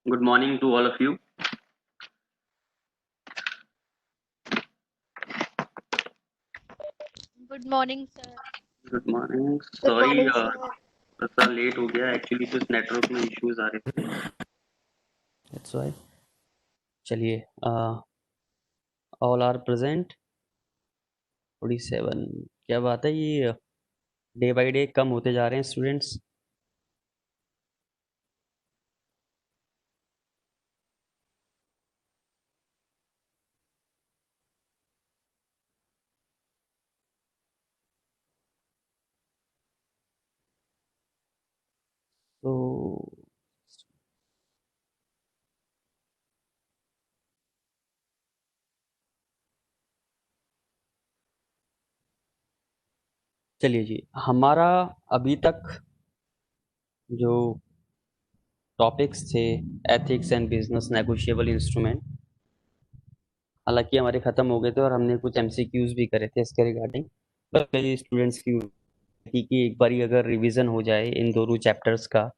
Good morning to all of you. Good morning sir. Good morning. Good Sorry, morning sir. थोड़ा सा late हो गया actually, कुछ network में इश्यूज आ रहे थे। That's why. चलिए, ऑल आर प्रेजेंट। 47। क्या बात है, ये डे बाय डे कम होते जा रहे हैं स्टूडेंट्स। तो चलिए जी, हमारा अभी तक जो टॉपिक्स थे, ethics and business negotiable instrument, हालांकि हमारे ख़त्म हो गए थे और हमने कुछ एमसीक्यूज भी करे थे इसके रिगार्डिंग। बस कई स्टूडेंट्स की थी कि एक बारी अगर रिवीजन हो जाए इन दोनों चैप्टर्स का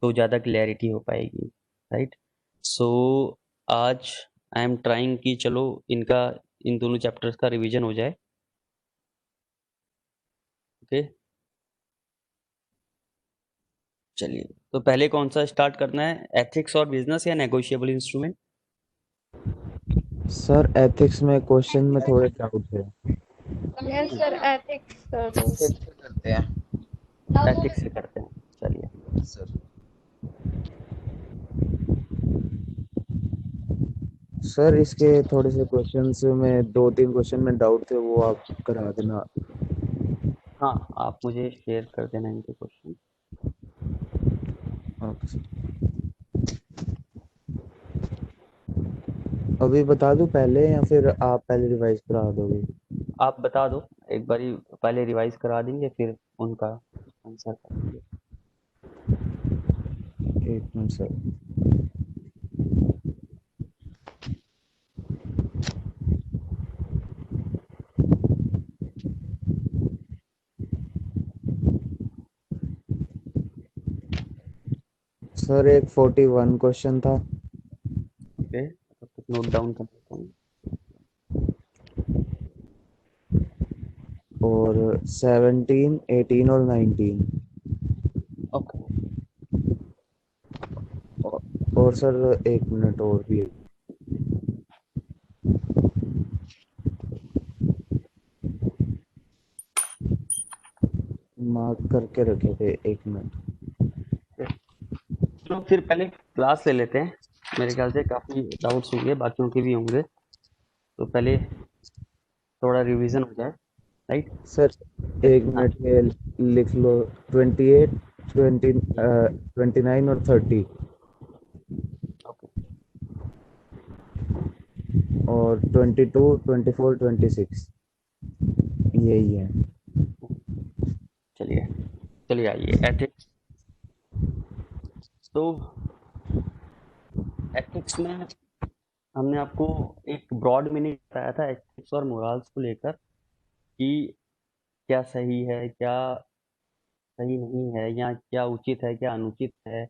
तो ज़्यादा क्लैरिटी हो पाएगी, राइट। सो आज आई एम ट्राइंग कि चलो इनका इन दोनों चैप्टर्स का रिवीजन हो जाए। ओके, चलिए, तो पहले कौन सा स्टार्ट करना है, एथिक्स और बिजनेस या नेगोशिएबल इंस्ट्रूमेंट? सर एथिक्स में क्वेश्चन में थोड़े डाउट है। यस सर, एथिक्स कर दो। एथिक्स से करते हैं एथिक्स से करते हैं, चलिए। सर। सर इसके थोड़े से क्वेश्चंस में 2-3 क्वेश्चन में डाउट थे, वो आप करा देना। हाँ, आप मुझे शेयर कर देना इनके क्वेश्चन। Okay sir. अभी बता दूं पहले या फिर आप पहले रिवाइज करा दोगे? आप बता दो, एक बारी पहले रिवाइज करा देंगे फिर उनका आंसर करेंगे। एक मिनट सर। सर एक 41 क्वेश्चन था। ओके, तब तक नोट डाउन कर लेता हूँ। और 17, 18 और 19। ओके, और सर एक मिनट और भी है। मार्क करके रखे थे, एक मिनट। तो फिर पहले क्लास ले लेते हैं। मेरे ख्याल से काफ़ी डाउट्स होंगे, बाकियों के भी होंगे, तो पहले थोड़ा रिवीजन हो जाए, राइट। सर एक हाँ, मिनट में लिख लो। 28, 29 और 30 ओके, और 22, 24, 26 यही है। चलिए, चलिए आइए एथिक्स। तो एथिक्स में हमने आपको एक ब्रॉड मीनिंग बताया था एथिक्स और मोरल्स को लेकर, कि क्या सही है, क्या सही नहीं है, या क्या उचित है, क्या अनुचित है,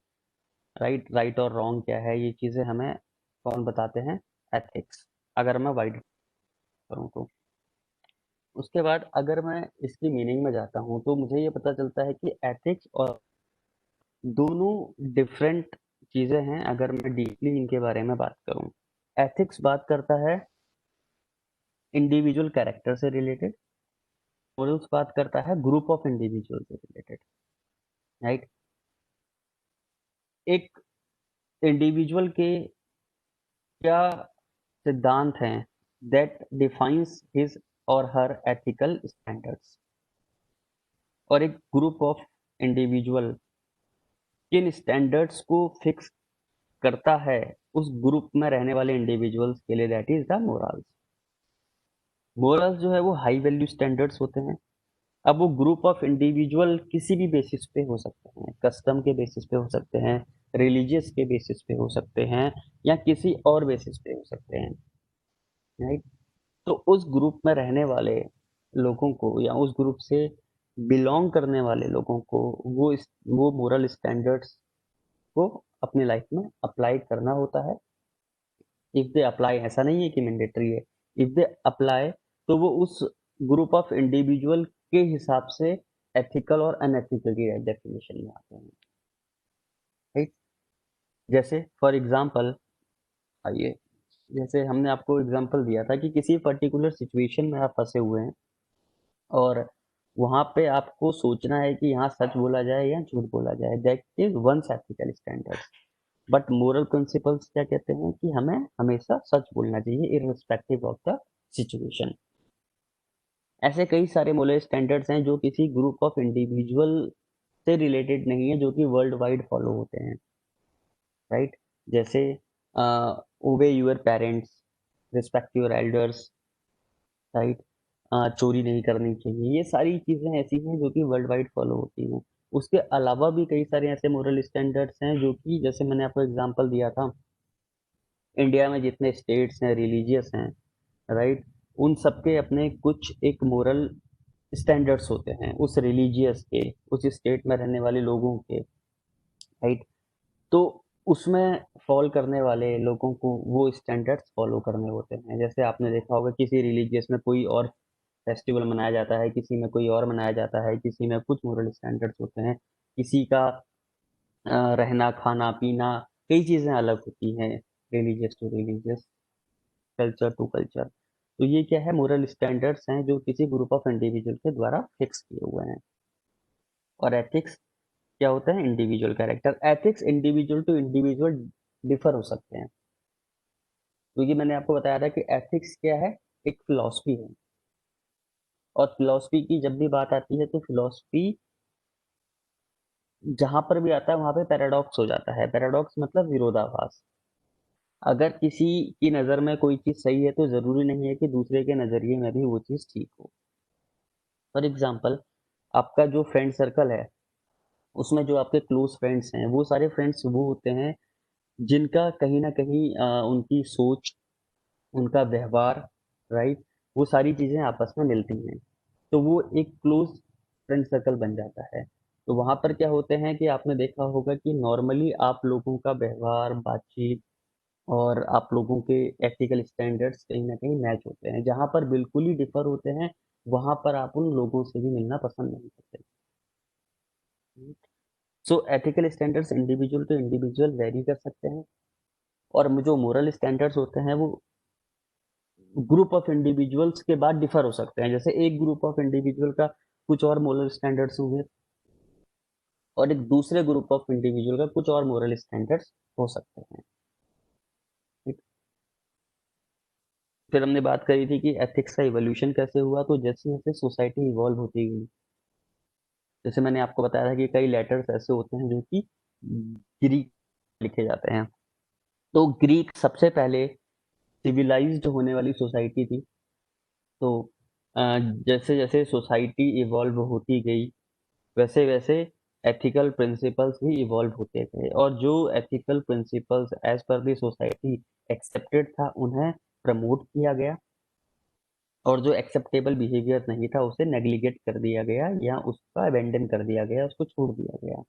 राइट राइट और रॉन्ग क्या है, ये चीज़ें हमें कौन बताते हैं, एथिक्स। अगर मैं वाइड करूँ तो उसके बाद अगर मैं इसकी मीनिंग में जाता हूँ तो मुझे ये पता चलता है कि एथिक्स और दोनों डिफरेंट चीज़ें हैं। अगर मैं डीपली इनके बारे में बात करूँ, एथिक्स बात करता है इंडिविजुअल कैरेक्टर से रिलेटेड, मोरल्स बात करता है ग्रुप ऑफ इंडिविजुअल से रिलेटेड, राइट। एक इंडिविजुअल के क्या सिद्धांत हैं दैट डिफाइंस हिज और हर एथिकल स्टैंडर्ड्स, और एक ग्रुप ऑफ इंडिविजुअल किन स्टैंडर्ड्स को फिक्स करता है उस ग्रुप में रहने वाले इंडिविजुअल्स के लिए, that is the morals. Morals जो है वो हाई वैल्यू स्टैंडर्ड्स होते हैं। अब वो ग्रुप ऑफ इंडिविजुअल किसी भी बेसिस पे हो सकते हैं, कस्टम के बेसिस पे हो सकते हैं, रिलीजियस के बेसिस पे हो सकते हैं, या किसी और बेसिस पे हो सकते हैं, राइट। तो उस ग्रुप में रहने वाले लोगों को या उस ग्रुप से बिलोंग करने वाले लोगों को वो मोरल स्टैंडर्ड्स को अपनी लाइफ में अप्लाई करना होता है। इफ दे अप्लाई, ऐसा नहीं है कि मैंडेटरी है, इफ दे अप्लाई तो वो उस ग्रुप ऑफ इंडिविजुअल के हिसाब से एथिकल और अनएथिकल की डेफिनेशन में आते हैं, राइट। जैसे फॉर एग्जांपल, आइए, जैसे हमने आपको एग्जांपल दिया था कि किसी पर्टिकुलर सिचुएशन में आप फंसे हुए हैं और वहां पे आपको सोचना है कि यहाँ सच बोला जाए या झूठ बोला जाए, that is once ethical standards. But moral principles क्या कहते हैं कि हमें हमेशा सच बोलना चाहिए इररिस्पेक्टिव ऑफ द सिचुएशन। ऐसे कई सारे मोरल स्टैंडर्ड्स हैं जो किसी ग्रुप ऑफ इंडिविजुअल से रिलेटेड नहीं है, जो कि वर्ल्ड वाइड फॉलो होते हैं, राइट। जैसे ओबे your parents, respect your elders, right. चोरी नहीं करनी चाहिए, ये सारी चीजें ऐसी हैं जो कि वर्ल्ड वाइड फॉलो होती हैं। उसके अलावा भी कई सारे ऐसे मोरल स्टैंडर्ड्स हैं जो कि, जैसे मैंने आपको एग्जांपल दिया था, इंडिया में जितने स्टेट्स हैं, रिलीजियस हैं, राइट, उन सबके अपने कुछ एक मोरल स्टैंडर्ड्स होते हैं उस रिलीजियस के, उस स्टेट में रहने वाले लोगों के, राइट। तो उसमें फॉल करने वाले लोगों को वो स्टैंडर्ड्स फॉलो करने होते हैं। जैसे आपने देखा होगा किसी रिलीजियस में कोई और फेस्टिवल मनाया जाता है, किसी में कोई और मनाया जाता है, किसी में कुछ मोरल स्टैंडर्ड्स होते हैं, किसी का रहना खाना पीना, कई चीज़ें अलग होती हैं religious to religious, culture to culture. तो ये क्या है, मोरल स्टैंडर्ड्स हैं जो किसी ग्रुप ऑफ इंडिविजुअल के द्वारा फिक्स किए हुए हैं। और एथिक्स क्या होता है, individual character. Ethics individual to individual differ हो सकते हैं, क्योंकि मैंने आपको बताया था कि एथिक्स क्या है, एक फिलॉसफी है। और फिलॉसफी की जब भी बात आती है तो फिलॉसफी जहां पर भी आता है वहां पे पैराडॉक्स हो जाता है। पैराडॉक्स मतलब विरोधाभास। अगर किसी की नज़र में कोई चीज़ सही है तो ज़रूरी नहीं है कि दूसरे के नज़रिए में भी वो चीज़ ठीक हो। फॉर एग्जाम्पल, आपका जो फ्रेंड सर्कल है उसमें जो आपके क्लोज फ्रेंड्स हैं, वो सारे फ्रेंड्स वो होते हैं जिनका कहीं ना कहीं उनकी सोच, उनका व्यवहार, राइट, वो सारी चीज़ें आपस में मिलती हैं, तो वो एक क्लोज फ्रेंड सर्कल बन जाता है। तो वहाँ पर क्या होते हैं कि आपने देखा होगा कि नॉर्मली आप लोगों का व्यवहार, बातचीत और आप लोगों के एथिकल स्टैंडर्ड्स कहीं ना कहीं मैच होते हैं। जहाँ पर बिल्कुल ही डिफर होते हैं वहाँ पर आप उन लोगों से भी मिलना पसंद नहीं करते। So ethical standards individual to individual vary कर सकते हैं, और जो मोरल स्टैंडर्ड्स होते हैं वो ग्रुप ऑफ इंडिविजुअल्स के बाद डिफर हो सकते हैं। जैसे एक ग्रुप ऑफ इंडिविजुअल का कुछ और मोरल स्टैंडर्ड्स होंगे और एक दूसरे ग्रुप ऑफ इंडिविजुअल का कुछ और मोरल स्टैंडर्ड्स हो सकते हैं, ठीक। फिर हमने बात करी थी कि एथिक्स का इवोल्यूशन कैसे हुआ। तो जैसे जैसे सोसाइटी इवॉल्व होती गई, जैसे मैंने आपको बताया था कि कई लेटर्स ऐसे होते हैं जो कि ग्रीक लिखे जाते हैं। तो ग्रीक सबसे पहले सिविलाइज्ड होने वाली सोसाइटी थी। तो जैसे जैसे सोसाइटी इवॉल्व होती गई वैसे वैसे एथिकल प्रिंसिपल्स भी इवॉल्व होते गए, और जो ethical principles as per the society accepted था उन्हें प्रमोट किया गया, और जो एक्सेप्टेबल बिहेवियर नहीं था उसे नेग्लिगेट कर दिया गया या उसका अबेंडन कर दिया गया, उसको छोड़ दिया गया।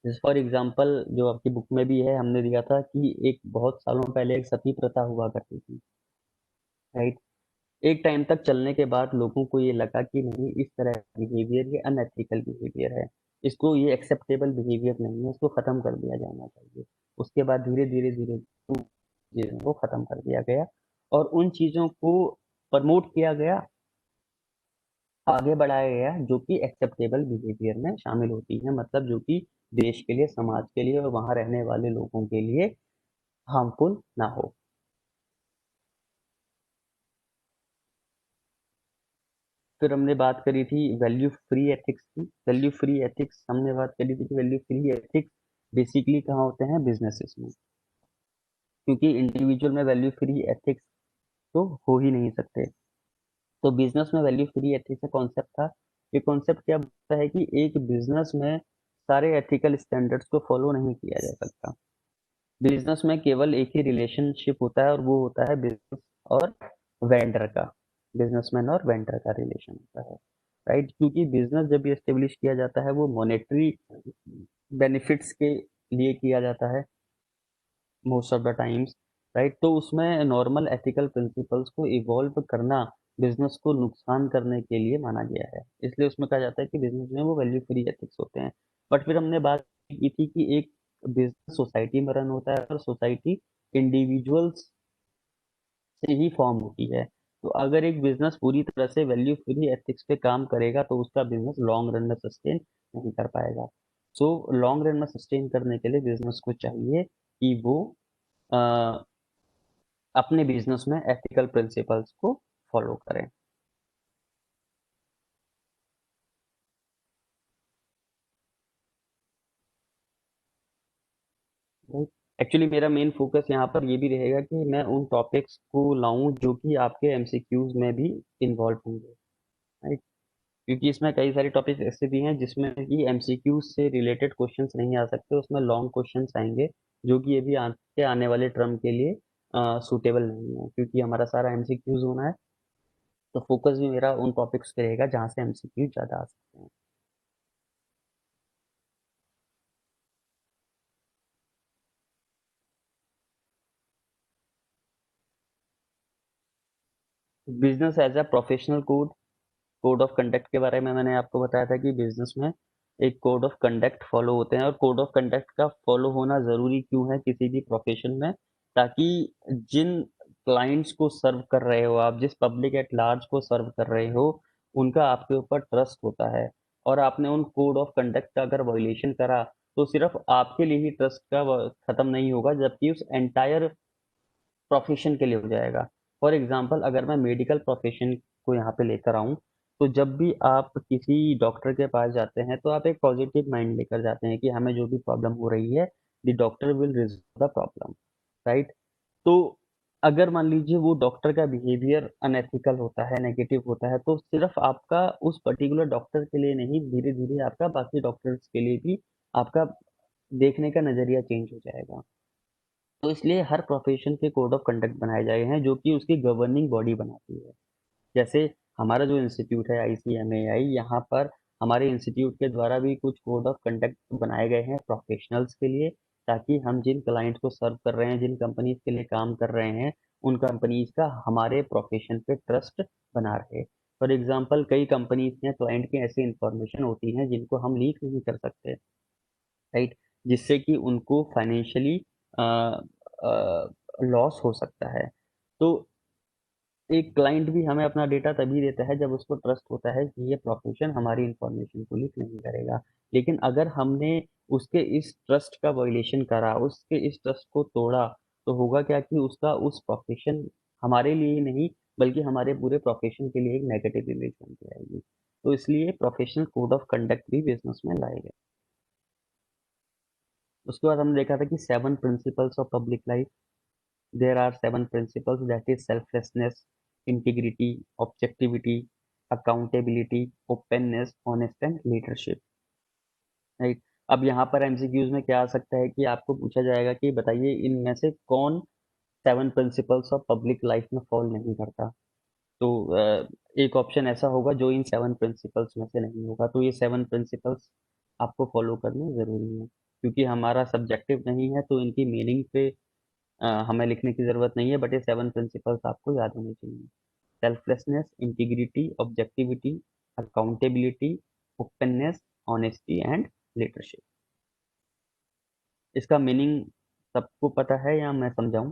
जैसे फॉर एग्जाम्पल, जो आपकी बुक में भी है, हमने दिया था कि एक बहुत सालों पहले एक सती प्रथा हुआ करती थी, राइट। एक टाइम तक चलने के बाद लोगों को ये लगा कि नहीं, इस तरह का बिहेवियर ये अनएथिकल बिहेवियर है, इसको, ये एक्सेप्टेबल बिहेवियर नहीं है, इसको खत्म कर दिया जाना चाहिए। उसके बाद धीरे धीरे धीरे उन चीज़ों को खत्म कर दिया गया और उन चीज़ों को प्रमोट किया गया, आगे बढ़ाया गया, जो कि एक्सेप्टेबल बिहेवियर में शामिल होती है, मतलब जो कि देश के लिए, समाज के लिए और वहाँ रहने वाले लोगों के लिए हार्मफुल ना हो। फिर हमने बात करी थी वैल्यू फ्री एथिक्स की। वैल्यू फ्री एथिक्स हमने बात करी थी कि वैल्यू फ्री एथिक्स बेसिकली कहाँ होते हैं, बिजनेसेस में, क्योंकि इंडिविजुअल में वैल्यू फ्री एथिक्स तो हो ही नहीं सकते। तो बिजनेस में वैल्यू फ्री एथिक्स का कॉन्सेप्ट था। ये कॉन्सेप्ट क्या बोलता है कि एक बिजनेस में सारे एथिकल स्टैंडर्ड्स को फॉलो नहीं किया जा सकता। बिजनेस में केवल एक ही रिलेशनशिप होता है और वो होता है बिजनेस और वेंडर का, बिजनेसमैन और वेंडर का रिलेशन होता है, राइट। क्योंकि बिजनेस जब भी एस्टेब्लिश किया जाता है वो मॉनेटरी बेनिफिट्स के लिए किया जाता है most of the times, right? तो उसमें नॉर्मल एथिकल प्रिंसिपल्स को इवॉल्व करना बिजनेस को नुकसान करने के लिए माना गया है, इसलिए उसमें कहा जाता है कि बिजनेस में वो वैल्यू फ्री एथिक्स होते हैं। बट फिर हमने बात की थी कि एक बिजनेस सोसाइटी में रन होता है और सोसाइटी इंडिविजुअल्स से ही फॉर्म होती है। तो अगर एक बिजनेस पूरी तरह से वैल्यू फ्री एथिक्स पे काम करेगा तो उसका बिजनेस लॉन्ग रन में सस्टेन नहीं कर पाएगा। सो लॉन्ग रन में सस्टेन करने के लिए बिजनेस को चाहिए कि वो अ, अपने बिजनेस में एथिकल प्रिंसिपल्स को फॉलो करें। एक्चुअली मेरा मेन फोकस यहाँ पर ये भी रहेगा कि मैं उन टॉपिक्स को लाऊं जो कि आपके एमसीक्यूज में भी इन्वॉल्व होंगे, राइट? क्योंकि इसमें कई सारे टॉपिक्स ऐसे भी हैं जिसमें कि एमसीक्यूज से रिलेटेड क्वेश्चंस नहीं आ सकते, उसमें लॉन्ग क्वेश्चंस आएंगे जो कि ये भी आगे आने वाले टर्म के लिए सूटेबल नहीं है, क्योंकि हमारा सारा एमसीक्यूज होना है। तो फोकस भी मेरा उन टॉपिक्स पे रहेगा जहाँ से एमसीक्यू ज़्यादा आ सकते हैं। Business as a professional code, code of conduct के बारे में मैंने आपको बताया था कि बिजनेस में एक कोड ऑफ कंडक्ट फॉलो होते हैं, और कोड ऑफ कंडक्ट का फॉलो होना ज़रूरी क्यों है किसी भी प्रोफेशन में? ताकि जिन क्लाइंट्स को सर्व कर रहे हो आप, जिस पब्लिक एट लार्ज को सर्व कर रहे हो, उनका आपके ऊपर ट्रस्ट होता है। और आपने उन कोड ऑफ कंडक्ट का अगर वायलेशन करा तो सिर्फ आपके लिए ही ट्रस्ट का खत्म नहीं होगा, जबकि उस एंटायर प्रोफेशन के लिए हो जाएगा। फॉर एग्जांपल अगर मैं मेडिकल प्रोफेशन को यहाँ पे लेकर आऊँ, तो जब भी आप किसी डॉक्टर के पास जाते हैं तो आप एक पॉजिटिव माइंड लेकर जाते हैं कि हमें जो भी प्रॉब्लम हो रही है, the doctor will resolve the problem, right? तो अगर मान लीजिए वो डॉक्टर का बिहेवियर अनएथिकल होता है, नेगेटिव होता है, तो सिर्फ आपका उस पर्टिकुलर डॉक्टर के लिए नहीं, धीरे धीरे आपका बाकी डॉक्टर्स के लिए भी आपका देखने का नजरिया चेंज हो जाएगा। तो इसलिए हर प्रोफेशन के कोड ऑफ कंडक्ट बनाए गए हैं जो कि उसकी गवर्निंग बॉडी बनाती है। जैसे हमारा जो इंस्टीट्यूट है आईसीएमएआई, यहाँ पर हमारे इंस्टीट्यूट के द्वारा भी कुछ कोड ऑफ कंडक्ट बनाए गए हैं प्रोफेशनल्स के लिए, ताकि हम जिन क्लाइंट को सर्व कर रहे हैं, जिन कंपनीज के लिए काम कर रहे हैं, उन कंपनीज का हमारे प्रोफेशन पे ट्रस्ट बना रहे। फॉर एग्जाम्पल कई कंपनीज या क्लाइंट की ऐसी इंफॉर्मेशन होती हैं जिनको हम लीक नहीं कर सकते, राइट? जिससे कि उनको फाइनेंशियली लॉस हो सकता है। तो एक क्लाइंट भी हमें अपना डेटा तभी देता है जब उसको ट्रस्ट होता है कि ये प्रोफेशन हमारी इंफॉर्मेशन को लीक नहीं करेगा। लेकिन अगर हमने उसके इस ट्रस्ट का वायलेशन करा, उसके इस ट्रस्ट को तोड़ा, तो होगा क्या कि उसका उस प्रोफेशन हमारे लिए ही नहीं बल्कि हमारे पूरे प्रोफेशन के लिए एक नेगेटिव इमेज बन के आएगी। तो इसलिए प्रोफेशनल कोड ऑफ कंडक्ट भी बिजनेस में लाए गए। उसके बाद हमने देखा था कि 7 principles of public life. There are 7 principles, that is selflessness, integrity, objectivity, accountability, openness, honest and leadership, right? अब यहाँ पर एमसीक्यूज में क्या आ सकता है कि आपको पूछा जाएगा कि बताइए इनमें से कौन 7 प्रिंसिपल्स ऑफ पब्लिक लाइफ में फॉल नहीं करता। तो एक ऑप्शन ऐसा होगा जो इन 7 प्रिंसिपल्स में से नहीं होगा। तो ये 7 प्रिंसिपल्स आपको फॉलो करने ज़रूरी है, क्योंकि हमारा सब्जेक्टिव नहीं है तो इनकी मीनिंग पे हमें लिखने की ज़रूरत नहीं है, बट ये 7 प्रिंसिपल्स आपको याद होने चाहिए। Selflessness, integrity, objectivity, accountability, openness, honesty and leadership. इसका मीनिंग सबको पता है या मैं समझाऊं?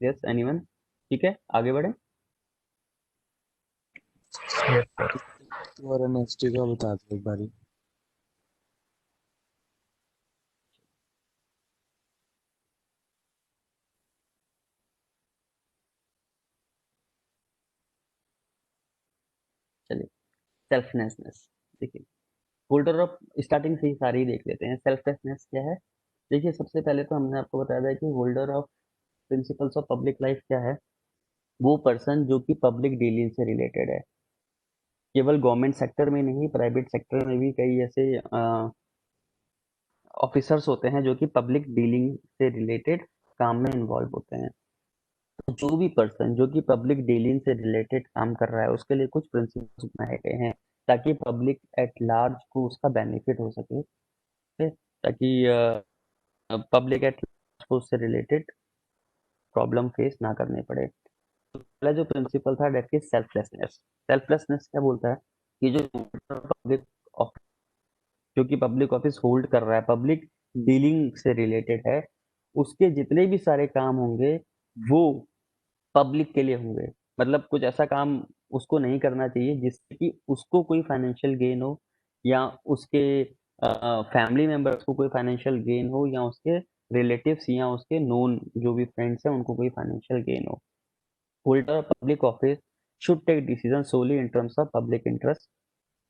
Yes, anyone? ठीक है, आगे बढ़े। और एनएसटी का बता दो एक बारी। चलिए, सेल्फलेसनेस देखिए, होल्डर ऑफ स्टार्टिंग से ही सारे ही देख लेते हैं। सेल्फलेसनेस क्या है? देखिए, सबसे पहले तो हमने आपको बताया था कि holder of principles of public life क्या है। वो पर्सन जो कि पब्लिक डीलिंग से रिलेटेड है। केवल गवर्नमेंट सेक्टर में नहीं, प्राइवेट सेक्टर में भी कई ऐसे ऑफिसर्स होते हैं जो कि पब्लिक डीलिंग से रिलेटेड काम में इन्वॉल्व होते हैं। जो भी पर्सन जो कि पब्लिक डीलिंग से रिलेटेड काम कर रहा है उसके लिए कुछ प्रिंसिपल्स बनाए गए हैं ताकि पब्लिक एट लार्ज को उसका बेनिफिट हो सके, ठीक है? ताकि पब्लिक एट लार्ज को उससे रिलेटेड प्रॉब्लम फेस ना करने पड़े। तो पहला जो प्रिंसिपल था डेट इज सेल्फलेसनेस। सेल्फलेसनेस क्या बोलता है कि जो पब्लिक जो कि पब्लिक ऑफिस होल्ड कर रहा है, पब्लिक डीलिंग से रिलेटेड है, उसके जितने भी सारे काम होंगे वो पब्लिक के लिए होंगे। मतलब कुछ ऐसा काम उसको नहीं करना चाहिए जिससे कि उसको कोई फाइनेंशियल गेन हो या उसके फैमिली मेंबर्स को कोई फाइनेंशियल गेन हो या उसके रिलेटिव्स या उसके नोन जो भी फ्रेंड्स हैं उनको कोई फाइनेंशियल गेन हो। Holder of public office should take decisions solely in terms of public interest.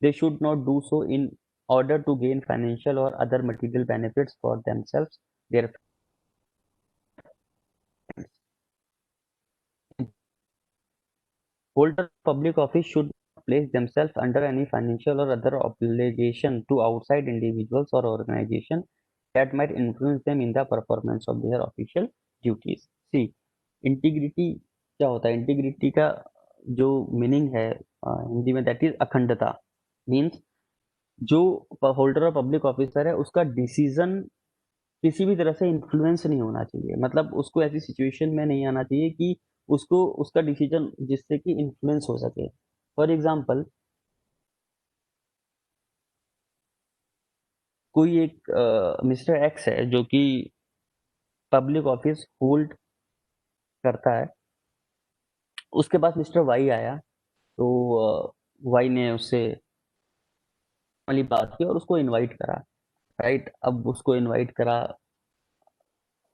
They should not do so in order to gain financial or other material benefits for themselves, their friends. Holder of public office should not place themselves under any financial or other obligation to outside individuals or organizations that might influence them in the performance of their official duties. See, integrity क्या होता है? Integrity का जो meaning है हिंदी में that is अखंडता। Means जो holder of public officer है उसका डिसीजन किसी भी तरह से इन्फ्लुएंस नहीं होना चाहिए। मतलब उसको ऐसी सिचुएशन में नहीं आना चाहिए कि उसको उसका डिसीजन जिससे कि इन्फ्लुएंस हो सके। फॉर एग्जाम्पल कोई एक मिस्टर एक्स है जो कि पब्लिक ऑफिस होल्ड करता है, उसके पास मिस्टर वाई आया तो वाई ने उससे वाली बात की और उसको इनवाइट करा, राइट? अब उसको इनवाइट करा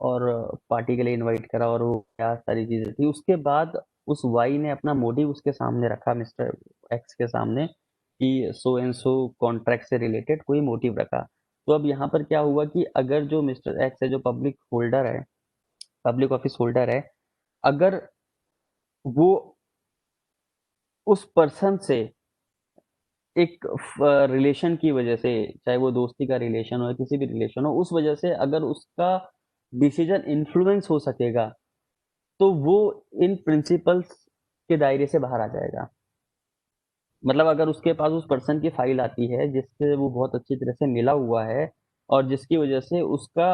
और पार्टी के लिए इनवाइट करा और वो क्या सारी चीजें थी। उसके बाद उस वाई ने अपना मोटिव उसके सामने रखा, मिस्टर एक्स के सामने, कि सो एंड सो कॉन्ट्रैक्ट से रिलेटेड कोई मोटिव रखा। तो अब यहाँ पर क्या हुआ कि अगर जो मिस्टर एक्स है जो पब्लिक होल्डर है, पब्लिक ऑफिस होल्डर है, अगर वो उस पर्सन से एक रिलेशन की वजह से, चाहे वो दोस्ती का रिलेशन हो या किसी भी रिलेशन हो, उस वजह से अगर उसका डिसीजन इन्फ्लुएंस हो सकेगा तो वो इन प्रिंसिपल्स के दायरे से बाहर आ जाएगा। मतलब अगर उसके पास उस पर्सन की फाइल आती है जिससे वो बहुत अच्छी तरह से मिला हुआ है और जिसकी वजह से उसका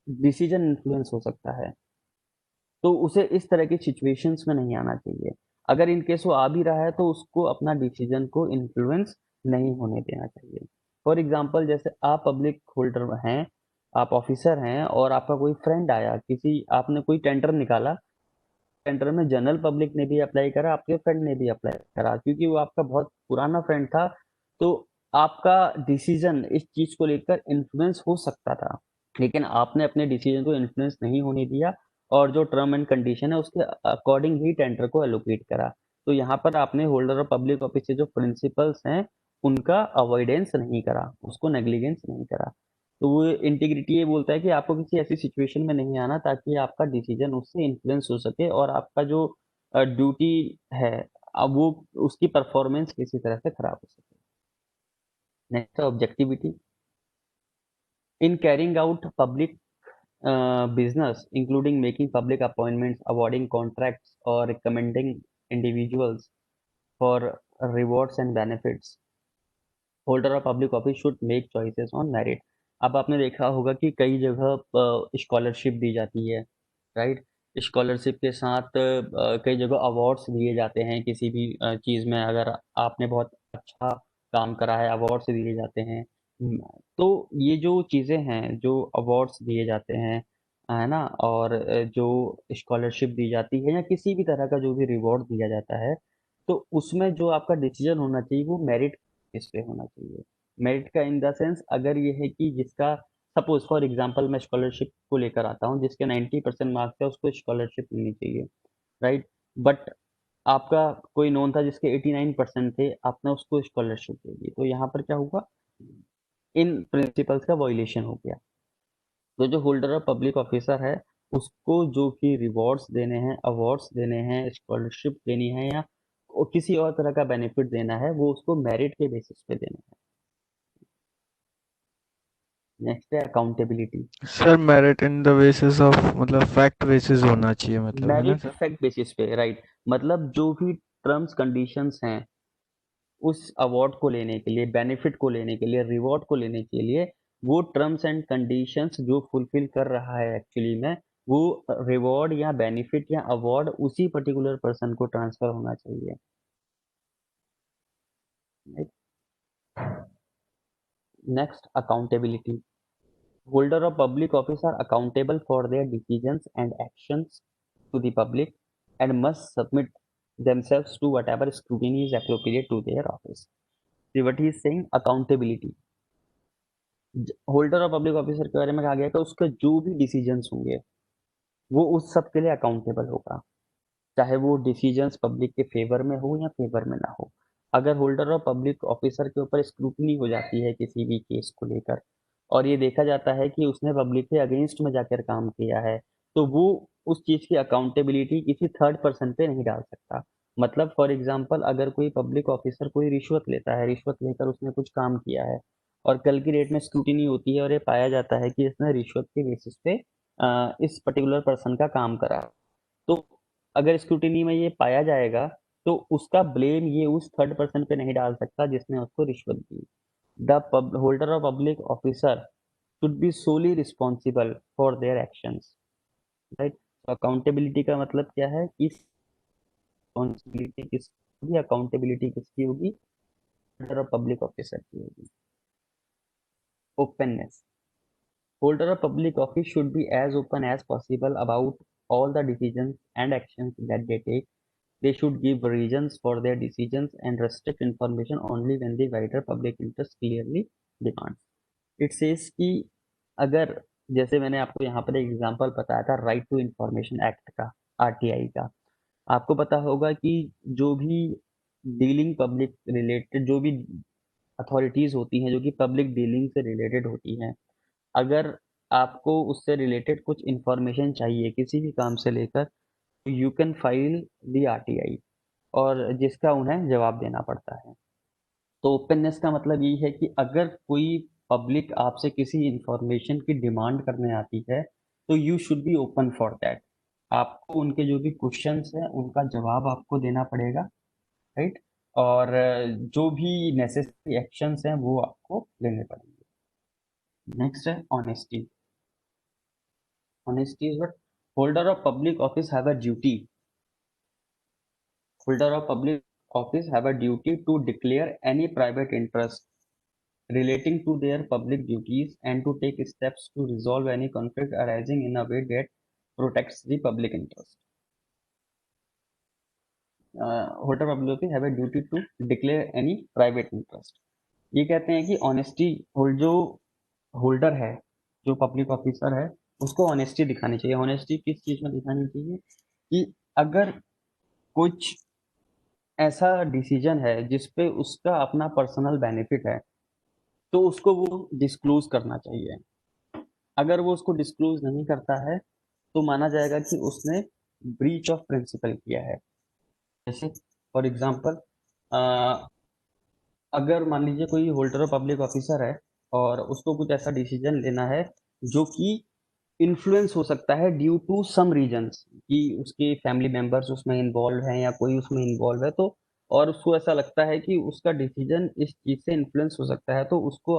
डिसीजन इन्फ्लुएंस हो सकता है, तो उसे इस तरह की सिचुएशंस में नहीं आना चाहिए। अगर इन केस वो आ भी रहा है तो उसको अपना डिसीजन को इन्फ्लुएंस नहीं होने देना चाहिए। फॉर एग्जांपल जैसे आप पब्लिक होल्डर हैं, आप ऑफिसर हैं और आपका कोई फ्रेंड आया, किसी आपने कोई टेंडर निकाला, टेंडर में जनरल पब्लिक ने भी अप्लाई करा, आपके फ्रेंड ने भी अप्लाई करा, क्योंकि वो आपका बहुत पुराना फ्रेंड था, तो आपका डिसीजन इस चीज को लेकर इन्फ्लुएंस हो सकता था, लेकिन आपने अपने डिसीजन को इन्फ्लुएंस नहीं होने दिया और जो टर्म एंड कंडीशन है उसके अकॉर्डिंग ही टेंडर को एलोकेट करा। तो यहाँ पर आपने होल्डर ऑफ पब्लिक ऑफिस के जो प्रिंसिपल्स हैं उनका अवॉइडेंस नहीं करा, उसको नेग्लिजेंस नहीं करा। तो वो इंटीग्रिटी ये बोलता है कि आपको किसी ऐसी सिचुएशन में नहीं आना ताकि आपका डिसीजन उससे इन्फ्लुएंस हो सके और आपका जो ड्यूटी है अब वो उसकी परफॉर्मेंस किसी तरह से खराब हो सके। Next objectivity. In carrying out public business, including making public appointments, awarding contracts, or recommending individuals for rewards and benefits, holder of public office should make choices on merit. अब आपने देखा होगा कि कई जगह स्कॉलरशिप दी जाती है, राइट? स्कॉलरशिप के साथ कई जगह अवार्ड्स दिए जाते हैं, किसी भी चीज़ में अगर आपने बहुत अच्छा काम करा है अवार्ड्स दिए जाते हैं। तो ये जो चीज़ें हैं, जो अवार्ड्स दिए जाते हैं, है ना? और जो स्कॉलरशिप दी जाती है या किसी भी तरह का जो भी रिवॉर्ड दिया जाता है, तो उसमें जो आपका डिसीजन होना चाहिए वो मेरिट बेस पे होना चाहिए। मेरिट का इन द सेंस अगर ये है कि जिसका सपोज फॉर एग्जांपल मैं स्कॉलरशिप को लेकर आता हूँ, जिसके 90% मार्क्स है उसको स्कॉलरशिप मिलनी चाहिए, राइट? बट आपका कोई नोन था जिसके 89% थे, आपने उसको स्कॉलरशिप दे दी, तो यहाँ पर क्या हुआ? इन प्रिंसिपल्स का वॉयलेशन हो गया। तो जो होल्डर ऑफ पब्लिक ऑफिसर है उसको जो कि रिवॉर्ड्स देने हैं, अवार्ड्स देने हैं, स्कॉलरशिप देनी है या किसी और तरह का बेनिफिट देना है, वो उसको मेरिट के बेसिस पे देना है। नेक्स्ट है accountability. Sir merit in the basis of मतलब फैक्ट बेसिस होना चाहिए मतलब, है ना मेरिट सर? फैक्ट बेसिस पे, राइट। मतलब जो भी टर्म्स कंडीशंस हैं उस अवार्ड को लेने के लिए, बेनिफिट को लेने के लिए, रिवॉर्ड को लेने के लिए, वो टर्म्स एंड कंडीशंस जो फुलफिल कर रहा है एक्चुअली में, वो रिवॉर्ड या बेनिफिट या अवार्ड उसी पर्टिकुलर पर्सन को ट्रांसफर होना चाहिए। Next accountability. Holder of public office are accountable for their decisions and actions to the public and must submit themselves to whatever scrutiny is appropriate to their office. See what he is saying, accountability. Holder of public officer के बारे में कहा गया कि उसके जो भी decisions होंगे वो उस सब के लिए अकाउंटेबल होगा, चाहे वो डिसीजंस पब्लिक के फेवर में हो या फेवर में ना हो। अगर होल्डर ऑफ पब्लिक ऑफिसर के ऊपर स्क्रूटनी हो जाती है किसी भी केस को लेकर और ये देखा जाता है कि उसने पब्लिक के अगेंस्ट में जाकर काम किया है, तो वो उस चीज की अकाउंटेबिलिटी किसी थर्ड पर्सन पे नहीं डाल सकता। मतलब फॉर एग्जाम्पल, अगर कोई पब्लिक ऑफिसर कोई रिश्वत लेता है, रिश्वत लेकर उसने कुछ काम किया है और कल की डेट में स्क्रूटिनी होती है और ये पाया जाता है कि इसने रिश्वत के बेसिस पे इस पर्टिकुलर पर्सन का काम करा, तो अगर स्क्रूटिनी में ये पाया जाएगा तो उसका ब्लेम ये उस थर्ड पर्सन पे नहीं डाल सकता जिसने उसको रिश्वत दी। The holder of public officer should be solely responsible for their actions, right. तो अकाउंटेबिलिटी का मतलब क्या है कि रिस्पॉन्सिबिलिटी किसकी, अकाउंटेबिलिटी किसकी होगी, होल्डर ऑफ पब्लिक ऑफिसर की होगी। Openness. Holder of public office should be as open as possible about all the decisions and actions that they take. They should give reasons for their decisions and restrict information only when the wider public interest clearly demands. It says कि अगर, जैसे मैंने आपको यहाँ पर एक example बताया था राइट टू इंफॉर्मेशन एक्ट का, आरटीआई का, आपको पता होगा कि जो भी डीलिंग पब्लिक रिलेटेड, जो भी अथॉरिटीज होती हैं जो कि पब्लिक डीलिंग से रिलेटेड होती हैं, अगर आपको उससे रिलेटेड कुछ इंफॉर्मेशन चाहिए किसी भी काम से लेकर, तो you can file the RTI, और जिसका उन्हें जवाब देना पड़ता है। तो ओपननेस का मतलब ये है कि अगर कोई पब्लिक आपसे किसी इंफॉर्मेशन की डिमांड करने आती है तो you should be open for that. आपको उनके जो भी क्वेश्चंस हैं उनका जवाब आपको देना पड़ेगा, राइट। और जो भी नेसेसरी एक्शंस हैं वो आपको लेने पड़ेंगे। नेक्स्ट है honesty. Honesty is what? Holder of public office have a duty. Holder of public office have a duty to declare any private interest relating to their public duties and to take steps to resolve any conflict arising in a way that protects the public interest. Holder of public office have a duty to declare any private interest. ये कहते हैं कि honesty, जो holder है, जो public officer है, उसको honesty दिखानी चाहिए। ऑनेस्टी किस चीज में दिखानी चाहिए कि अगर कुछ ऐसा डिसीजन है जिसपे उसका अपना पर्सनल बेनिफिट है तो उसको वो डिस्क्लोज करना चाहिए। अगर वो उसको डिस्क्लोज नहीं करता है तो माना जाएगा कि उसने ब्रीच ऑफ प्रिंसिपल किया है। जैसे फॉर एग्जांपल, अगर मान लीजिए कोई होल्डर ऑफ पब्लिक ऑफिसर है और उसको कुछ ऐसा डिसीजन लेना है जो कि इन्फ्लुएंस हो सकता है ड्यू टू सम रीजंस, कि उसके फैमिली मेंबर्स उसमें इन्वॉल्व हैं या कोई उसमें इन्वॉल्व है, तो और उसको ऐसा लगता है कि उसका डिसीजन इस चीज से इन्फ्लुएंस हो सकता है, तो उसको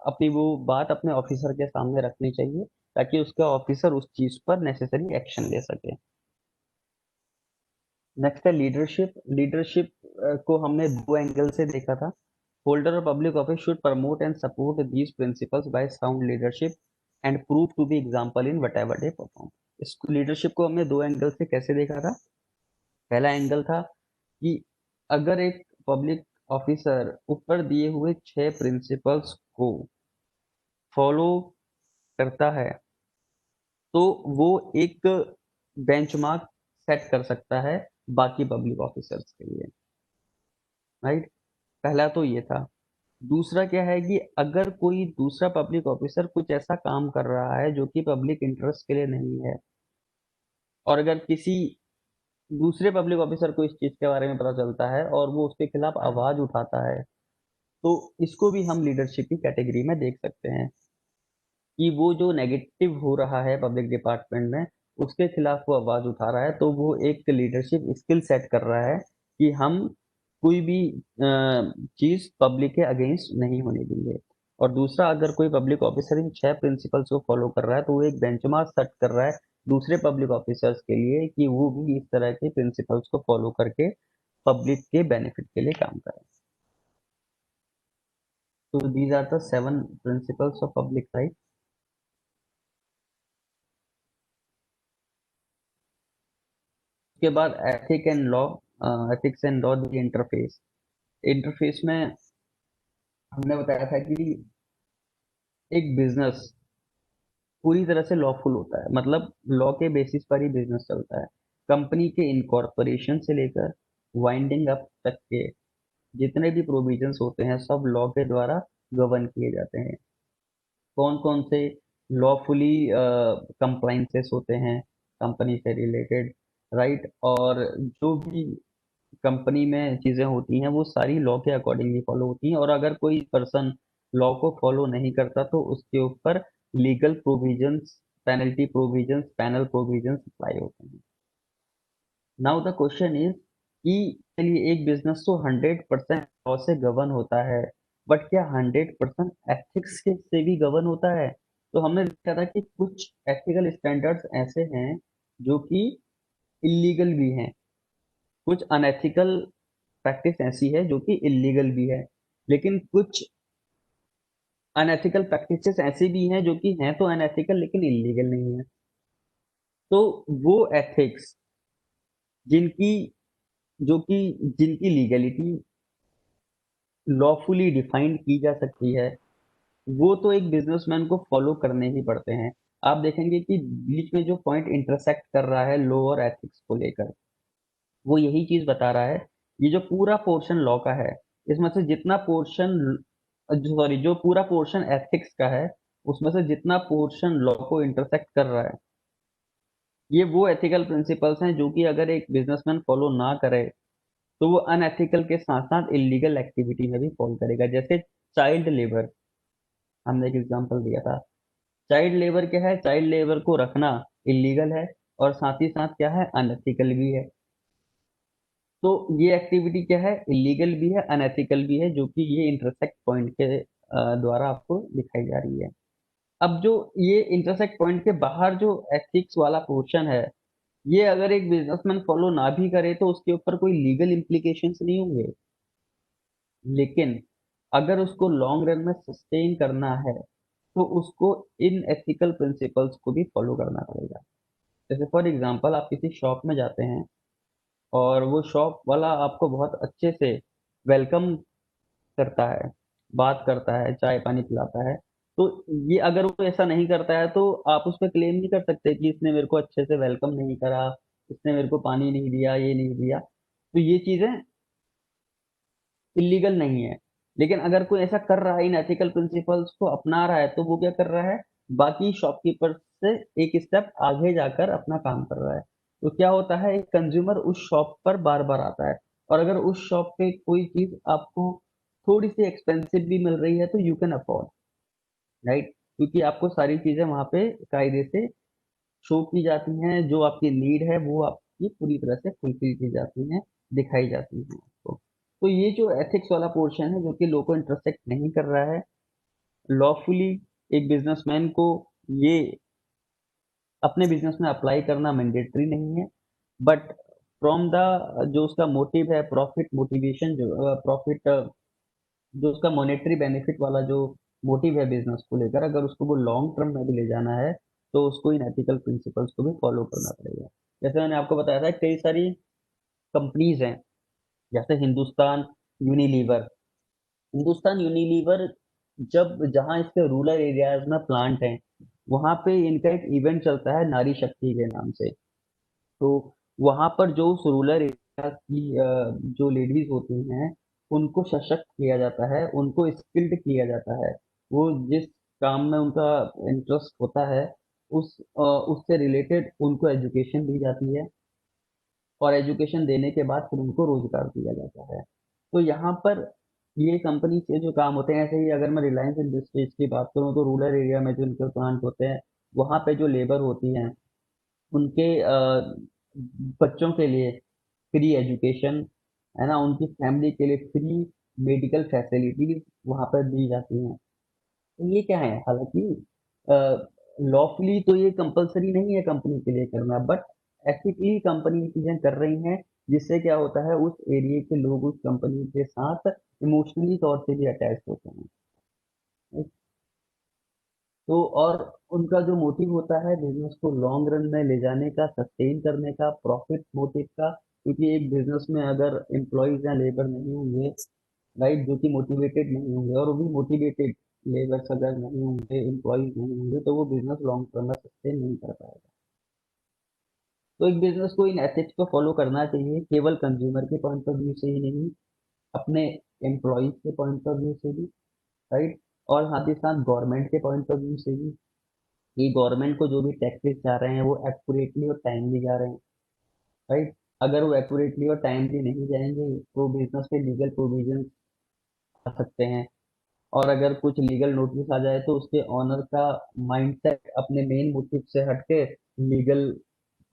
अपनी वो बात अपने ऑफिसर के सामने रखनी चाहिए ताकि उसका ऑफिसर उस चीज पर नेसेसरी एक्शन ले सके। नेक्स्ट है लीडरशिप। लीडरशिप को हमने दो एंगल से देखा था। Holder of public office should promote and support these principles by sound leadership and prove to be example in whatever they perform. इस लीडरशिप को हमने दो एंगल से कैसे देखा था। पहला एंगल था कि अगर एक पब्लिक ऑफिसर ऊपर दिए हुए 6 प्रिंसिपल्स को फॉलो करता है तो वो एक बेंचमार्क सेट कर सकता है बाकी पब्लिक ऑफिसर्स के लिए, राइट। पहला तो ये था। दूसरा क्या है कि अगर कोई दूसरा पब्लिक ऑफिसर कुछ ऐसा काम कर रहा है जो कि पब्लिक इंटरेस्ट के लिए नहीं है, और अगर किसी दूसरे पब्लिक ऑफिसर को इस चीज के बारे में पता चलता है और वो उसके खिलाफ आवाज उठाता है, तो इसको भी हम लीडरशिप की कैटेगरी में देख सकते हैं कि वो जो नेगेटिव हो रहा है पब्लिक डिपार्टमेंट में, उसके खिलाफ वो आवाज उठा रहा है, तो वो एक लीडरशिप स्किल सेट कर रहा है कि हम कोई भी चीज पब्लिक के अगेंस्ट नहीं होने देंगे। और दूसरा, अगर कोई पब्लिक ऑफिसर इन 6 प्रिंसिपल्स को फॉलो कर रहा है तो वो एक बेंचमार्क सेट कर रहा है दूसरे पब्लिक ऑफिसर्स के लिए कि वो भी इस तरह के प्रिंसिपल्स को फॉलो करके पब्लिक के बेनिफिट के लिए काम करें। तो these are the 7 principles of public right. उसके बाद ethic and law, ethics and law the interface. Interface में हमने बताया था कि एक बिजनेस पूरी तरह से लॉफुल होता है, मतलब लॉ के बेसिस पर ही बिजनेस चलता है। कंपनी के इनकॉर्पोरेशन से लेकर वाइंडिंग अप तक के जितने भी प्रोविजंस होते हैं सब लॉ के द्वारा गवर्न किए जाते हैं। कौन कौन से लॉफुली कंप्लाइंसेस होते हैं कंपनी से रिलेटेड, राइट। और जो भी कंपनी में चीजें होती हैं वो सारी लॉ के अकॉर्डिंगली फॉलो होती हैं, और अगर कोई पर्सन लॉ को फॉलो नहीं करता तो उसके ऊपर legal provisions, penalty provisions, panel provisions apply होते हैं। नाउ द क्वेश्चन इज कि चलिए एक बिजनेस तो 100% लॉ से गवर्न होता है, बट क्या 100% एथिक्स के से भी गवर्न होता है? तो हमने देखा था कि कुछ एथिकल स्टैंडर्ड्स ऐसे हैं जो कि इलीगल भी हैं, कुछ अनएथिकल प्रैक्टिस ऐसी है जो कि इलीगल भी है, लेकिन कुछ अनएथिकल प्रैक्टिसेस ऐसी भी हैं जो कि हैं तो अनएथिकल लेकिन इलीगल नहीं है। तो वो एथिक्स जिनकी जो कि जिनकी लीगलिटी लॉफुली डिफाइंड की जा सकती है, वो तो एक बिजनेसमैन को फॉलो करने ही पड़ते हैं। आप देखेंगे कि बीच में जो पॉइंट इंटरसेक्ट कर रहा है लॉ और एथिक्स को लेकर, वो यही चीज बता रहा है। ये जो पूरा पोर्शन लॉ का है, इसमें से जितना पोर्शन, सॉरी, जो पूरा पोर्शन एथिक्स का है, उसमें से जितना पोर्शन लॉ को इंटरसेक्ट कर रहा है, ये वो एथिकल प्रिंसिपल्स हैं जो कि अगर एक बिजनेसमैन फॉलो ना करे तो वो अनएथिकल के साथ साथ इलीगल एक्टिविटी में भी फॉल करेगा। जैसे चाइल्ड लेबर, हमने एक एग्जांपल दिया था। चाइल्ड लेबर क्या है? चाइल्ड लेबर को रखना इलीगल है और साथ ही साथ क्या है, अनएथिकल भी है। तो ये एक्टिविटी क्या है, इलीगल भी है, अनएथिकल भी है, जो कि ये इंटरसेक्ट पॉइंट के द्वारा आपको दिखाई जा रही है। अब जो ये इंटरसेक्ट पॉइंट के बाहर जो एथिक्स वाला पोर्शन है, ये अगर एक बिजनेसमैन फॉलो ना भी करे तो उसके ऊपर कोई लीगल इम्प्लीकेशंस नहीं होंगे, लेकिन अगर उसको लॉन्ग रन में सस्टेन करना है तो उसको इन एथिकल प्रिंसिपल्स को भी फॉलो करना पड़ेगा। जैसे फॉर एग्जांपल, आप किसी शॉप में जाते हैं और वो शॉप वाला आपको बहुत अच्छे से वेलकम करता है, बात करता है, चाय पानी पिलाता है। तो ये अगर वो ऐसा नहीं करता है तो आप उस पर क्लेम नहीं कर सकते कि इसने मेरे को अच्छे से वेलकम नहीं करा, इसने मेरे को पानी नहीं दिया, ये नहीं दिया। तो ये चीजें इलीगल नहीं है। लेकिन अगर कोई ऐसा कर रहा है, इन एथिकल प्रिंसिपल्स को अपना रहा है, तो वो क्या कर रहा है, बाकी शॉपकीपर से एक स्टेप आगे जाकर अपना काम कर रहा है। तो क्या होता है, एक कंज्यूमर उस शॉप पर बार बार आता है, और अगर उस शॉप पे कोई चीज आपको थोड़ी सी एक्सपेंसिव भी मिल रही है तो यू कैन अफोर्ड, राइट। क्योंकि आपको सारी चीजें वहां पे कायदे से शो की जाती हैं, जो आपकी नीड है वो आपकी पूरी तरह से फुलफिल की जाती हैं, दिखाई जाती हैं आपको। तो ये जो एथिक्स वाला पोर्शन है जो कि लॉ को इंटरसेक्ट नहीं कर रहा है, लॉफुली एक बिजनेसमैन को ये अपने बिजनेस में अप्लाई करना मैंडेटरी नहीं है, बट फ्रॉम द जो उसका मोटिव है, प्रॉफिट मोटिवेशन, जो प्रॉफिट, जो उसका मॉनेटरी बेनिफिट वाला जो मोटिव है बिजनेस को लेकर, अगर उसको वो लॉन्ग टर्म में भी ले जाना है तो उसको इन एथिकल प्रिंसिपल्स को भी फॉलो करना पड़ेगा। जैसे मैंने आपको बताया था, कई सारी कंपनीज हैं, जैसे हिंदुस्तान यूनिलीवर। हिंदुस्तान यूनिलीवर जब जहाँ इसके रूरल एरियाज में प्लांट हैं, वहां पे इनका एक इवेंट चलता है नारी शक्ति के नाम से। तो वहां पर जो उस रूरल एरिया की जो लेडीज होती हैं, उनको सशक्त किया जाता है, उनको स्किल्ड किया जाता है। वो जिस काम में उनका इंटरेस्ट होता है, उससे रिलेटेड उनको एजुकेशन दी जाती है, और एजुकेशन देने के बाद फिर उनको रोजगार दिया जाता है। तो यहाँ पर ये कंपनी से जो काम होते हैं, ऐसे ही अगर मैं रिलायंस इंडस्ट्रीज की बात करूँ तो रूरल एरिया में जो उनके प्लांट होते हैं, वहाँ पे जो लेबर होती हैं उनके बच्चों के लिए फ्री एजुकेशन, है ना, उनकी फैमिली के लिए फ्री मेडिकल फैसिलिटीज वहाँ पर दी जाती हैं। तो ये क्या है, हालांकि लॉफुली तो ये कंपलसरी नहीं है कंपनी के लिए करना, बट एथिकली कंपनी चीजें कर रही हैं, जिससे क्या होता है उस एरिया के लोग उस कंपनी के साथ इमोशनली तौर से भी अटैच होते हैं। तो और उनका जो मोटिव होता है बिजनेस को लॉन्ग रन में ले जाने का, सस्टेन करने का, प्रॉफिट मोटिव का, क्योंकि एक बिजनेस में अगर एम्प्लॉयज या लेबर नहीं होंगे, राइट, जो कि मोटिवेटेड नहीं होंगे, और वो भी मोटिवेटेड लेबर्स अगर नहीं होंगे, एम्प्लॉयज नहीं होंगे, तो वो बिजनेस लॉन्ग टर्म में सस्टेन नहीं कर पाएगा। तो एक बिजनेस को इन एथिक्स को फॉलो करना चाहिए, केवल कंज्यूमर के पॉइंट ऑफ व्यू से ही नहीं, अपने एम्प्लॉयज के पॉइंट ऑफ व्यू से भी, राइट, और साथ ही साथ गवर्नमेंट के पॉइंट ऑफ व्यू से भी, कि गवर्नमेंट को जो भी टैक्सेस जा रहे हैं वो एक्यूरेटली और टाइमली जा रहे हैं, राइट। अगर वो एक्यूरेटली और टाइमली नहीं जाएंगे तो बिजनेस पे लीगल प्रोविजन आ सकते हैं, और अगर कुछ लीगल नोटिस आ जाए तो उसके ऑनर का माइंडसेट अपने मेन मोटिव से हटके लीगल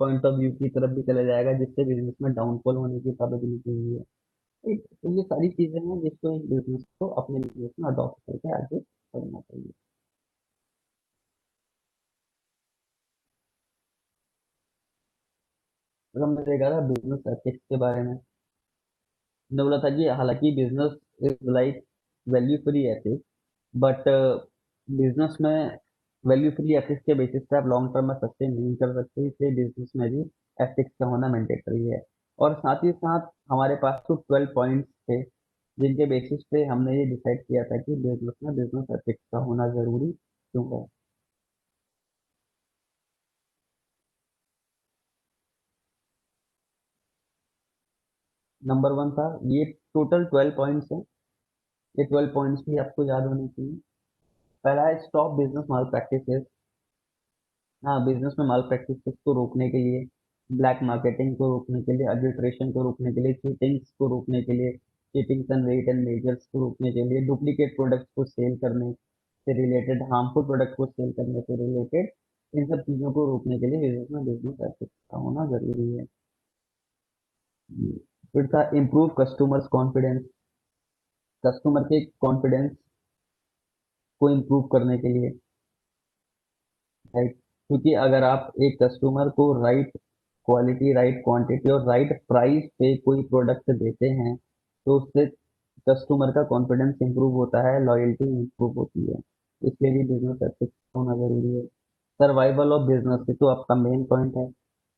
पॉइंट ऑफ व्यू की तरफ भी चला जाएगा, जिससे बिजनेस में डाउनफॉल होने की प्रोबेबिलिटी हुई है। ठीक, तो ये सारी चीजें हैं जिसको एक बिजनेस को अपने बिजनेस में अडॉप्ट करके आगे करना चाहिए। तो हमने देखा था बिजनेस एथिक्स के बारे में, हमने बोला था कि हालांकि business is like value free ethics, but business में वैल्यू फ्री एथिक्स के बेसिस पे आप लॉन्ग टर्म में सस्टेन नहीं कर सकते, इसलिए बिजनेस में भी एथिक्स का होना मैंडेटरी है। और साथ ही साथ हमारे पास तो 12 पॉइंट्स थे, जिनके बेसिस पे हमने ये डिसाइड किया था कि बिजनेस में बिजनेस एथिक्स का होना जरूरी क्यों है। नंबर वन था, ये टोटल 12 पॉइंट्स हैं, ये 12 पॉइंट्स भी आपको याद होने चाहिए। पहला है स्टॉप बिजनेस माल प्रैक्टिसेस। हाँ, बिजनेस में माल प्रैक्टिसेस को रोकने के लिए, ब्लैक मार्केटिंग को रोकने के लिए, अर्बिट्रेशन को रोकने के लिए, चीटिंग्स को रोकने के लिए, cheatings and rate and measures को रोकने के लिए, डुप्लीकेट प्रोडक्ट्स को सेल करने से रिलेटेड, हार्मफुल प्रोडक्ट को सेल करने से रिलेटेड, इन सब चीज़ों को रोकने के लिए बिजनेस में बिजनेस एथिक्स का होना जरूरी है। फिर था इम्प्रूव कस्टमर्स कॉन्फिडेंस। कस्टमर के कॉन्फिडेंस को इम्प्रूव करने के लिए, राइट, क्योंकि अगर आप एक कस्टमर को राइट क्वालिटी, राइट क्वांटिटी और राइट प्राइस पे कोई प्रोडक्ट देते हैं, तो उससे कस्टमर का कॉन्फिडेंस इंप्रूव होता है, लॉयल्टी इंप्रूव होती है। इसलिए भी बिजनेस एथिक्स होना जरूरी है। सर्वाइवल ऑफ बिजनेस, ये तो आपका मेन पॉइंट है।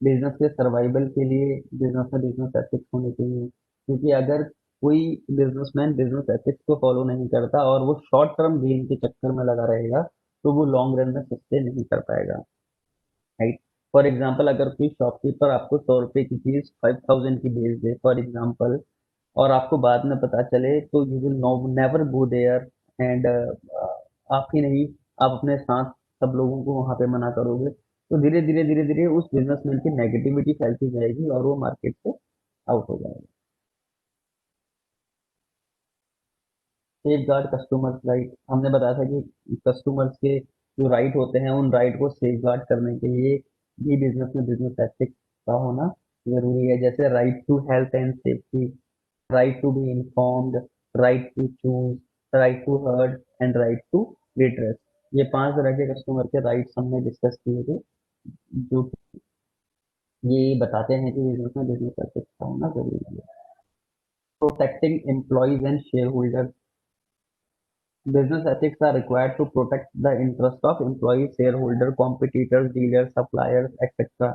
बिजनेस के सर्वाइवल के लिए बिजनेस में बिजनेस एथिक्स होने चाहिए, क्योंकि अगर कोई बिजनेसमैन बिजनेस एथिक्स को फॉलो नहीं करता और वो शॉर्ट टर्म गेन के चक्कर में लगा रहेगा, तो वो लॉन्ग रन में सस्टेन नहीं कर पाएगा, राइट। फॉर एग्जाम्पल, अगर कोई शॉपकीपर आपको 100 रुपए की चीज 5000 की बेच दे फॉर एग्जाम्पल, और आपको बाद में पता चले, तो you will never go there, and आप ही नहीं, आप अपने साथ सब लोगों को वहां पे मना करोगे, तो धीरे धीरे धीरे धीरे उस बिजनेसमैन की नेगेटिविटी फैलती जाएगी और वो मार्केट से आउट हो जाएगा। सेफ गार्ड कस्टमर्स राइट, हमने बताया था कि कस्टमर्स के जो राइट होते हैं उन राइट को सेफ गार्ड करने के लिए भी बिजनेस में बिजनेस एथिक्स का होना जरूरी है, जैसे right to health and safety, right to be informed, right to choose, right to heard and right to redress. ये 5 तरह के कस्टमर के राइट्स हमने डिस्कस किए थे, जो ये बताते हैं कि बिजनेस में बिजनेस एथिक्स का होना जरूरी है। Protecting employees and share holder. Business ethics are required to protect the interest of employees, shareholder, competitors, dealers, suppliers, etc.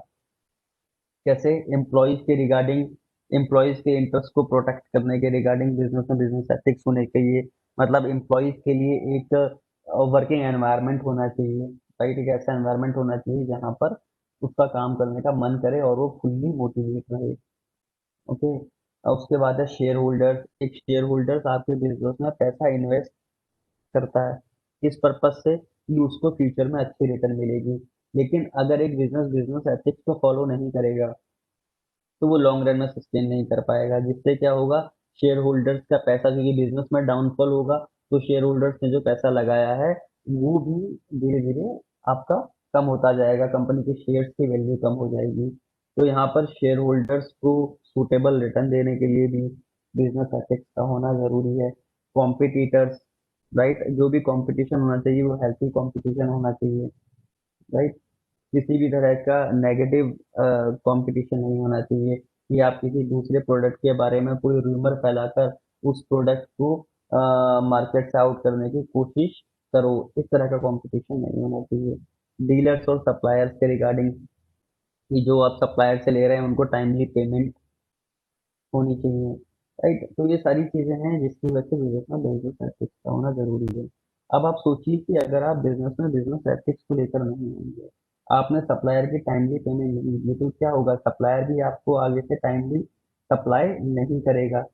कैसे? एम्प्लॉयज के रिगार्डिंग, एम्प्लॉयज के इंटरेस्ट को प्रोटेक्ट करने के रिगार्डिंग बिजनेस में बिजनेस एथिक्स होने चाहिए। मतलब एम्प्लॉयज के लिए एक वर्किंग एनवायरनमेंट होना चाहिए, राइट, एक ऐसा एनवायरनमेंट होना चाहिए जहाँ पर उसका काम करने का मन करे और वो फुल्ली मोटिवेट रहे। ओके, उसके बाद है शेयर होल्डर्स। एक शेयर होल्डर्स आपके बिजनेस में पैसा इन्वेस्ट करता है, किस पर्पज से? कि उसको फ्यूचर में अच्छी रिटर्न मिलेगी। लेकिन अगर एक बिजनेस बिजनेस एथिक्स को फॉलो नहीं करेगा, तो वो लॉन्ग रन में सस्टेन नहीं कर पाएगा, जिससे क्या होगा? शेयर होल्डर्स का पैसा, क्योंकि बिजनेस में डाउनफॉल होगा तो शेयर होल्डर्स ने जो पैसा लगाया है वो भी धीरे धीरे आपका कम होता जाएगा, कंपनी के शेयर्स की वैल्यू कम हो जाएगी। तो यहाँ पर शेयर होल्डर्स को सूटेबल रिटर्न देने के लिए भी बिजनेस एथिक्स का होना जरूरी है। कॉम्पिटिटर्स, राइट, जो भी कंपटीशन होना चाहिए वो हेल्थी कंपटीशन होना चाहिए, राइट। किसी भी तरह का नेगेटिव कंपटीशन नहीं होना चाहिए कि आप किसी दूसरे प्रोडक्ट के बारे में कोई रूमर फैलाकर उस प्रोडक्ट को मार्केट से आउट करने की कोशिश करो, इस तरह का कंपटीशन नहीं होना चाहिए। डीलर्स और सप्लायर्स के रिगार्डिंग, कि जो आप सप्लायर से ले रहे हैं उनको टाइमली पेमेंट होनी चाहिए, राइट। तो ये सारी चीजें हैं जिसकी वजह से बिजनेस में बिजनेस एथिक्स का होना जरूरी है। अब आप सोचिए कि अगर आप बिजनेस में बिजनेस एथिक्स को लेकर नहीं होंगे, आपने सप्लायर की टाइमली पेमेंट नहीं की, तो क्या होगा, सप्लायर भी आपको आगे से टाइमली सप्लाई नहीं करेगा।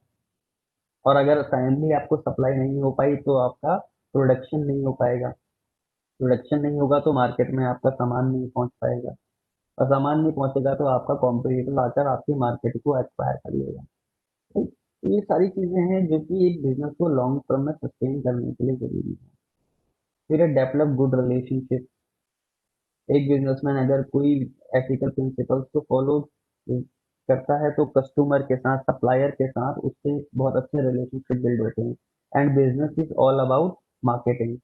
और अगर टाइमली आपको सप्लाई नहीं हो पाई तो आपका प्रोडक्शन नहीं हो पाएगा, प्रोडक्शन नहीं होगा तो मार्केट में आपका सामान नहीं पहुंच पाएगा, और सामान नहीं पहुंचेगा तो आपका कॉम्पिटिटर आकर आपकी मार्केट को एक्सपायर कर लेगा। तो ये सारी चीजें हैं जो कि एक बिजनेस को लॉन्ग टर्म में सस्टेन करने के लिए जरूरी है। फिर डेवलप गुड रिलेशनशिप। एक बिजनेसमैन अगर कोई एथिकल प्रिंसिपल्स को फॉलो करता है तो कस्टमर के साथ, सप्लायर के साथ उससे बहुत अच्छे रिलेशनशिप बिल्ड होते हैं। And business is all about marketing,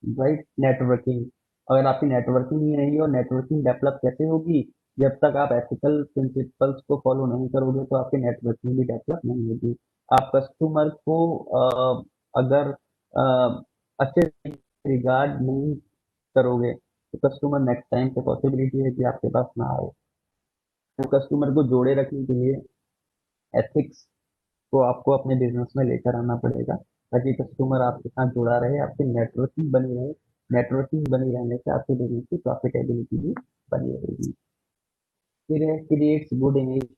right, networking. अगर आपकी नेटवर्किंग ही नहीं है, और नेटवर्किंग डेवलप कैसे होगी, जब तक आप एथिकल प्रिंसिपल्स को फॉलो नहीं करोगे तो आपकी नेटवर्किंग भी डेवलप नहीं होगी। आप कस्टमर को अगर अच्छे रिगार्ड नहीं करोगे तो कस्टमर नेक्स्ट टाइम से पॉसिबिलिटी है कि आपके पास ना आए। तो कस्टमर को जोड़े रखने के लिए एथिक्स को आपको अपने बिजनेस में लेकर आना पड़ेगा, ताकि कस्टमर आपके साथ जुड़ा रहे, आपकी नेटवर्किंग बनी रहे। नेटवर्किंग बनी रहने से आपके बिजनेस की प्रॉफिटेबिलिटी भी बनी रहेगी। फिर है creates good image.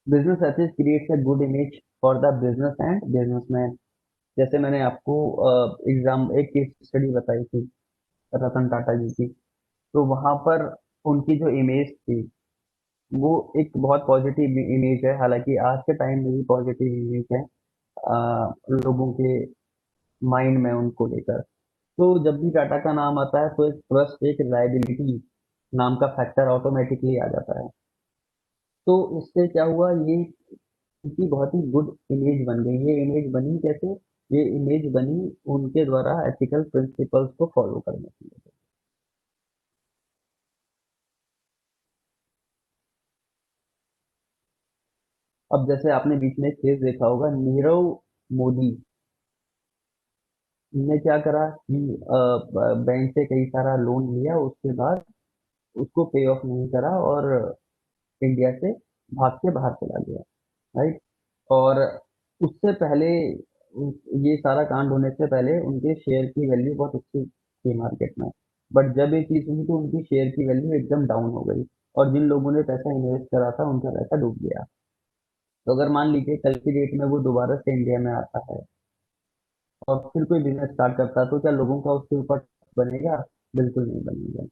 Business ethics creates a good image for the business and businessman. जैसे मैंने आपको एक केस स्टडी बताई थी रतन टाटा जी की, तो वहां पर उनकी जो इमेज थी वो एक बहुत पॉजिटिव इमेज है, हालांकि आज के टाइम में भी पॉजिटिव इमेज है लोगों के माइंड में उनको लेकर। तो जब भी टाटा का नाम आता है तो एक ट्रस्ट, एक रिलायबिलिटी नाम का फैक्टर ऑटोमेटिकली आ जाता है। तो इससे क्या हुआ, ये उनकी बहुत ही गुड इमेज बन गई। ये इमेज बनी कैसे, ये इमेज बनी उनके द्वारा एथिकल प्रिंसिपल्स को फॉलो करने की वजह से। अब जैसे आपने बीच में एक केस देखा होगा, नीरव मोदी ने क्या करा कि बैंक से कई सारा लोन लिया, उसके बाद उसको पे ऑफ नहीं करा और इंडिया से भाग के बाहर चला गया, राइट। और उससे पहले ये सारा कांड होने से पहले उनके शेयर की वैल्यू बहुत अच्छी थी मार्केट में। बट जब ये चीज हुई तो उनकी शेयर की वैल्यू एकदम डाउन हो गई, और जिन लोगों ने पैसा इन्वेस्ट करा था उनका पैसा डूब गया। तो अगर मान लीजिए कल की डेट में वो दोबारा से इंडिया में आता है और फिर कोई बिजनेस स्टार्ट करता है, तो क्या लोगों का उसके ऊपर बनेगा? बिल्कुल नहीं बनेगा।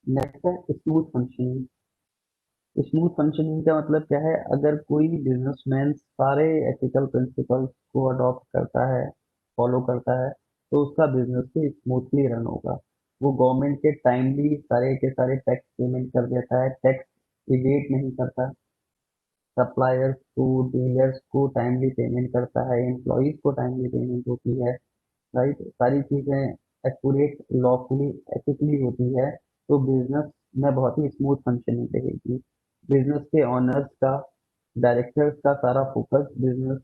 नेक्स्ट है स्मूथ फंक्शनिंग। स्मूथ फंक्शनिंग का मतलब क्या है, अगर कोई बिजनेसमैन सारे एथिकल प्रिंसिपल्स को अडॉप्ट करता है, फॉलो करता है, तो उसका बिजनेस भी स्मूथली रन होगा। वो गवर्नमेंट के टाइमली सारे के सारे टैक्स पेमेंट कर देता है, टैक्स इवेट नहीं करता, सप्लायर्स को, डीलर्स को टाइमली पेमेंट करता है, एम्प्लॉयज को टाइमली पेमेंट होती है, राइट। सारी चीजें एक्यूरेट, लॉफुली, एथिकली होती है, तो बिजनेस में बहुत ही स्मूथ फंक्शनिंग रहेगी। बिजनेस के ऑनर्स का, डायरेक्टर्स का सारा फोकस बिजनेस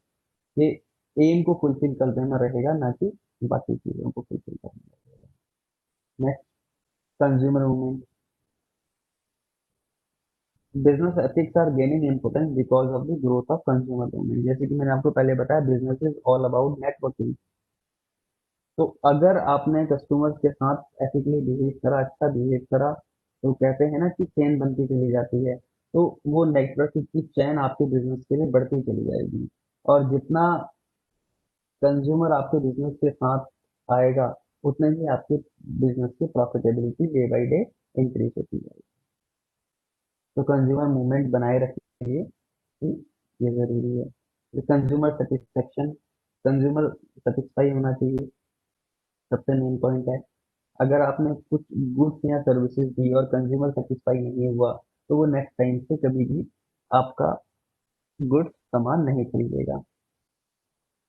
के एम को फुलफिल करने में रहेगा, ना कि बाकी चीजों को फुलफिल करने में रहेगा। Next, consumer movement. Business ethics are gaining importance because of the growth of consumer movement. जैसे कि मैंने आपको पहले बताया, business is all about networking. तो अगर आपने कस्टमर्स के साथ एथिकली बिहेव करा, अच्छा बिहेव करा, तो कहते हैं ना कि चेन बनती चली जाती है, तो वो नेटवर्क की चेन आपके बिजनेस के लिए बढ़ती चली जाएगी। और जितना कंज्यूमर आपके बिजनेस के साथ आएगा, उतने ही आपके बिजनेस की profitability day by day increase होती जाएगी। तो कंज्यूमर मूवमेंट बनाए रखने के लिए ये जरूरी है। तो कंज्यूमर सेटिस्फेक्शन, कंज्यूमर सेटिस्फाई होना चाहिए, सबसे मेन पॉइंट है। अगर आपने कुछ गुड्स या सर्विसेज दी और कंज्यूमर सेटिस्फाई नहीं हुआ तो वो नेक्स्ट टाइम से कभी भी आपका गुड्स सामान नहीं खरीदेगा।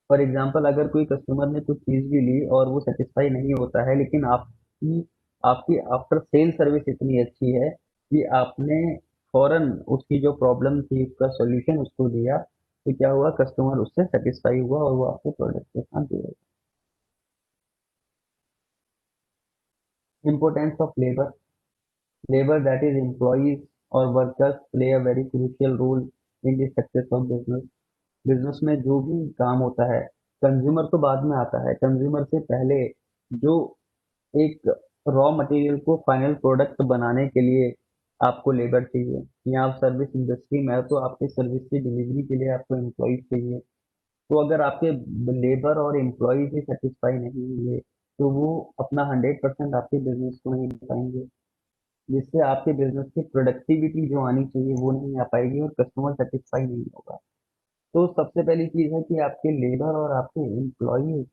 फॉर एग्जाम्पल, अगर कोई कस्टमर ने कुछ चीज़ भी ली और वो सेटिस्फाई नहीं होता है, लेकिन आपकी आपकी आफ्टर सेल सर्विस इतनी अच्छी है कि आपने फौरन उसकी जो प्रॉब्लम थी उसका सॉल्यूशन उसको दिया, तो क्या हुआ, कस्टमर उससे सेटिस्फाई हुआ और वो आपके प्रोडक्ट के साथ जुड़ेगा। Importance of labour, labour that is employees और workers play a very crucial role in the success of business. Business में जो भी काम होता है, कंज्यूमर तो बाद में आता है, कंज्यूमर से पहले जो एक रॉ मटेरियल को फाइनल प्रोडक्ट बनाने के लिए आपको लेबर चाहिए, या आप सर्विस इंडस्ट्री में है तो आपके सर्विस की डिलीवरी के लिए आपको एम्प्लॉयज चाहिए। तो अगर आपके लेबर और एम्प्लॉयज ही सेटिस्फाई नहीं हुए तो वो अपना 100% आपके बिजनेस को नहीं दे पाएंगे, जिससे आपके बिजनेस की प्रोडक्टिविटी जो आनी चाहिए वो नहीं आ पाएगी और कस्टमर सेटिस्फाई नहीं होगा। तो सबसे पहली चीज है कि आपके लेबर और आपके एम्प्लॉय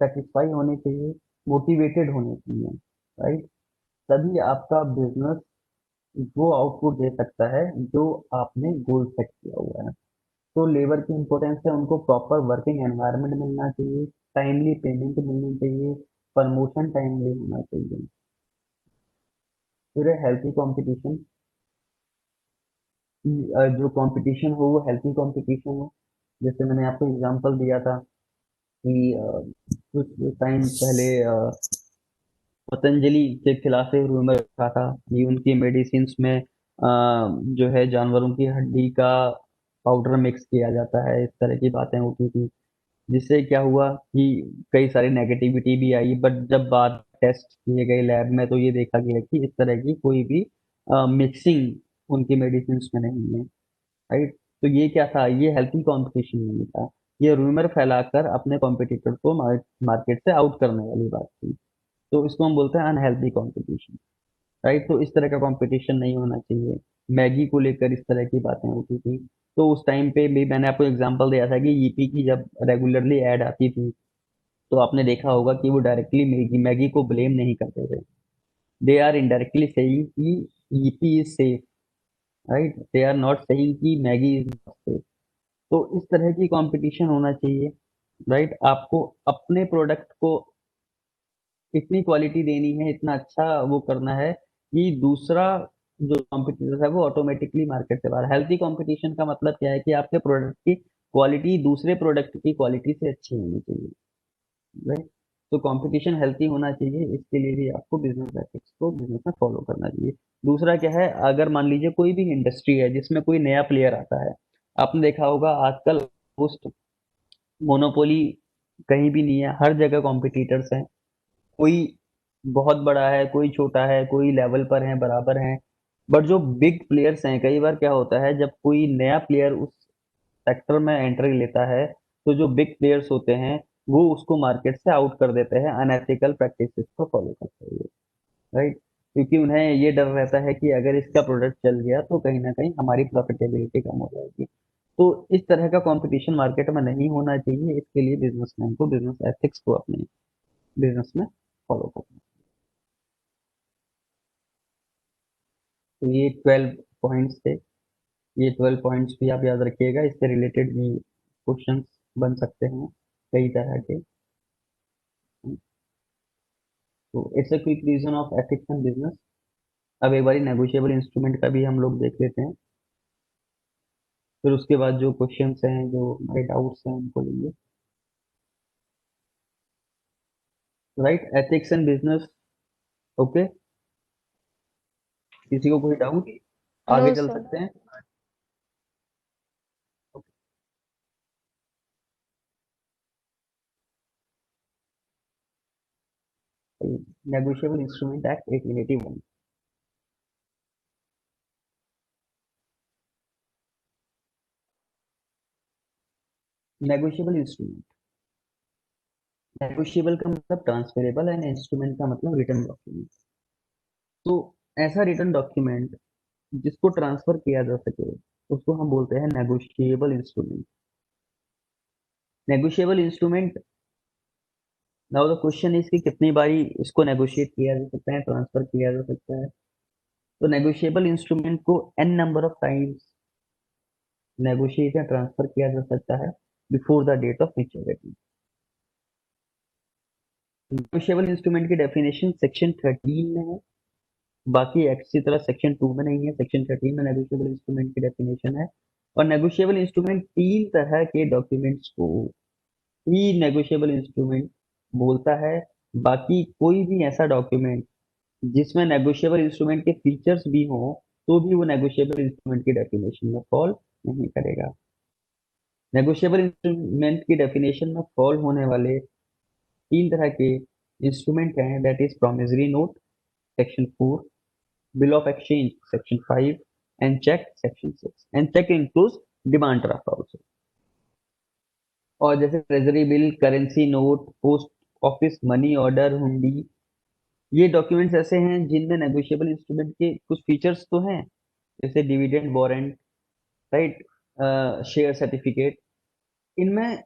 सेटिस्फाई होने चाहिए, मोटिवेटेड होने चाहिए, राइट। तभी आपका बिजनेस वो आउटपुट दे सकता है जो आपने गोल सेट किया हुआ है। तो लेबर की इंपॉर्टेंस है, उनको प्रॉपर वर्किंग एनवायरनमेंट मिलना चाहिए, टाइमली पेमेंट मिलनी चाहिए, प्रमोशन टाइमली होना चाहिए। फिर हेल्थी कंपटीशन, जो कंपटीशन हो वो हेल्थी कंपटीशन हो। जैसे मैंने आपको एग्जांपल दिया था कि कुछ टाइम पहले पतंजलि के खिलाफ एक रूमर था कि उनकी मेडिसिन में जो है जानवरों की हड्डी का पाउडर मिक्स किया जाता है, इस तरह की बातें होती थी। जिससे क्या हुआ कि कई सारी नेगेटिविटी भी आई, बट जब बाद टेस्ट किए गए लैब में तो ये देखा गया कि इस तरह की कोई भी मिक्सिंग उनकी मेडिसिन में नहीं है, राइट। तो ये क्या था, ये हेल्थी कंपटीशन नहीं था, ये रूमर फैलाकर अपने कॉम्पिटिटर को मार्केट से आउट करने वाली बात थी। तो इसको हम बोलते हैं अनहेल्दी कंपटीशन, राइट। तो इस तरह का कंपटीशन नहीं होना चाहिए। मैगी को लेकर इस तरह की बातें होती थी, तो उस टाइम पे भी मैंने आपको एग्जांपल दिया था कि ईपी की जब रेगुलरली ऐड आती थी तो आपने देखा होगा कि वो डायरेक्टली मैगी मैगी को ब्लेम नहीं करते थे, दे आर इनडायरेक्टली सेइंग कि Yippee is safe, right, they are not saying कि मैगी इज नॉट सेफ। तो इस तरह की कंपटीशन होना चाहिए, राइट। आपको अपने प्रोडक्ट को इतनी क्वालिटी देनी है, इतना अच्छा वो करना है कि दूसरा जो कॉम्पिटिटर है वो ऑटोमेटिकली मार्केट से बाहर। हेल्थी कंपटीशन का मतलब क्या है कि आपके प्रोडक्ट की क्वालिटी दूसरे प्रोडक्ट की क्वालिटी से अच्छी होनी चाहिए, राइट। तो कंपटीशन हेल्थी होना चाहिए, इसके लिए भी आपको बिजनेस एथिक्स को बिजनेस में फॉलो करना चाहिए। दूसरा क्या है, अगर मान लीजिए कोई भी इंडस्ट्री है जिसमें कोई नया प्लेयर आता है, आपने देखा होगा आजकल पोस्ट मोनोपोली कहीं भी नहीं है, हर जगह कॉम्पिटिटर्स हैं। कोई बहुत बड़ा है, कोई छोटा है, कोई लेवल पर है, बराबर हैं। बट जो बिग प्लेयर्स हैं, कई बार क्या होता है जब कोई नया प्लेयर उस सेक्टर में एंट्री लेता है तो जो बिग प्लेयर्स होते हैं वो उसको मार्केट से आउट कर देते हैं अनएथिकल प्रैक्टिसेस को फॉलो करते हुए, राइट। क्योंकि उन्हें ये डर रहता है कि अगर इसका प्रोडक्ट चल गया तो कहीं ना कहीं हमारी प्रॉफिटेबिलिटी कम हो जाएगी। तो इस तरह का कंपटीशन मार्केट में नहीं होना चाहिए, इसके लिए बिजनेसमैन को बिजनेस एथिक्स को अपने बिजनेस में फॉलो करना। तो ये 12 पॉइंट्स थे, ये 12 पॉइंट्स भी आप याद रखिएगा, इससे रिलेटेड भी क्वेश्चंस बन सकते हैं कई तरह के। तो it's a quick reason of ethics and business. अब एक बार नेगोशिएबल इंस्ट्रूमेंट का भी हम लोग देख लेते हैं, फिर उसके बाद जो क्वेश्चंस हैं, जो हमारे डाउट्स हैं, उनको लेंगे, right. Ethics and business, okay. किसी को कोई डाउट, नो आगे चल सर। सकते हैं। Negotiable instrument act 1881। Negotiable instrument, negotiable का मतलब ट्रांसफरेबल एंड इंस्ट्रूमेंट का मतलब रिटर्न डॉक्यूमेंट। तो ऐसा रिटर्न डॉक्यूमेंट जिसको ट्रांसफर किया जा सके उसको हम बोलते हैं negotiable instrument. Negotiable instrument, now the question is कि कितनी बारी इसको नेगोशिएट किया जा सकता है, ट्रांसफर किया जा सकता है। तो नेगोशिएबल इंस्ट्रूमेंट को an number of times negotiate या ट्रांसफर किया जा सकता है before the date of maturity. Negotiable instrument की डेफिनेशन सेक्शन 13 में है, बाकी किसी तरह सेक्शन 2 में नहीं है। सेक्शन 13 में नेगोशिएबल इंस्ट्रूमेंट की डेफिनेशन है। और नेगोशिएबल इंस्ट्रूमेंट तीन तरह के डॉक्यूमेंट्स को ही नेगोशिएबल इंस्ट्रूमेंट बोलता है। बाकी कोई भी ऐसा डॉक्यूमेंट जिसमें नेगोशिएबल इंस्ट्रूमेंट के फीचर्स भी हो तो भी वो नेगोशिएबल इंस्ट्रूमेंट की डेफिनेशन में फॉल नहीं करेगा। नेगोशिएबल इंस्ट्रूमेंट की डेफिनेशन में फॉल होने वाले तीन तरह के इंस्ट्रूमेंट हैं, that is promissory note section 4, bill of exchange section 5 and cheque section 6। And cheque includes demand draft also. और जैसे treasury bill, currency note, post office money order, hundi, ये डॉक्यूमेंट्स ऐसे हैं जिनमें नेगोशिएबल इंस्ट्रूमेंट के कुछ फीचर्स तो हैं, जैसे dividend warrant, right, share certificate, इनमें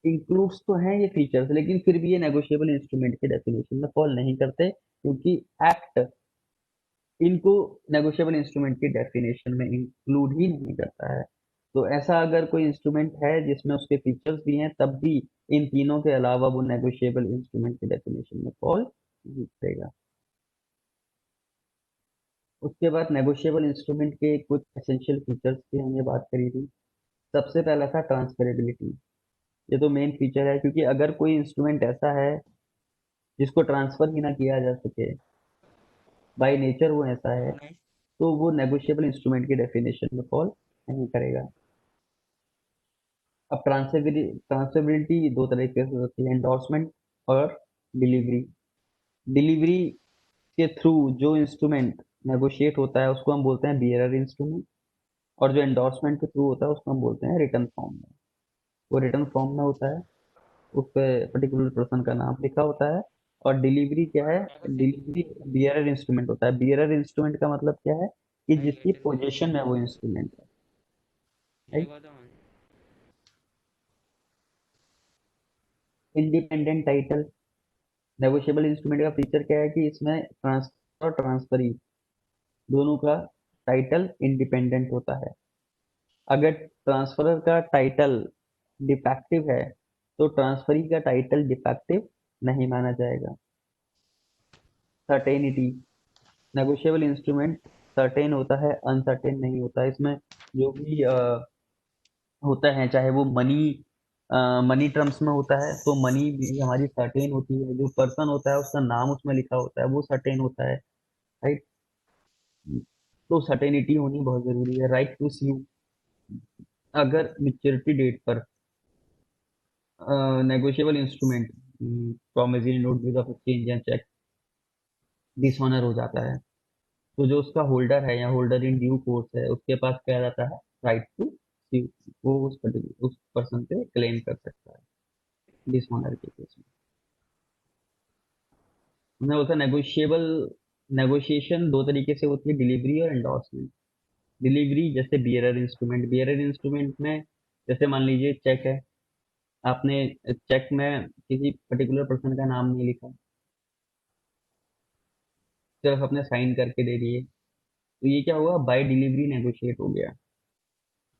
इंक्लूड्स तो हैं ये फीचर्स, लेकिन फिर भी ये नेगोशिएबल इंस्ट्रूमेंट के डेफिनेशन में फॉल नहीं करते क्योंकि एक्ट इनको नेगोशिएबल इंस्ट्रूमेंट की डेफिनेशन में इंक्लूड ही नहीं करता है। तो ऐसा अगर कोई इंस्ट्रूमेंट है जिसमें उसके फीचर्स भी हैं तब भी इन तीनों के अलावा वो नेगोशिएबल इंस्ट्रूमेंट की डेफिनेशन में फॉल नहीं करेगा। उसके बाद नेगोशिएबल इंस्ट्रूमेंट के कुछ एसेंशियल फीचर्स की हमने बात करी थी। सबसे पहला था ट्रांसफरेबिलिटी। ये तो मेन फीचर है, क्योंकि अगर कोई इंस्ट्रूमेंट ऐसा है जिसको ट्रांसफर ही ना किया जा सके, बाय नेचर वो ऐसा है, तो वो नेगोशिएबल इंस्ट्रूमेंट की डेफिनेशन में फॉल नहीं करेगा। अब ट्रांसफरेबिलिटी दो तरीके से होती है, एंडोर्समेंट और डिलीवरी। डिलीवरी के थ्रू जो इंस्ट्रूमेंट नेगोशिएट होता है उसको हम बोलते हैं बियरर इंस्ट्रूमेंट, और जो एंडोर्समेंट के थ्रू होता है उसको हम बोलते हैं रिटर्न फॉर्म में। वो रिटर्न फॉर्म में होता है, उस पर पर्टिकुलर पर्सन का नाम लिखा होता है। और डिलीवरी क्या है? डिलीवरी बियरर इंस्ट्रूमेंट होता है। बियरर इंस्ट्रूमेंट का मतलब क्या है कि जिसकी पोजीशन में वो इंस्ट्रूमेंट है, right. Independent title. Negotiable instrument का फीचर क्या है कि इसमें ट्रांसफर और ट्रांसफरी दोनों का टाइटल इंडिपेंडेंट होता है। अगर ट्रांसफरर का टाइटल डिफेक्टिव है तो ट्रांसफरी का टाइटल डिफेक्टिव नहीं माना जाएगा। सर्टेनिटी। नेगोशिएबल इंस्ट्रूमेंट सर्टेन होता है, अनसर्टेन नहीं होता। इसमें जो भी होता है, चाहे वो मनी टर्म्स में होता है तो मनी भी हमारी सर्टेन होती है, जो पर्सन होता है उसका नाम उसमें लिखा होता है वो सर्टेन होता है, राइट। तो सर्टेनिटी होनी बहुत जरूरी है। राइट टू स्यू। अगर मेच्योरिटी डेट पर negotiable instrument promissory note, bill of exchange या चेक डिसऑनर हो जाता है तो जो उसका होल्डर है या होल्डर इन ड्यू कोर्स है उसके पास क्या रहता है? राइट टू स्यू। वो उस पर्सन पे क्लेम कर सकता है डिसऑनर के केस में। हमने बोला नेगोशिएबल नेगोशिएशन दो तरीके से होती है, डिलीवरी और एंडोर्समेंट। डिलीवरी जैसे बियरर इंस्ट्रूमेंट। बियरर इंस्ट्रूमेंट में जैसे मान लीजिए चेक है, आपने चेक में किसी पर्टिकुलर पर्सन का नाम नहीं लिखा, सिर्फ अपने साइन करके दे दिए, तो ये क्या हुआ? बाय डिलीवरी नेगोशिएट हो गया।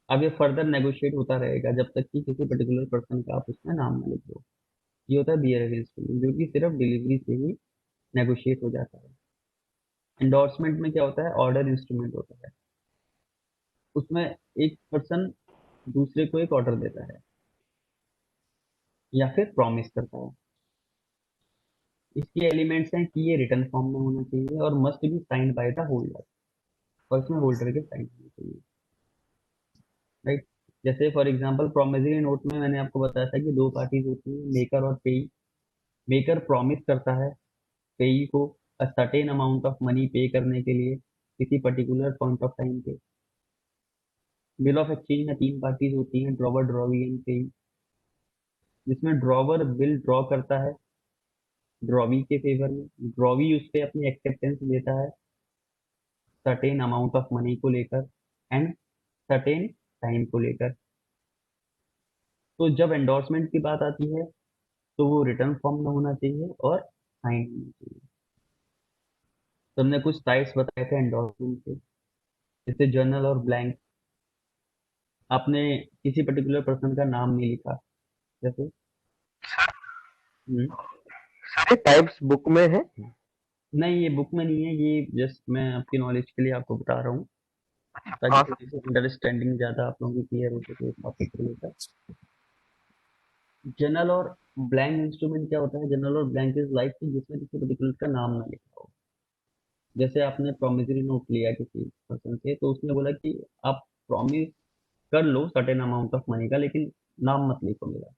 अब ये फर्दर नेगोशिएट होता रहेगा जब तक कि किसी पर्टिकुलर पर्सन का आप उसमें नाम ना लिख दो। ये होता है बियरर इंस्ट्रूमेंट, जो कि सिर्फ डिलीवरी से ही नेगोशिएट हो जाता है। एंडोर्समेंट में क्या होता है? ऑर्डर इंस्ट्रूमेंट होता है। उसमें एक पर्सन दूसरे को एक ऑर्डर देता है या फिर प्रॉमिस करता है। इसके एलिमेंट्स हैं कि ये रिटर्न फॉर्म में होना चाहिए और must be signed by the holder, और इसमें होल्डर के साइन होने चाहिए, राइट। जैसे फॉर एग्जांपल प्रोमिसरी नोट में मैंने आपको बताया था कि दो पार्टीज होती है, मेकर और पेई। मेकर प्रॉमिस करता है पेई को a certain amount of money पे करने के लिए किसी पर्टिकुलर पॉइंट ऑफ टाइम पे। बिल ऑफ एक्सचेंज में तीन पार्टीज होती हैं, ड्रॉवर, ड्रॉवी एंड पेई, जिसमें ड्रॉवर बिल ड्रॉ करता है ड्रॉवी के फेवर में, ड्रॉवी उस पे अपनी एक्सेप्टेंस देता है सर्टेन अमाउंट ऑफ मनी को लेकर एंड सर्टेन टाइम को लेकर। तो जब एंडोर्समेंट की बात आती है तो वो रिटर्न फॉर्म में होना चाहिए और साइन होना चाहिए। तो हमने कुछ टाइप्स बताए थे एंडोर्समेंट के, जैसे जर्नल और ब्लैंक। आपने किसी पर्टिकुलर पर्सन का नाम नहीं लिखा, जैसे सारे टाइप्स बुक में है। नहीं, ये बुक में नहीं है, ये जस्ट मैं आपकी नॉलेज के लिए आपको बता रहा हूँ, ताकि हाँ थोड़ी सी अंडरस्टैंडिंग ज़्यादा आप लोगों की क्लियर हो सके टॉपिक को लेकर। जनरल और ब्लैंक इंस्ट्रूमेंट क्या होता है? जनरल और ब्लैंक इज लाइक जिसमें किसी पर्टिकुलर का नाम ना लिखा हो। जैसे आपने प्रोमिसरी नोट लिया किसी पर्सन से, तो उसने बोला कि आप प्रॉमिस कर लो सर्टेन अमाउंट ऑफ मनी का, लेकिन नाम मत लिखो मेरा।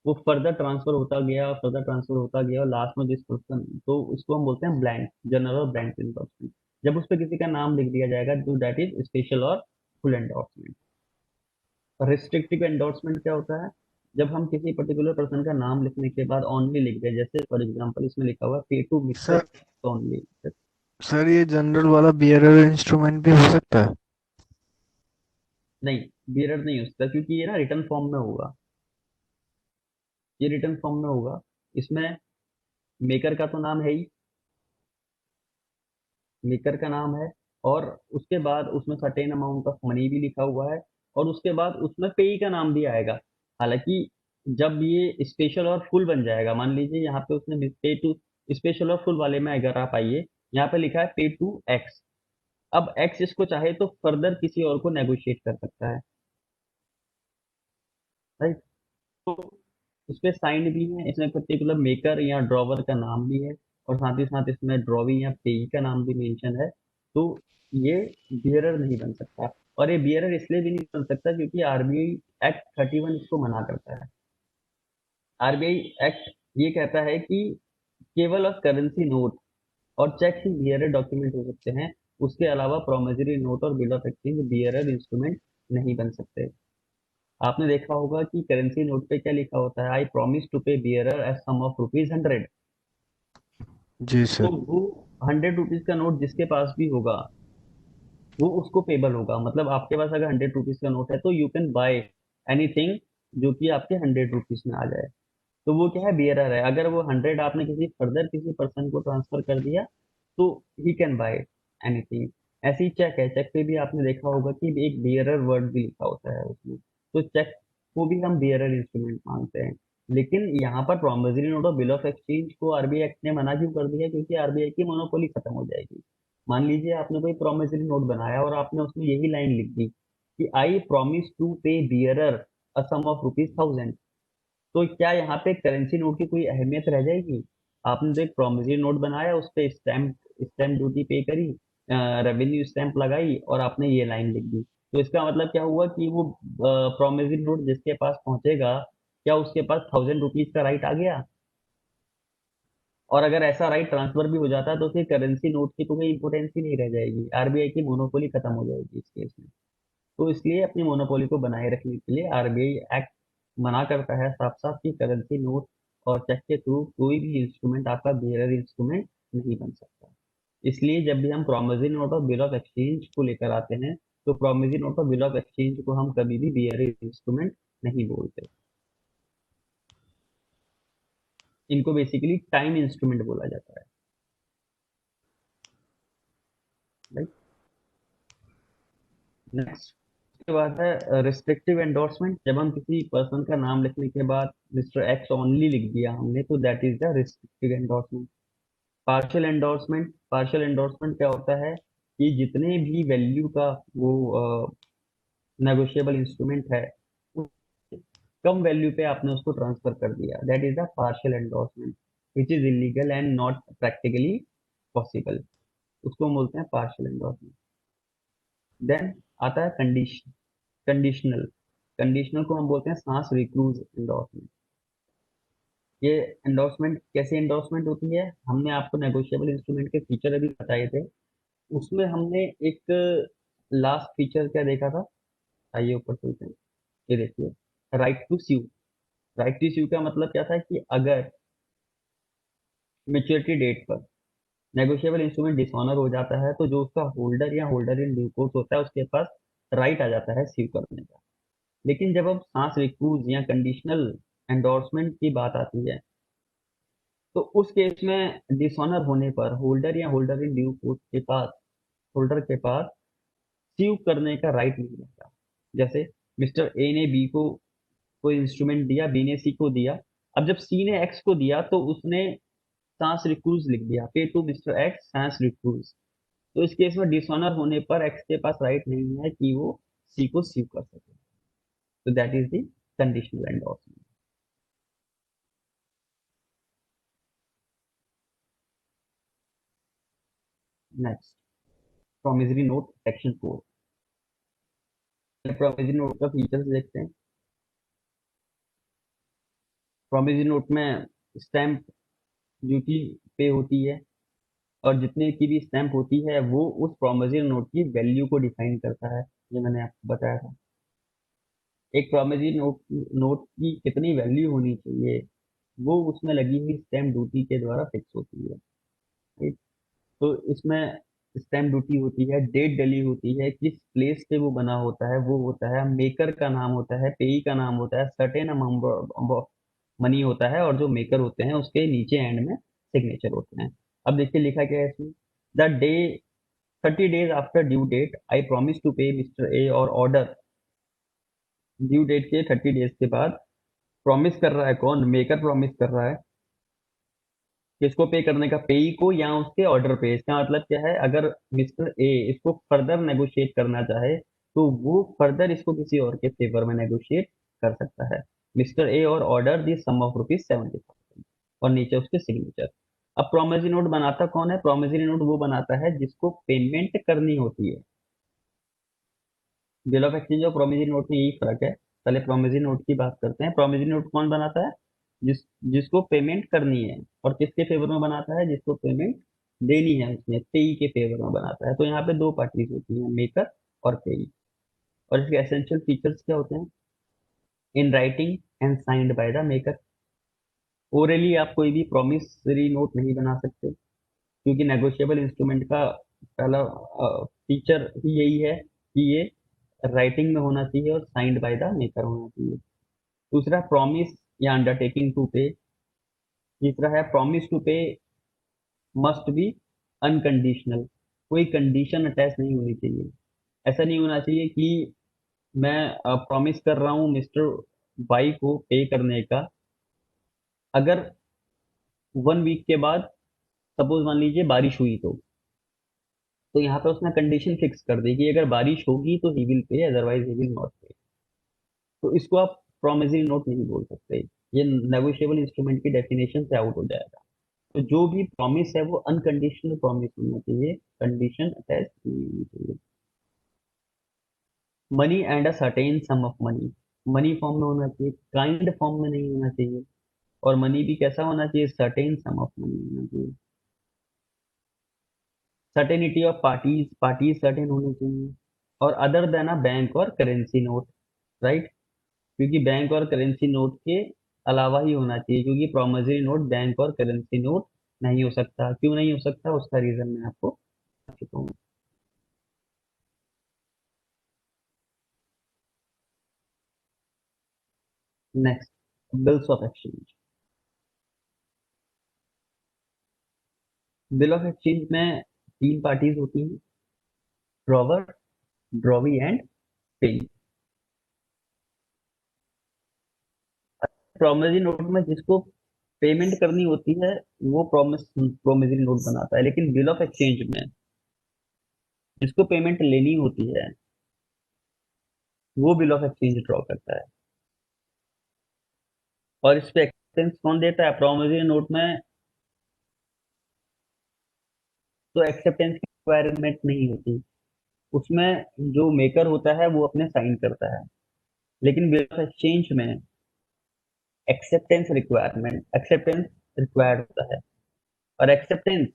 वो फर्दर ट्रांसफर होता गया और फर्दर ट्रांसफर होता गया और लास्ट में जिस पर्सन, तो उसको हम बोलते हैं ब्लैंक, जनरल और ब्लैंक एंडोर्समेंट। जब उस पर किसी का नाम लिख दिया जाएगा तो दैट इज स्पेशल और फुल एंडोर्समेंट। रिस्ट्रिक्टिव एंडोर्समेंट क्या होता है? जब हम किसी पर्टिकुलर पर्सन का नाम लिखने के बाद ओनली लिख दें, जैसे फॉर एग्जांपल इसमें लिखा हुआ pay to mister sir only. Sir ये जनरल वाला बियरर इंस्ट्रूमेंट भी हो सकता है? नहीं, बियरर नहीं हो सकता, क्योंकि ये ना रिटर्न फॉर्म में होगा, ये रिटर्न फॉर्म में होगा। इसमें मेकर का तो नाम है ही, मेकर का नाम है, और उसके बाद उसमें सर्टेन अमाउंट ऑफ मनी भी लिखा हुआ है, और उसके बाद उसमें पेई का नाम भी आएगा। हालांकि जब ये स्पेशल और फुल बन जाएगा, मान लीजिए यहाँ पे उसने पे टू, स्पेशल और फुल वाले में अगर आप आइए, यहाँ पे लिखा है पे टू एक्स। अब एक्स इसको चाहे तो फर्दर किसी और को नेगोशिएट कर सकता है, राइट? तो इस पे साइन भी है, इसमें पर्टिकुलर मेकर या ड्रॉवर का नाम भी है, और साथ ही साथ इसमें ड्रॉवी या पेई का नाम भी मेंशन है। तो ये बियरर नहीं बन सकता, और ये बियरर इसलिए भी नहीं बन सकता क्योंकि आरबीआई एक्ट 31 इसको मना करता है। आरबीआई एक्ट ये कहता है कि केवल करेंसी नोट और चेक ही बियरर डॉक्यूमेंट हो सकते हैं, उसके अलावा प्रोमिसरी नोट और bill of exchange bearer instrument नहीं बन सकते। आपने देखा होगा कि करेंसी नोट पे क्या लिखा होता है? आई प्रॉमिस टू पे बियरर एज सम ऑफ ₹100। जी तो सर। वो ₹100 का नोट जिसके पास भी होगा वो उसको पेबल होगा। मतलब आपके पास अगर ₹100 का नोट है तो यू कैन बाय एनीथिंग जो कि आपके ₹100 में आ जाए, तो वो क्या है? बियरर है। अगर वो 100 आपने किसी फर्दर किसी पर्सन को ट्रांसफर कर दिया तो ही कैन बाय एनीथिंग। ऐसे ही चेक है, चेक पे भी आपने देखा होगा कि एक बियरर वर्ड भी लिखा होता है उसमें, तो चेक को भी हम बियरर इंस्ट्रूमेंट मानते हैं। लेकिन यहाँ पर प्रोमिसरी नोट और बिल ऑफ एक्सचेंज को आरबीआई एक्ट ने मना क्यों कर दिया? क्योंकि आरबीआई की मोनोपोली खत्म हो जाएगी। मान लीजिए आपने कोई प्रोमिसरी नोट बनाया और आपने उसमें यही लाइन लिख दी कि आई प्रॉमिस टू पे बियरर अ सम ऑफ ₹1000। तो क्या यहाँ पे करेंसी नोट की कोई अहमियत रह जाएगी? आपने तो एक प्रोमिसरी नोट बनाया, उस पे स्टैम्प स्टैम्प ड्यूटी पे करी, रेवेन्यू स्टैम्प लगाई, और आपने ये लाइन लिख दी। तो इसका मतलब क्या हुआ कि वो प्रोमिसरी नोट जिसके पास पहुंचेगा, क्या उसके पास ₹1000 का राइट आ गया? और अगर ऐसा राइट ट्रांसफर भी हो जाता है तो फिर करेंसी नोट की तो कोई इंपोर्टेंस ही नहीं रह जाएगी, आरबीआई की मोनोपोली खत्म हो जाएगी इस केस में। तो इसलिए अपनी मोनोपोली को बनाए रखने के लिए आरबीआई एक्ट मना करता है साफ साफ कि करेंसी नोट और चेक के थ्रू कोई भी इंस्ट्रूमेंट आपका बियरर इंस्ट्रूमेंट नहीं बन सकता। इसलिए जब भी हम प्रोमिसरी नोट और बिल ऑफ एक्सचेंज को लेकर आते हैं, तो प्रोमिसरी नोट और बिल ऑफ एक्सचेंज को हम कभी भी बियरर इंस्ट्रूमेंट नहीं बोलते। इनको बेसिकली टाइम इंस्ट्रूमेंट बोला जाता है, राइट? नेक्स्ट उसके बाद है रिस्ट्रिक्टिव एंडोर्समेंट। जब हम किसी पर्सन का नाम लिखने के बाद मिस्टर एक्स ओनली लिख दिया हमने, तो that is the restrictive endorsement. Partial endorsement क्या होता है कि जितने भी वैल्यू का वो नेगोशिएबल इंस्ट्रूमेंट है, उस कम वैल्यू पे आपने उसको ट्रांसफर कर दिया, that is the partial endorsement which is illegal and not practically possible. उसको हम बोलते हैं पार्शियल एंडोर्समेंट। देन आता है कंडीशनल। कंडीशनल को हम बोलते हैं सांस रिक्रूज एंडोर्समेंट। ये एंडोर्समेंट कैसे एंडोर्समेंट होती है? हमने आपको नेगोशिएबल इंस्ट्रूमेंट के फीचर अभी बताए थे, उसमें हमने एक लास्ट फीचर क्या देखा था? आइए ऊपर चलते हैं। ये देखिए, right to sue. Right to sue का मतलब क्या था कि अगर नेगोशिएबल इंस्ट्रूमेंट डिसऑनर हो जाता है तो जो उसका होल्डर या होल्डर इन ड्यू कोर्स होता है उसके पास राइट आ जाता है सीव करने का। लेकिन जब अब सांस रिक्यूज या कंडीशनल एंडोर्समेंट की बात आती है तो उस केस में डिसऑनर होने पर होल्डर या होल्डर इन ड्यू कोर्स के पास होल्डर के पास सीव करने का राइट नहीं रहता। जैसे मिस्टर ए ने बी को कोई इंस्ट्रूमेंट दिया, बी ने सी को दिया। अब जब सी ने एक्स को दिया तो उसने सांस रिक्रूज लिख दिया, पे टू मिस्टर एक्स सांस रिक्रूज। तो इस केस में डिसऑनर होने पर एक्स के पास राइट नहीं है कि वो सी को सीव कर सके। तो that is the conditional endorsement. Next, promissory note section 4। Promissory note का फीचर्स देखते हैं। प्रोमिसरी नोट में स्टैंप ड्यूटी पे होती है और जितने की भी स्टैंप होती है वो उस प्रोमिसरी नोट की वैल्यू को डिफाइन करता है। ये मैंने आपको बताया था। एक प्रोमिसरी नोट नोट की कितनी वैल्यू होनी चाहिए वो उसमें लगी हुई स्टैंप ड्यूटी के द्वारा फिक्स होती है। राइट? तो इसमें स्टैम्प ड्यूटी होती है, डेट डली होती है, किस प्लेस पे वो बना होता है वो होता है, मेकर का नाम होता है, पेई का नाम होता है, सर्टेन अमाउंट ऑफ मनी होता है और जो मेकर होते हैं उसके नीचे एंड में सिग्नेचर होते हैं। अब देखिए लिखा क्या है इसमें, the day 30 days after due date I promise to pay mister A और ऑर्डर। ड्यू डेट के 30 days के बाद प्रॉमिस कर रहा है कौन? मेकर प्रॉमिस कर रहा है किसको पे करने का? पेई को या उसके ऑर्डर पे। इसका मतलब क्या है, अगर मिस्टर ए इसको फर्दर नेगोशिएट करना चाहे तो वो फर्दर इसको किसी और के फेवर में नेगोशिएट कर सकता है। मिस्टर ए और ऑर्डर दी सम ऑफ ₹70,000 और नीचे उसके सिग्नेचर। अब प्रोमिसरी नोट बनाता कौन है? प्रोमिसरी नोट वो बनाता है जिसको पेमेंट करनी होती है। बिल ऑफ एक्सचेंज और प्रोमिसरी नोट में यही फर्क है। पहले प्रोमिसरी नोट की बात करते हैं। प्रोमिसरी नोट कौन बनाता है? जिसको पेमेंट करनी है। और किसके फेवर में बनाता है? जिसको पेमेंट देनी है उसने पेई के फेवर में बनाता है। तो यहाँ पे दो पार्टीज होती हैं, मेकर और पेई। और इसके एसेंशियल फीचर्स क्या होते हैं? In writing and signed by the maker. Orally आप कोई भी प्रोमिसरी नोट नहीं बना सकते क्योंकि नेगोशिएबल इंस्ट्रूमेंट का पहला फीचर ही यही है कि ये राइटिंग में होना चाहिए और साइंड बाय द मेकर होना चाहिए। दूसरा, प्रॉमिस या अंडरटेकिंग टू पे। तीसरा है प्रॉमिस टू पे मस्ट बी अनकंडीशनल। कोई कंडीशन अटैच नहीं होनी चाहिए। ऐसा नहीं होना चाहिए कि मैं प्रॉमिस कर रहा हूँ मिस्टर वाई को पे करने का, अगर 1 वीक के बाद सपोज मान लीजिए बारिश हुई तो यहाँ पे उसने कंडीशन फिक्स कर दी कि अगर बारिश होगी तो he will pay, otherwise he will not पे। तो इसको आप प्रोमिसरी नोट नहीं बोल सकते। ये नेगोशिएबल इंस्ट्रूमेंट की डेफिनेशन से आउट हो जाएगा। तो जो भी प्रॉमिस है वो अनकंडीशनल प्रॉमिस होना चाहिए, कंडीशन अटैच नहीं होनी चाहिए। Money and a certain some of money. Money form में होना चाहिए, काइंड फॉर्म में नहीं होना चाहिए। और मनी भी कैसा होना चाहिए? सर्टेन सम ऑफ मनी होना चाहिए। Certainty of parties, parties certain होनी चाहिए। और अदर देन अ बैंक और करेंसी नोट। राइट? क्योंकि बैंक और करेंसी नोट के अलावा ही होना चाहिए, क्योंकि प्रोमिसरी नोट बैंक और करेंसी नोट नहीं हो सकता। क्यों नहीं हो सकता उसका रीजन मैं आपको बता चुका हूँ। Next, bills of exchange. Bill of exchange में तीन पार्टीज होती हैं, ड्रॉवर, ड्रॉवी एंड पेई। प्रोमिसरी नोट में जिसको पेमेंट करनी होती है वो प्रोमिसरी नोट बनाता है, लेकिन बिल ऑफ एक्सचेंज में जिसको पेमेंट लेनी होती है वो बिल ऑफ एक्सचेंज ड्रॉ करता है। और इस पे एक्सेप्टेंस कौन देता है? प्रोमिसरी नोट में तो एक्सेप्टेंस की रिक्वायरमेंट नहीं होती। उसमें जो मेकर होता है वो अपने साइन करता है। लेकिन बिल ऑफ एक्सचेंज में एक्सेप्टेंस रिक्वायर्ड होता है। और एक्सेप्टेंस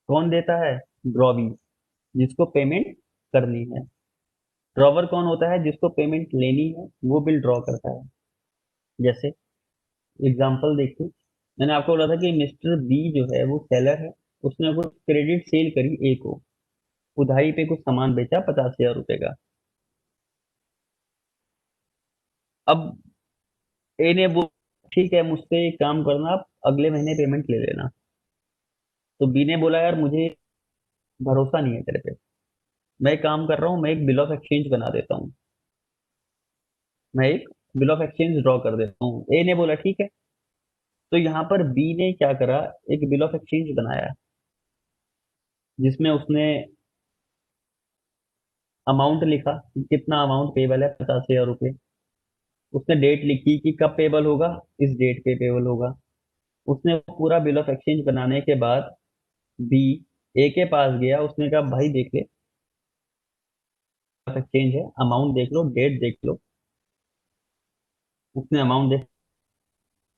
कौन देता है? ड्रॉवी, जिसको पेमेंट करनी है। ड्रॉवर कौन होता है? जिसको पेमेंट लेनी है वो बिल ड्रॉ करता है। जैसे एग्जांपल देखिए, मैंने आपको बोला था कि मिस्टर बी जो है वो सेलर है, उसने कुछ क्रेडिट सेल करी ए को, उधारी पे कुछ सामान बेचा 50,000 रुपए का। अब ए ने वो ठीक है मुझसे एक काम करना, आप अगले महीने पेमेंट ले लेना। तो बी ने बोला यार मुझे भरोसा नहीं है तेरे पे, मैं एक काम कर रहा हूँ, मैं एक बिल ऑफ एक्सचेंज बना देता हूँ, मैं एक बिल ऑफ एक्सचेंज ड्रॉ कर देता हूँ। ए ने बोला ठीक है। तो यहाँ पर बी ने क्या करा, एक बिल ऑफ एक्सचेंज बनाया जिसमें उसने अमाउंट लिखा कि कितना अमाउंट पेबल है, 50,000 रुपये। उसने डेट लिखी कि कब पेबल होगा, इस डेट पे पेबल होगा। उसने पूरा बिल ऑफ एक्सचेंज बनाने के बाद बी ए के पास गया, उसने कहा भाई देख ले ऑफ एक्सचेंज है, अमाउंट देख लो, डेट देख लो। उसने अमाउंट देख,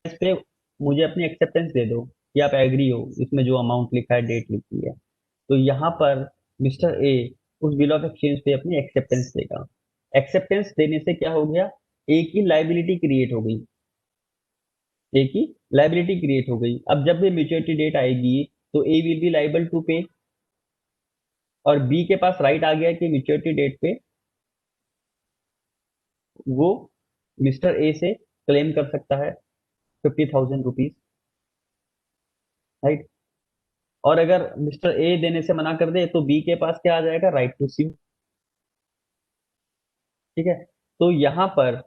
इस पे मुझे अपनी एक्सेप्टेंस दे दो कि आप एग्री हो इसमें जो अमाउंट लिखा है, डेट लिखी है। तो यहाँ पर मिस्टर ए उस बिल ऑफ एक्सचेंज पे अपनी एक्सेप्टेंस देगा। एक्सेप्टेंस देने से क्या हो गया, ए की लाइबिलिटी क्रिएट हो गई, ए की लाइबिलिटी क्रिएट हो गई। अब जब भी मेच्योरिटी डेट आएगी तो ए विल बी लाइबल टू पे, और बी के पास राइट आ गया कि मेच्योरिटी डेट पे वो मिस्टर ए से क्लेम कर सकता है 50,000 रुपीज, राइट। और अगर मिस्टर ए देने से मना कर दे तो बी के पास क्या आ जाएगा, राइट टू सी। ठीक है। तो यहाँ पर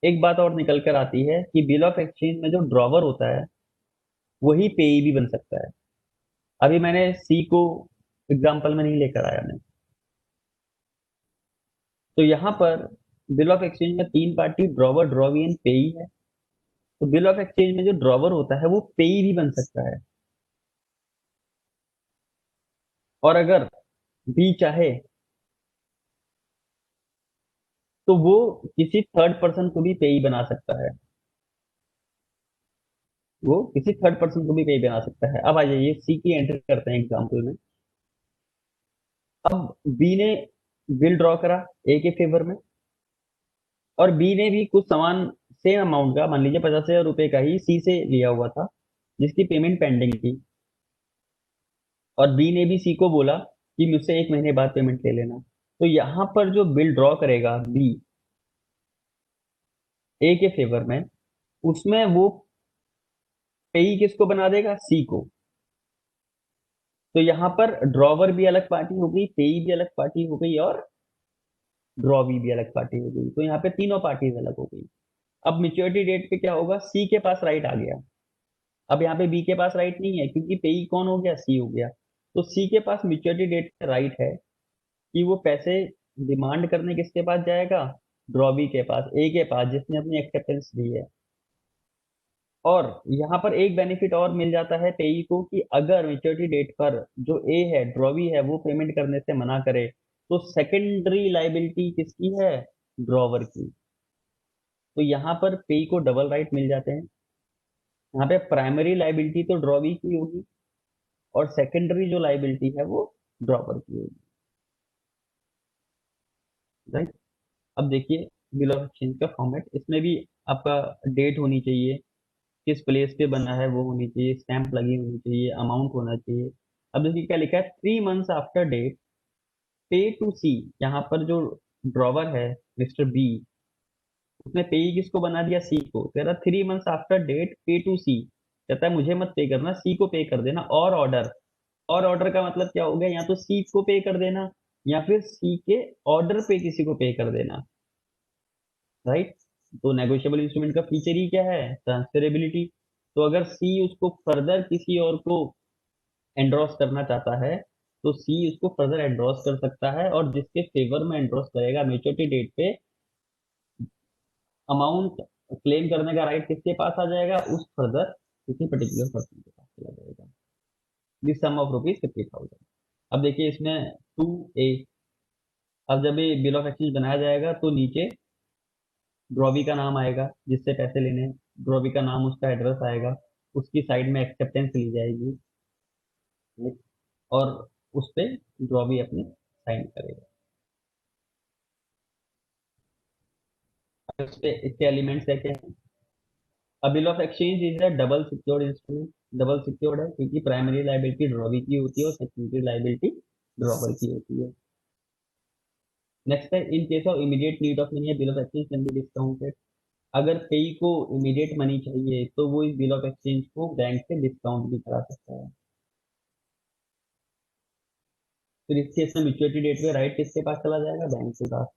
एक बात और निकल कर आती है कि बिल ऑफ एक्सचेंज में जो ड्रॉवर होता है वही पेई भी बन सकता है। अभी मैंने सी को एग्जाम्पल में नहीं लेकर आया मैं। तो यहाँ पर बिल ऑफ एक्सचेंज में तीन पार्टी, ड्रॉवर, ड्रॉवी एंड पेई है। तो बिल ऑफ एक्सचेंज में जो ड्रॉवर होता है वो पेई भी बन सकता है, और अगर बी चाहे तो वो किसी थर्ड पर्सन को भी पेई बना सकता है, वो किसी थर्ड पर्सन को भी पेई बना सकता है। अब आ जाइए सी की एंट्री करते हैं एग्जाम्पल में। अब बी ने बिल ड्रॉ करा ए के फेवर में, और बी ने भी कुछ सामान सेम अमाउंट का, मान लीजिए 50,000 रुपए का ही सी से लिया हुआ था जिसकी पेमेंट पेंडिंग थी। और बी ने भी सी को बोला कि मुझसे एक महीने बाद पेमेंट ले लेना। तो यहाँ पर जो बिल ड्रॉ करेगा बी ए के फेवर में, उसमें वो पेई किसको बना देगा, सी को। तो यहाँ पर ड्रॉवर भी अलग पार्टी हो गई, पेई भी अलग पार्टी हो गई, और ड्रॉवी भी अलग पार्टी हो गई। तो यहाँ पे तीनों पार्टीज अलग हो गई। अब मेच्योरिटी डेट पे क्या होगा, सी के पास राइट आ गया। अब यहाँ पे बी के पास राइट नहीं है क्योंकि पेई कौन हो गया, सी हो गया। तो सी के पास मेच्योरिटी डेट पे राइट है कि वो पैसे डिमांड करने किसके पास जाएगा, ड्रॉवी के पास, ए के पास जिसने अपनी एक्सेप्टेंस दी है। और यहाँ पर एक बेनिफिट और मिल जाता है पेई को कि अगर मेच्योरिटी डेट पर जो ए है, ड्रॉवी है, वो पेमेंट करने से मना करे तो सेकेंडरी लाइबिलिटी किसकी है, ड्रॉवर की। तो यहाँ पर पेई को डबल राइट मिल जाते हैं। यहाँ पे प्राइमरी लाइबिलिटी तो ड्रॉवी की होगी और सेकेंडरी जो लाइबिलिटी है वो ड्रॉवर की होगी, राइट। अब देखिए बिल ऑफ एक्सचेंज का फॉर्मेट, इसमें भी आपका डेट होनी चाहिए, किस प्लेस पे बना है वो होनी चाहिए, स्टैंप लगी होनी चाहिए, अमाउंट होना चाहिए। अब देखिए क्या लिखा है, 3 मंथ्स आफ्टर डेट पे टू सी। यहाँ पर जो ड्रॉवर है मिस्टर बी, उसने पे किसको बना दिया, सी को। कह रहा 3 मंथ्स आफ्टर डेट पे टू सी, कहता है मुझे मत पे करना, सी को पे कर देना। और ऑर्डर का मतलब क्या हो गया, या तो सी को पे कर देना या फिर सी के ऑर्डर पे किसी को पे कर देना, राइट। तो नेगोशिएबल इंस्ट्रूमेंट का फीचर ही क्या है, ट्रांसफरेबिलिटी। तो अगर सी उसको फर्दर किसी और को एंड्रॉस करना चाहता है तो सी उसको फर्दर एंड्रॉस कर सकता है, और जिसके फेवर में एंड्रॉस करेगा मेच्योरिटी डेट पे, अमाउंट क्लेम करने का राइट किसके पास आ जाएगा, उस फर्दर किसी पर्टिकुलर पर्सन के पास चला जाएगा। This sum of rupees 50,000। अब देखिए इसमें 2A, अब जब ये बिल ऑफ एक्सचेंज बनाया जाएगा तो नीचे ड्रॉवी का नाम आएगा जिससे पैसे लेने हैं, ड्रॉवी का नाम, उसका एड्रेस आएगा, उसकी साइड में एक्सेप्टेंस ली जाएगी, और उस पे ड्रॉवी अपनी साइन करेगा। इस पे इसके एलिमेंट्स क्या क्या हैं, अ bill of exchange is a double secured instrument, double secured है क्योंकि प्राइमरी लायबिलिटी ड्रॉवी की होती है और सेकेंडरी लायबिलिटी ड्रॉवर की होती है। नेक्स्ट है, इन case of immediate need of money bill of exchange can be discounted. अगर पेई को इमीडिएट मनी चाहिए तो वो इस बिल ऑफ एक्सचेंज को बैंक से डिस्काउंट भी करा सकता है। फिर इस केस में मैच्योरिटी डेट पे राइट किसके पास चला जाएगा? बैंक के पास।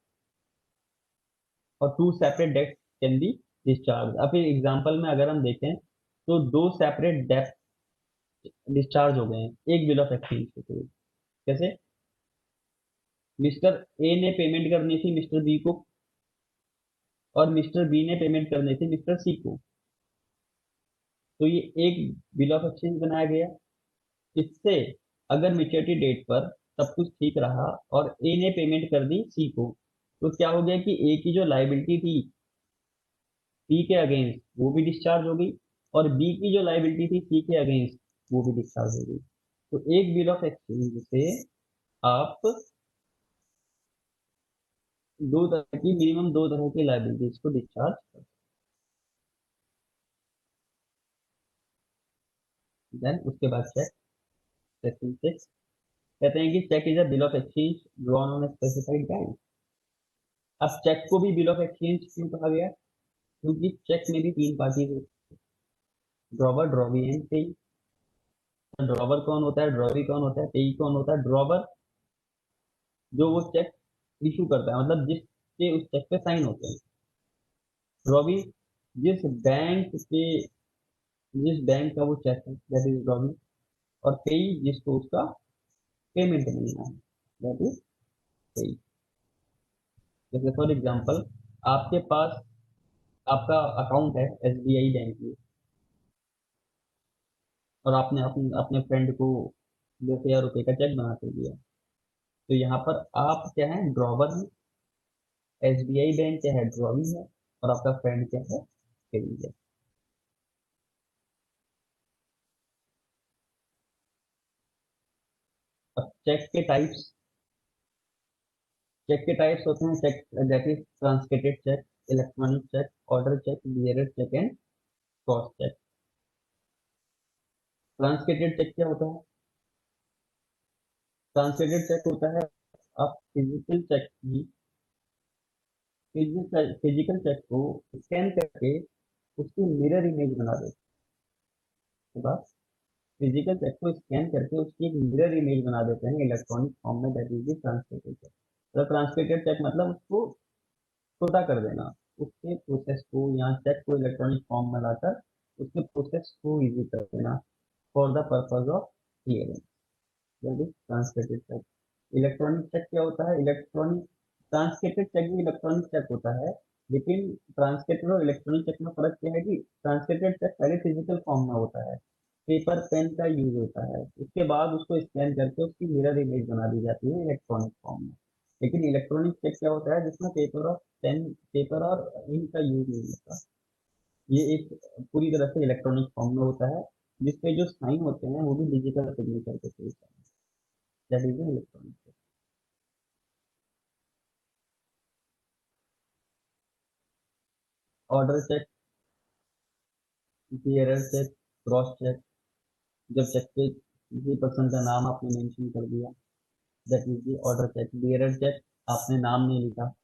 और two separate debts can be discharge. अब फिर एग्जांपल में अगर हम देखें तो दो सेपरेट डेट डिस्चार्ज हो गए हैं एक बिल ऑफ एक्सचेंज के थ्रू। कैसे? मिस्टर ए ने पेमेंट करनी थी मिस्टर बी को और मिस्टर बी ने पेमेंट करनी थी मिस्टर सी को, तो ये एक बिल ऑफ एक्सचेंज बनाया गया। इससे अगर मैच्योरिटी डेट पर सब कुछ ठीक रहा और ए ने पेमेंट कर दी सी को, तो क्या हो गया कि ए की जो लायबिलिटी थी सी के अगेंस्ट वो भी डिस्चार्ज हो गई और बी की जो लायबिलिटी थी सी के अगेंस्ट वो भी डिस्चार्ज हो गई। तो एक बिल ऑफ एक्सचेंज से आप मिनिमम दो तरह की लायबिलिटीज को डिस्चार्ज कर। देन उसके बाद चेक, सेक्शन 6 कहते हैं कि cheque is a bill of exchange drawn on a specified bank. अब चेक को भी बिल ऑफ एक्सचेंज क्यों कहा गया? क्योंकि चेक में भी तीन पार्टीज होती है, ड्रॉवर, ड्रॉवी एंड पेई। ड्रॉवर कौन होता है, ड्रॉवी कौन होता है, पेई कौन होता है? ड्रॉवर जो वो चेक इशू करता है, मतलब जिसके उस चेक पे साइन होते हैं। ड्रॉवी जिस बैंक के जिस बैंक का वो चेक है, दैट इज ड्रॉवी। और पेई जिसको उसका पेमेंट मिलना है, दैट इज पेई। जैसे फॉर एग्जांपल आपके पास आपका अकाउंट है एसबीआई बैंक में और आपने अपने अपने फ्रेंड को 10,000 रुपये का चेक बना के दिया, तो यहाँ पर आप क्या है? ड्रॉवर है। एसबीआई बैंक क्या है? ड्रॉवी है। और आपका फ्रेंड क्या है? पेई है। अब चेक के टाइप्स होते हैं cheque, that is truncated cheque, electronic cheque, order cheque, bearer cheque and cross cheque. Truncated cheque क्या होता है? ट्रांसकेटेड चेक होता है आप फिजिकल चेक को स्कैन करके उसकी मिरर इमेज बना देते हैं। बाद फिजिकल चेक को स्कैन करके उसकी एक मिरर इमेज बना देते हैं इलेक्ट्रॉनिक फॉर्म में, दैट इज द ट्रांसकेटेड चेक। तो ट्रांसकेटेड चेक मतलब उसको छोटा कर देना, उसके प्रोसेस को या चेक को इलेक्ट्रॉनिक फॉर्म में लाकर उसके प्रोसेस को इजी कर देना for the purpose of clearing, that is translated cheque. Electronic cheque क्या होता है? इलेक्ट्रॉनिक ट्रांसलेटेड चेक भी इलेक्ट्रॉनिक चेक होता है, लेकिन ट्रांसलेटेड और इलेक्ट्रॉनिक चेक में फर्क क्या है कि ट्रांसलेटेड चेक पहले फिजिकल फॉर्म में होता है, पेपर पेन का यूज होता है, उसके बाद उसको स्कैन करके उसकी मिरर इमेज बना दी जाती है इलेक्ट्रॉनिक फॉर्म में। लेकिन इलेक्ट्रॉनिक चेक क्या होता है जिसमें पेपर और इंक का यूज नहीं होता, ये एक पूरी तरह से इलेक्ट्रॉनिक फॉर्म में होता है जिसपे जो साइन होते हैं वो भी डिजिटल सिग्नेचर के through, that is electronic cheque. Order cheque, bearer cheque, cross cheque, जब चेक पे किसी पर्सन का नाम आपने मेंशन कर दिया, that is the order cheque. Bearer cheque आपने नाम नहीं लिखा,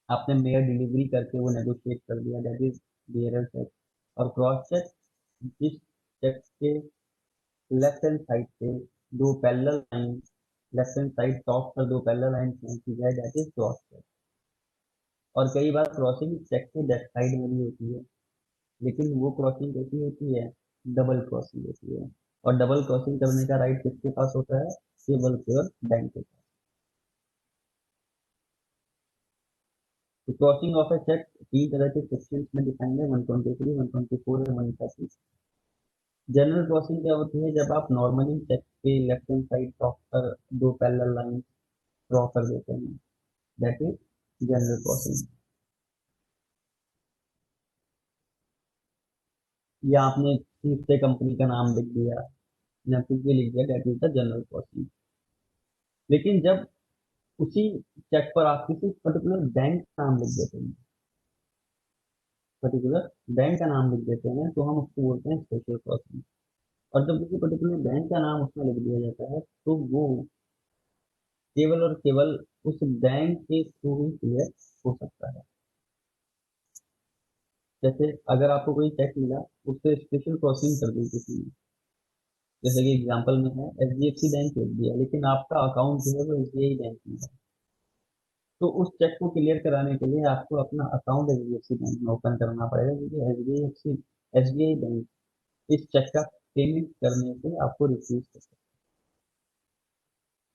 आपने मेयर डिलीवरी करके वो नेगोशिएट कर दिया, दैट इज बियरर चेक। और क्रॉस चेक जिस चेक के लेफ्ट हैंड साइड पे दो parallel line, left hand side top पर दो पैरेलल लाइन खींची जाए, दैट इज क्रॉस चेक। और कई बार क्रॉसिंग चेक के बैक साइड में भी होती है, लेकिन वो क्रॉसिंग कैसी होती है? डबल क्रॉसिंग होती है। और डबल क्रॉसिंग करने का राइट किसके पास होता है? केवल केवल बैंक के पास। तो क्रॉसिंग ऑफ ए चेक तीन तरह के सेक्शन में डिफाइंड है, 123, 124 और 130। जनरल क्रॉसिंग क्या होती है? जब आप नॉर्मली चेक के लेफ्ट हैंड साइड टॉप पर दो पैरेलल लाइन ड्रॉ कर देते हैं, दैट इज जनरल क्रॉसिंग। या आपने तीसरे कंपनी का नाम लिख दिया या कुछ भी लिख दिया, that is the general crossing. लेकिन जब उसी चेक पर आप किसी पर्टिकुलर बैंक का नाम लिख देते हैं, पर्टिकुलर बैंक का नाम लिख देते हैं तो हम उसको बोलते हैं स्पेशल क्रॉसिंग। और जब किसी पर्टिकुलर बैंक का नाम उसमें लिख दिया जाता है तो वो केवल और केवल उस बैंक के थ्रू ही क्लियर हो सकता है। जैसे अगर आपको कोई चेक मिला, उस पर स्पेशल क्रॉसिंग कर दी किसी ने, जैसे कि एग्जांपल में है एचडीएफसी बैंक लिख दिया, लेकिन आपका अकाउंट जो है वो एसबीआई बैंक में है, तो उस चेक को क्लियर कराने के लिए आपको अपना अकाउंट एचडीएफसी बैंक में ओपन करना पड़ेगा, क्योंकि एसबीआई बैंक इस चेक का पेमेंट करने से आपको रिफ्यूज कर सकते हैं।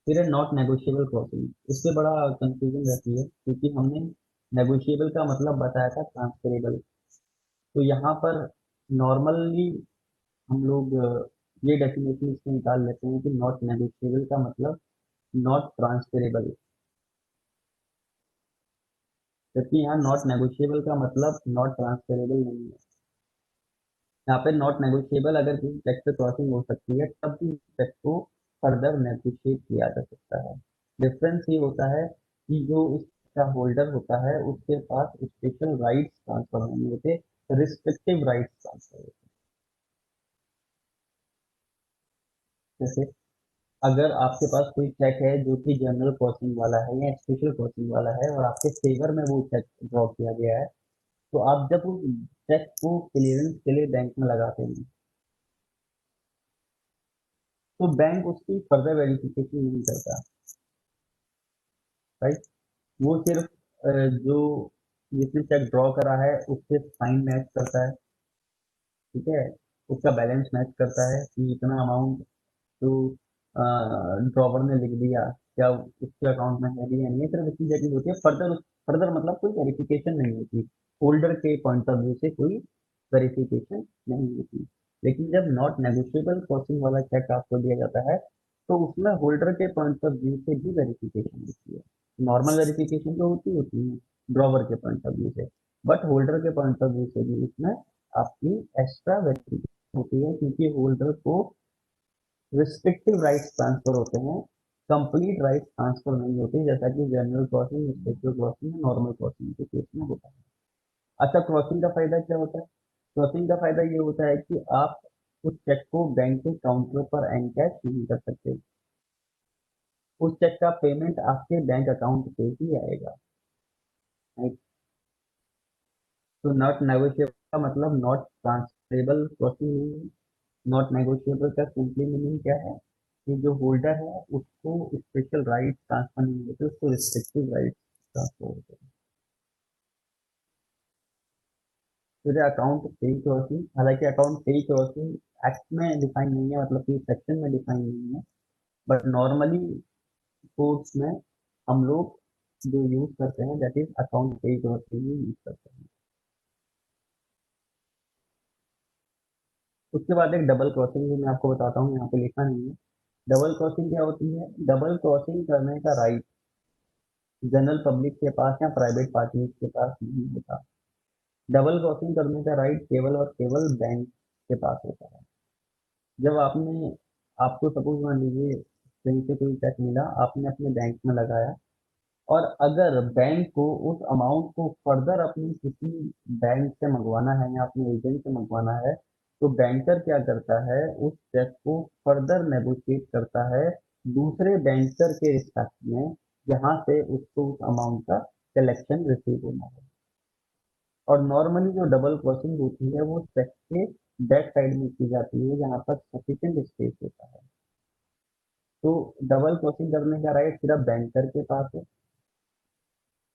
फिर है नॉट नेगोशिएबल क्रॉसिंग। इससे बड़ा कंफ्यूजन रहती है, क्योंकि हमने नेगोशिएबल का मतलब बताया था ट्रांसफरेबल। तो यहाँ पर नॉर्मली हम लोग ये डेफिनेशन इसमें निकाल लेते हैं कि नॉट नेगोशिएबल का मतलब नॉट ट्रांसफरेबल, जबकि यहाँ नॉट नेगोशिएबल का मतलब नॉट ट्रांसफरेबल नहीं है। यहाँ पे नॉट नेगोशिएबल अगर किसी चेक पे क्रॉसिंग हो सकती है तब भी चेक को फर्दर नेगोशिएट किया जा सकता है। डिफरेंस ये होता है कि जो इसका होल्डर होता है उसके पास स्पेशल राइट्स ट्रांसफर नहीं होते, रिस्ट्रिक्टिव राइट्स ट्रांसफर होते हैं। जैसे अगर आपके पास कोई चेक है जो कि जनरल क्रॉसिंग वाला है या स्पेशल क्रॉसिंग वाला है और आपके फेवर में वो चेक ड्रॉ किया गया है, तो आप जब उस चेक को क्लियरेंस के लिए बैंक में लगाते हैं तो बैंक उसकी फर्दर वेरिफिकेशन नहीं करता, राइट। वो सिर्फ जो जिसने चेक ड्रॉ करा है उससे साइन मैच करता है, ठीक है, उसका बैलेंस मैच करता है कि इतना अमाउंट तो ड्रॉवर ने लिख दिया, क्या उसके अकाउंट में है भी या नहीं है, सिर्फ इतनी चेकिंग होती है। फर्दर फर्दर मतलब कोई वेरिफिकेशन नहीं होती, होल्डर के पॉइंट ऑफ व्यू से कोई वेरिफिकेशन नहीं होती। लेकिन जब नॉट नेगोशिएबल क्रॉसिंग वाला चेक आपको दिया जाता है तो उसमें होल्डर के पॉइंट ऑफ व्यू से भी वेरिफिकेशन होती है। नॉर्मल वेरिफिकेशन तो होती है ड्रॉवर के पॉइंट ऑफ व्यू से, बट होल्डर के पॉइंट ऑफ व्यू से भी इसमें आपकी एक्स्ट्रा वेरिफिकेशन होती है, क्योंकि होल्डर को रिस्ट्रिक्टिव राइट्स ट्रांसफर होते हैं, कंप्लीट राइट्स ट्रांसफर नहीं होते, जैसा कि general crossing, special crossing, normal crossing के केस में होता है। अच्छा, क्रॉसिंग का फायदा क्या होता है? क्रॉसिंग का फायदा ये होता है कि आप उस चेक को बैंक के काउंटर पर एनकैश नहीं कर सकते, उस चेक का पेमेंट आपके बैंक अकाउंट पे ही आएगा, राइट। तो नॉट नेगोशिएबल का मतलब नॉट ट्रांसफरेबल क्रॉसिंग नहीं है। नॉट नेगोशिएबल का सिंपली मीनिंग क्या है कि जो होल्डर है उसको स्पेशल राइट ट्रांसफर नहीं होते, उसको रिस्ट्रिक्टिव राइट ट्रांसफर होते हैं। फिर अकाउंट पेई क्रॉसिंग। हालांकि अकाउंट पेई क्रॉसिंग एक्ट में डिफाइन नहीं है, मतलब कि सेक्शन में डिफाइन नहीं है, बट नॉर्मली कोर्ट्स में हम लोग जो यूज करते हैं दैट इज अकाउंट पेई क्रॉसिंग ही यूज करते हैं। उसके बाद एक डबल क्रॉसिंग जो मैं आपको बताता हूँ, यहाँ पे लिखा नहीं है। डबल क्रॉसिंग क्या होती है? डबल क्रॉसिंग करने का राइट जनरल पब्लिक के पास या प्राइवेट पार्टीज के पास नहीं होता। डबल क्रॉसिंग करने का राइट केवल और केवल बैंक के पास होता है। जब आपको सपोज मान लीजिए कहीं से कोई चेक मिला, आपने अपने बैंक में लगाया, और अगर बैंक को उस अमाउंट को फर्दर अपनी किसी बैंक से मंगवाना है या अपने एजेंट से मंगवाना है, तो बैंकर क्या करता है, उस चेक को फर्दर नेगोशिएट करता है दूसरे बैंकर के रिस्पेक्ट में, जहां से उसको उस अमाउंट का कलेक्शन रिसीव होना है। और नॉर्मली जो डबल क्रॉसिंग होती है वो चेक के बैक साइड में की जाती है, जहाँ पर सफिशिएंट स्पेस होता है। तो डबल क्रॉसिंग करने का राइट सिर्फ बैंकर के पास है,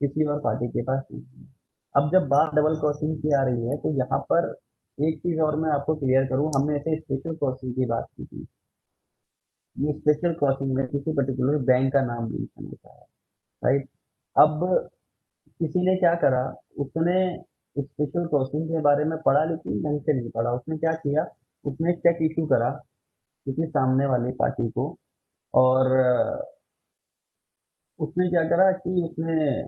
किसी और पार्टी के पास नहीं है। अब जब बात डबल क्रॉसिंग की आ रही है तो यहाँ पर एक चीज और मैं आपको क्लियर करूँ, हमने ऐसे स्पेशल क्रॉसिंग की बात की थी। ये स्पेशल क्रॉसिंग में किसी पर्टिकुलर बैंक का नाम मेंशन होता है, राइट। अब किसी ने क्या करा, उसने स्पेशल क्रॉसिंग के बारे में पढ़ा लेकिन ढंग से नहीं पढ़ा। उसने क्या किया, उसने चेक इशू करा किसी सामने वाली पार्टी को, और उसने क्या करा कि उसने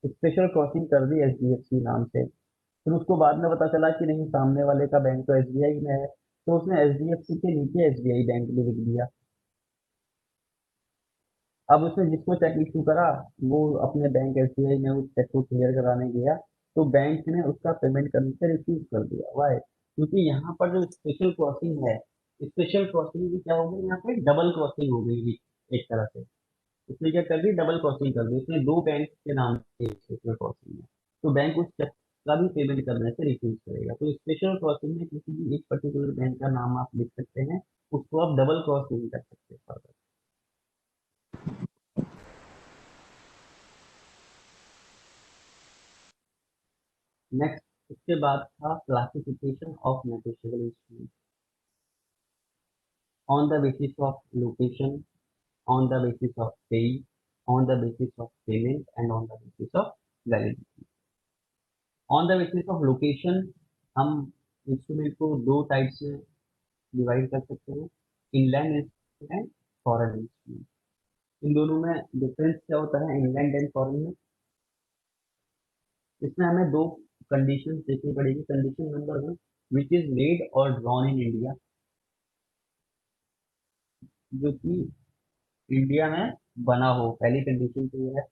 स्पेशल क्रॉसिंग कर दी एचडीएफसी नाम से। फिर उसको बाद में पता चला कि नहीं, सामने वाले का बैंक तो एसबीआई में है, तो उसने एचडीएफसी के नीचे एसबीआई बैंक भी लिख दिया। अब उसने जिसको चेक इशू करा वो अपने बैंक एसबीआई में उस चेक को क्लियर कराने गया, तो बैंक ने उसका पेमेंट करने से रिफ्यूज कर दिया। वाई? क्योंकि यहाँ पर जो स्पेशल क्रॉसिंग है, स्पेशल क्रॉसिंग भी क्या हो गई, यहाँ पे डबल क्रॉसिंग हो गई एक तरह से। उसने क्या कर दी, डबल क्रॉसिंग कर दी, उसने दो बैंक के नाम से स्पेशल क्रॉसिंग है, तो बैंक उस चेक का भी पेमेंट करने से रिफ्यूज करेगा। तो स्पेशल क्रॉसिंग में किसी भी एक पर्टिकुलर बैंक का नाम आप लिख सकते हैं, उसको आप डबल क्रॉस नहीं कर सकते फर्दर। नेक्स्ट उसके बाद था classification of negotiable instrument on the basis of location, on the basis of pay, on the basis of payment, and on the basis of validity. On the basis of location, हम instrument को दो types में divide कर सकते हैं, inland instrument, foreign instrument. इन दोनों में difference क्या होता है इनलैंड एंड फॉरेन में? इसमें हमें दो कंडीशन देखनी पड़ेगी। Condition number 1, which is made और ड्रॉन इन इंडिया, जो कि इंडिया में बना हो, पहली कंडीशन तो ये है।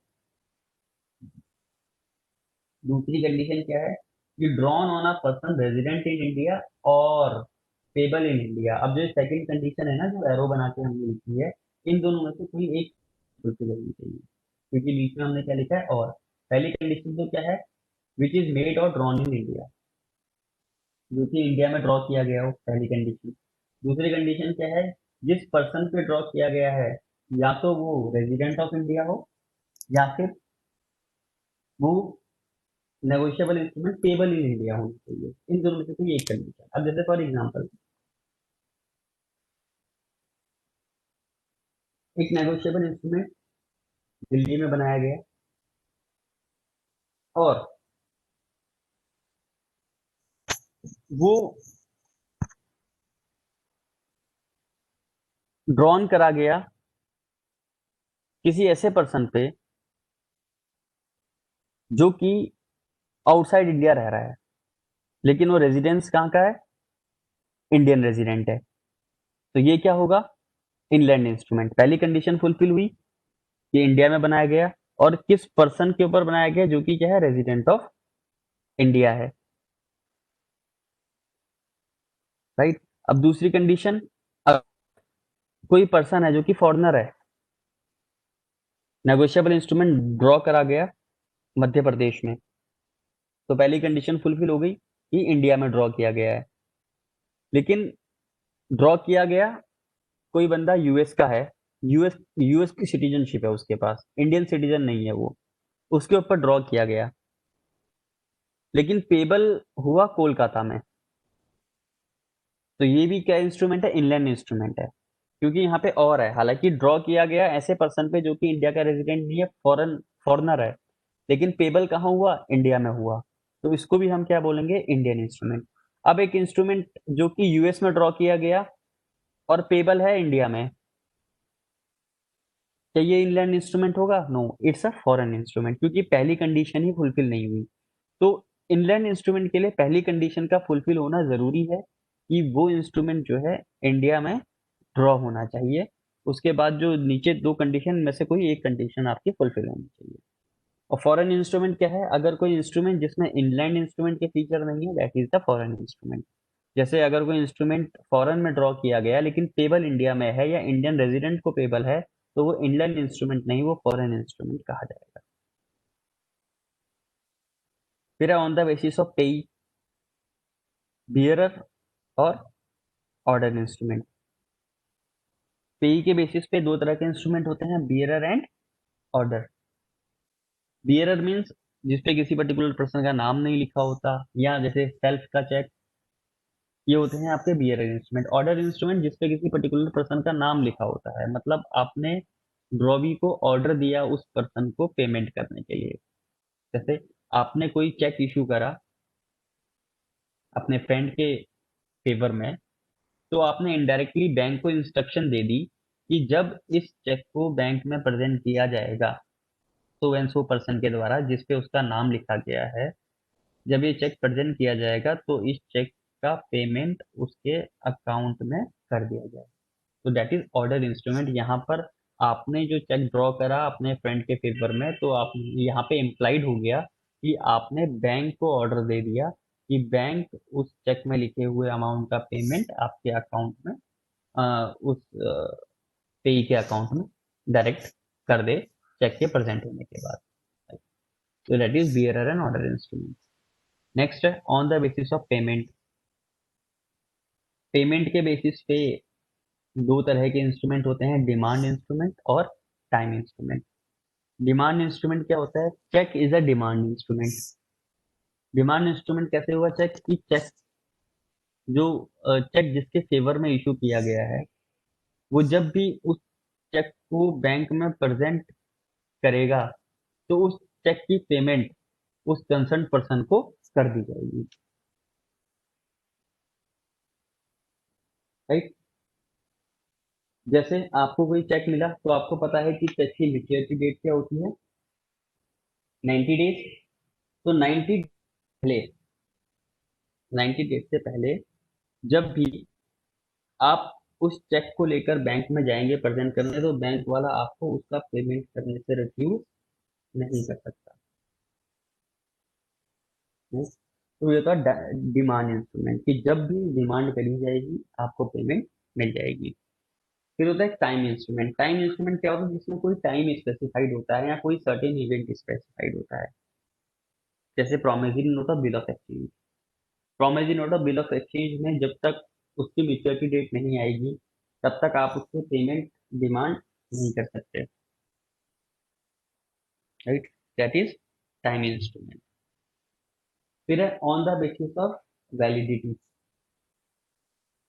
दूसरी कंडीशन क्या है कि drawn on a person resident in India और पेबल इन इंडिया। अब जो सेकंड कंडीशन है ना, जो एरो बना के हमने लिखी है, इन दोनों में से कोई एक फुलफिल होनी चाहिए, क्योंकि बीच में हमने क्या लिखा है और। पहली कंडीशन तो क्या है, विच इज मेड और ड्रॉन इन इंडिया, जो कि इंडिया में ड्रॉ किया गया हो, पहली कंडीशन। दूसरी कंडीशन क्या है, जिस पर्सन पे ड्रॉ किया गया है या तो वो रेजिडेंट ऑफ इंडिया हो या फिर वो negotiable instrument payable in India होना चाहिए। इन दोनों में से कोई एक कंडीशन। अब जैसे फॉर एग्जांपल एक नेगोशिएबल इंस्ट्रूमेंट दिल्ली में बनाया गया और वो ड्रॉन करा गया किसी ऐसे पर्सन पे जो कि आउटसाइड इंडिया रह रहा है, लेकिन वो रेजिडेंस कहाँ का है, इंडियन रेजिडेंट है। तो ये क्या होगा, इनलैंड इंस्ट्रूमेंट। पहली कंडीशन फुलफिल हुई कि इंडिया में बनाया गया और किस पर्सन के ऊपर बनाया गया, जो कि क्या है, रेजिडेंट ऑफ इंडिया है, राइट। अब दूसरी कंडीशन, कोई पर्सन है जो कि फॉरेनर है, नेगोशिएबल इंस्ट्रूमेंट ड्रॉ करा गया मध्य प्रदेश में, तो पहली कंडीशन फुलफिल हो गई कि इंडिया में ड्रॉ किया गया है। लेकिन ड्रॉ किया गया, कोई बंदा यूएस का है, यूएस यूएस की सिटीजनशिप है उसके पास, इंडियन सिटीजन नहीं है वो, उसके ऊपर ड्रॉ किया गया, लेकिन पेबल हुआ कोलकाता में। तो ये भी क्या इंस्ट्रूमेंट है, इनलैंड इंस्ट्रूमेंट है, क्योंकि यहाँ पे और है। हालांकि ड्रॉ किया गया ऐसे पर्सन पे जो कि इंडिया का रेजिडेंट नहीं है, फॉरेनर है, लेकिन पेबल कहाँ हुआ, इंडिया में हुआ, तो इसको भी हम क्या बोलेंगे, इंडियन इंस्ट्रूमेंट। अब एक इंस्ट्रूमेंट जो कि यूएस में ड्रॉ किया गया और पेबल है इंडिया में, क्या ये इनलैंड इंस्ट्रूमेंट होगा? No, it's a foreign instrument, क्योंकि पहली कंडीशन ही फुलफिल नहीं हुई। तो इनलैंड इंस्ट्रूमेंट के लिए पहली कंडीशन का फुलफिल होना जरूरी है कि वो इंस्ट्रूमेंट जो है इंडिया में ड्रॉ होना चाहिए। उसके बाद जो नीचे दो कंडीशन में से कोई एक कंडीशन आपकी फुलफिल होनी चाहिए। और फॉरेन इंस्ट्रूमेंट क्या है, अगर कोई इंस्ट्रूमेंट जिसमें इनलैंड इंस्ट्रूमेंट के फीचर नहीं है, that is the foreign instrument. जैसे अगर कोई इंस्ट्रूमेंट फॉरेन में ड्रॉ किया गया लेकिन पेबल इंडिया में है या इंडियन रेजिडेंट को पेबल है, तो वो इनलैंड इंस्ट्रूमेंट नहीं, वो फॉरेन इंस्ट्रूमेंट कहा जाएगा। फिर ऑन द बेसिस ऑफ पेई, बियरर और ऑर्डर इंस्ट्रूमेंट। पेई के बेसिस पे दो तरह के इंस्ट्रूमेंट होते हैं, bearer and order. Bearer means जिसपे किसी पर्टिकुलर पर्सन का नाम नहीं लिखा होता, या जैसे सेल्फ का चेक, ये होते हैं आपके बियरर इंस्ट्रूमेंट। ऑर्डर इंस्ट्रूमेंट जिसपे किसी पर्टिकुलर पर्सन का नाम लिखा होता है, मतलब आपने ड्रॉवी को ऑर्डर दिया उस पर्सन को पेमेंट करने के लिए। जैसे आपने कोई चेक इशू करा अपने फ्रेंड के फेवर में, तो आपने इनडायरेक्टली बैंक को इंस्ट्रक्शन दे दी कि जब इस चेक को बैंक में प्रेजेंट किया जाएगा तो एंड सो पर्सन के द्वारा जिस पे उसका नाम लिखा गया है, जब ये चेक प्रेजेंट किया जाएगा तो इस चेक का पेमेंट उसके अकाउंट में कर दिया जाए। तो दैट इज ऑर्डर इंस्ट्रूमेंट। यहाँ पर आपने जो चेक ड्रॉ करा अपने फ्रेंड के फेवर में, तो आप यहाँ पे इम्प्लाइड हो गया कि आपने बैंक को ऑर्डर दे दिया कि बैंक उस चेक में लिखे हुए अमाउंट का पेमेंट आपके अकाउंट में उस पेई के अकाउंट में डायरेक्ट कर दे चेक के प्रेजेंट होने के बाद। तो that is bearer and order instrument. Next है on the basis of payment. Payment के बेसिस पे दो तरह के इंस्ट्रूमेंट होते हैं, डिमांड इंस्ट्रूमेंट और टाइम इंस्ट्रूमेंट। डिमांड इंस्ट्रूमेंट क्या होता है? Cheque is a demand instrument. Demand instrument कैसे हुआ चेक? कि चेक जो चेक जिसके फेवर में इशू किया गया है, वो जब भी उस चेक को बैंक में प्रेजेंट करेगा तो उस चेक की पेमेंट उस कंसर्न पर्सन को कर दी जाएगी, राइट। जैसे आपको कोई चेक मिला तो आपको पता है कि चेक की मैच्योरिटी डेट क्या होती है? 90 डेज। तो 90 डेज से पहले जब भी आप उस चेक को लेकर बैंक में जाएंगे प्रेजेंट करने, तो बैंक वाला आपको उसका पेमेंट करने से रिफ्यूज नहीं कर सकता। तो ये था डिमांड इंस्ट्रूमेंट कि जब भी डिमांड करी जाएगी आपको पेमेंट मिल जाएगी। फिर होता है टाइम इंस्ट्रूमेंट। टाइम इंस्ट्रूमेंट क्या होता है? जिसमें कोई टाइम स्पेसिफाइड होता है या कोई सर्टेन इवेंट स्पेसिफाइड होता है। जैसे promissory note of bill of exchange. Promissory note of bill of exchange में जब तक उसकी मेच्योरिटी डेट नहीं आएगी तब तक आप उससे पेमेंट डिमांड नहीं कर सकते, right. That is time instrument. फिर है on the basis of validity.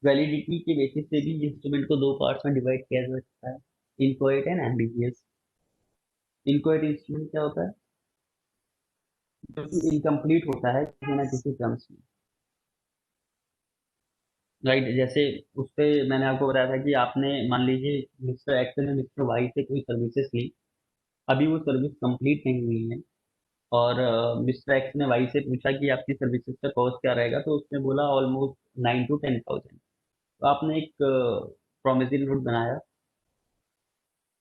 Validity के बेसिस से भी इंस्ट्रूमेंट को दो पार्ट्स में डिवाइड किया जा सकता है, inchoate and ambiguous. Inchoate instrument क्या होता है? जो कि इनकम्प्लीट होता है किसी ना किसी टर्म्स में, राइट। जैसे उस पे मैंने आपको बताया था कि आपने मान लीजिए मिस्टर एक्स ने मिस्टर वाई से कोई सर्विसेज ली, अभी वो सर्विस कंप्लीट नहीं हुई है, और मिस्टर एक्स ने वाई से पूछा कि आपकी सर्विसेज का कॉस्ट क्या रहेगा, तो उसने बोला ऑलमोस्ट 9 to 10,000। तो आपने एक प्रोमिसरी नोट बनाया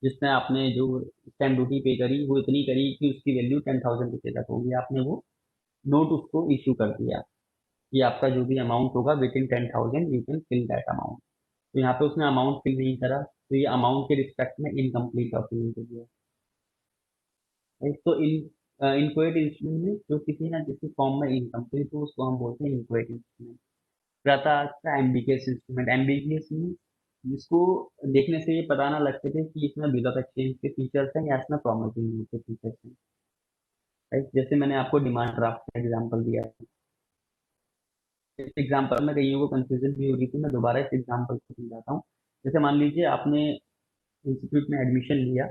जिसमें आपने जो स्टैम्प ड्यूटी पे करी वो इतनी करी कि उसकी वैल्यू 10,000 रुपये तक होगी। आपने वो नोट उसको इशू कर दिया कि आपका जो भी अमाउंट होगा within 10,000 you can fill that amount. तो यहाँ पे उसने अमाउंट फिल नहीं करा, तो ये अमाउंट के रिस्पेक्ट में इनकम्प्लीट डॉक्यूमेंट हो गया, राइट। तो इनक्वायर्ड इंस्ट्रूमेंट में जो किसी ना किसी फॉर्म में इनकम्प्लीट हो उसको हम बोलते हैं इनक्वायर्ड इंस्ट्रूमेंट। रहता है एम्बिगियस इंस्ट्रूमेंट। एम्बिगियस मीन जिसको देखने से ये पता ना लग सके कि इसमें बिल ऑफ एक्सचेंज के फीचर्स हैं या इसमें प्रोमिसरी नोट के फीचर्स हैं, राइट। जैसे मैंने आपको डिमांड ड्राफ्ट का एग्जांपल दिया है। इस एग्जांपल में कईयों को कंफ्यूजन भी हो रही थी, मैं दोबारा इस एग्जांपल को समझाता हूँ। जैसे मान लीजिए आपने इंस्टीट्यूट में एडमिशन लिया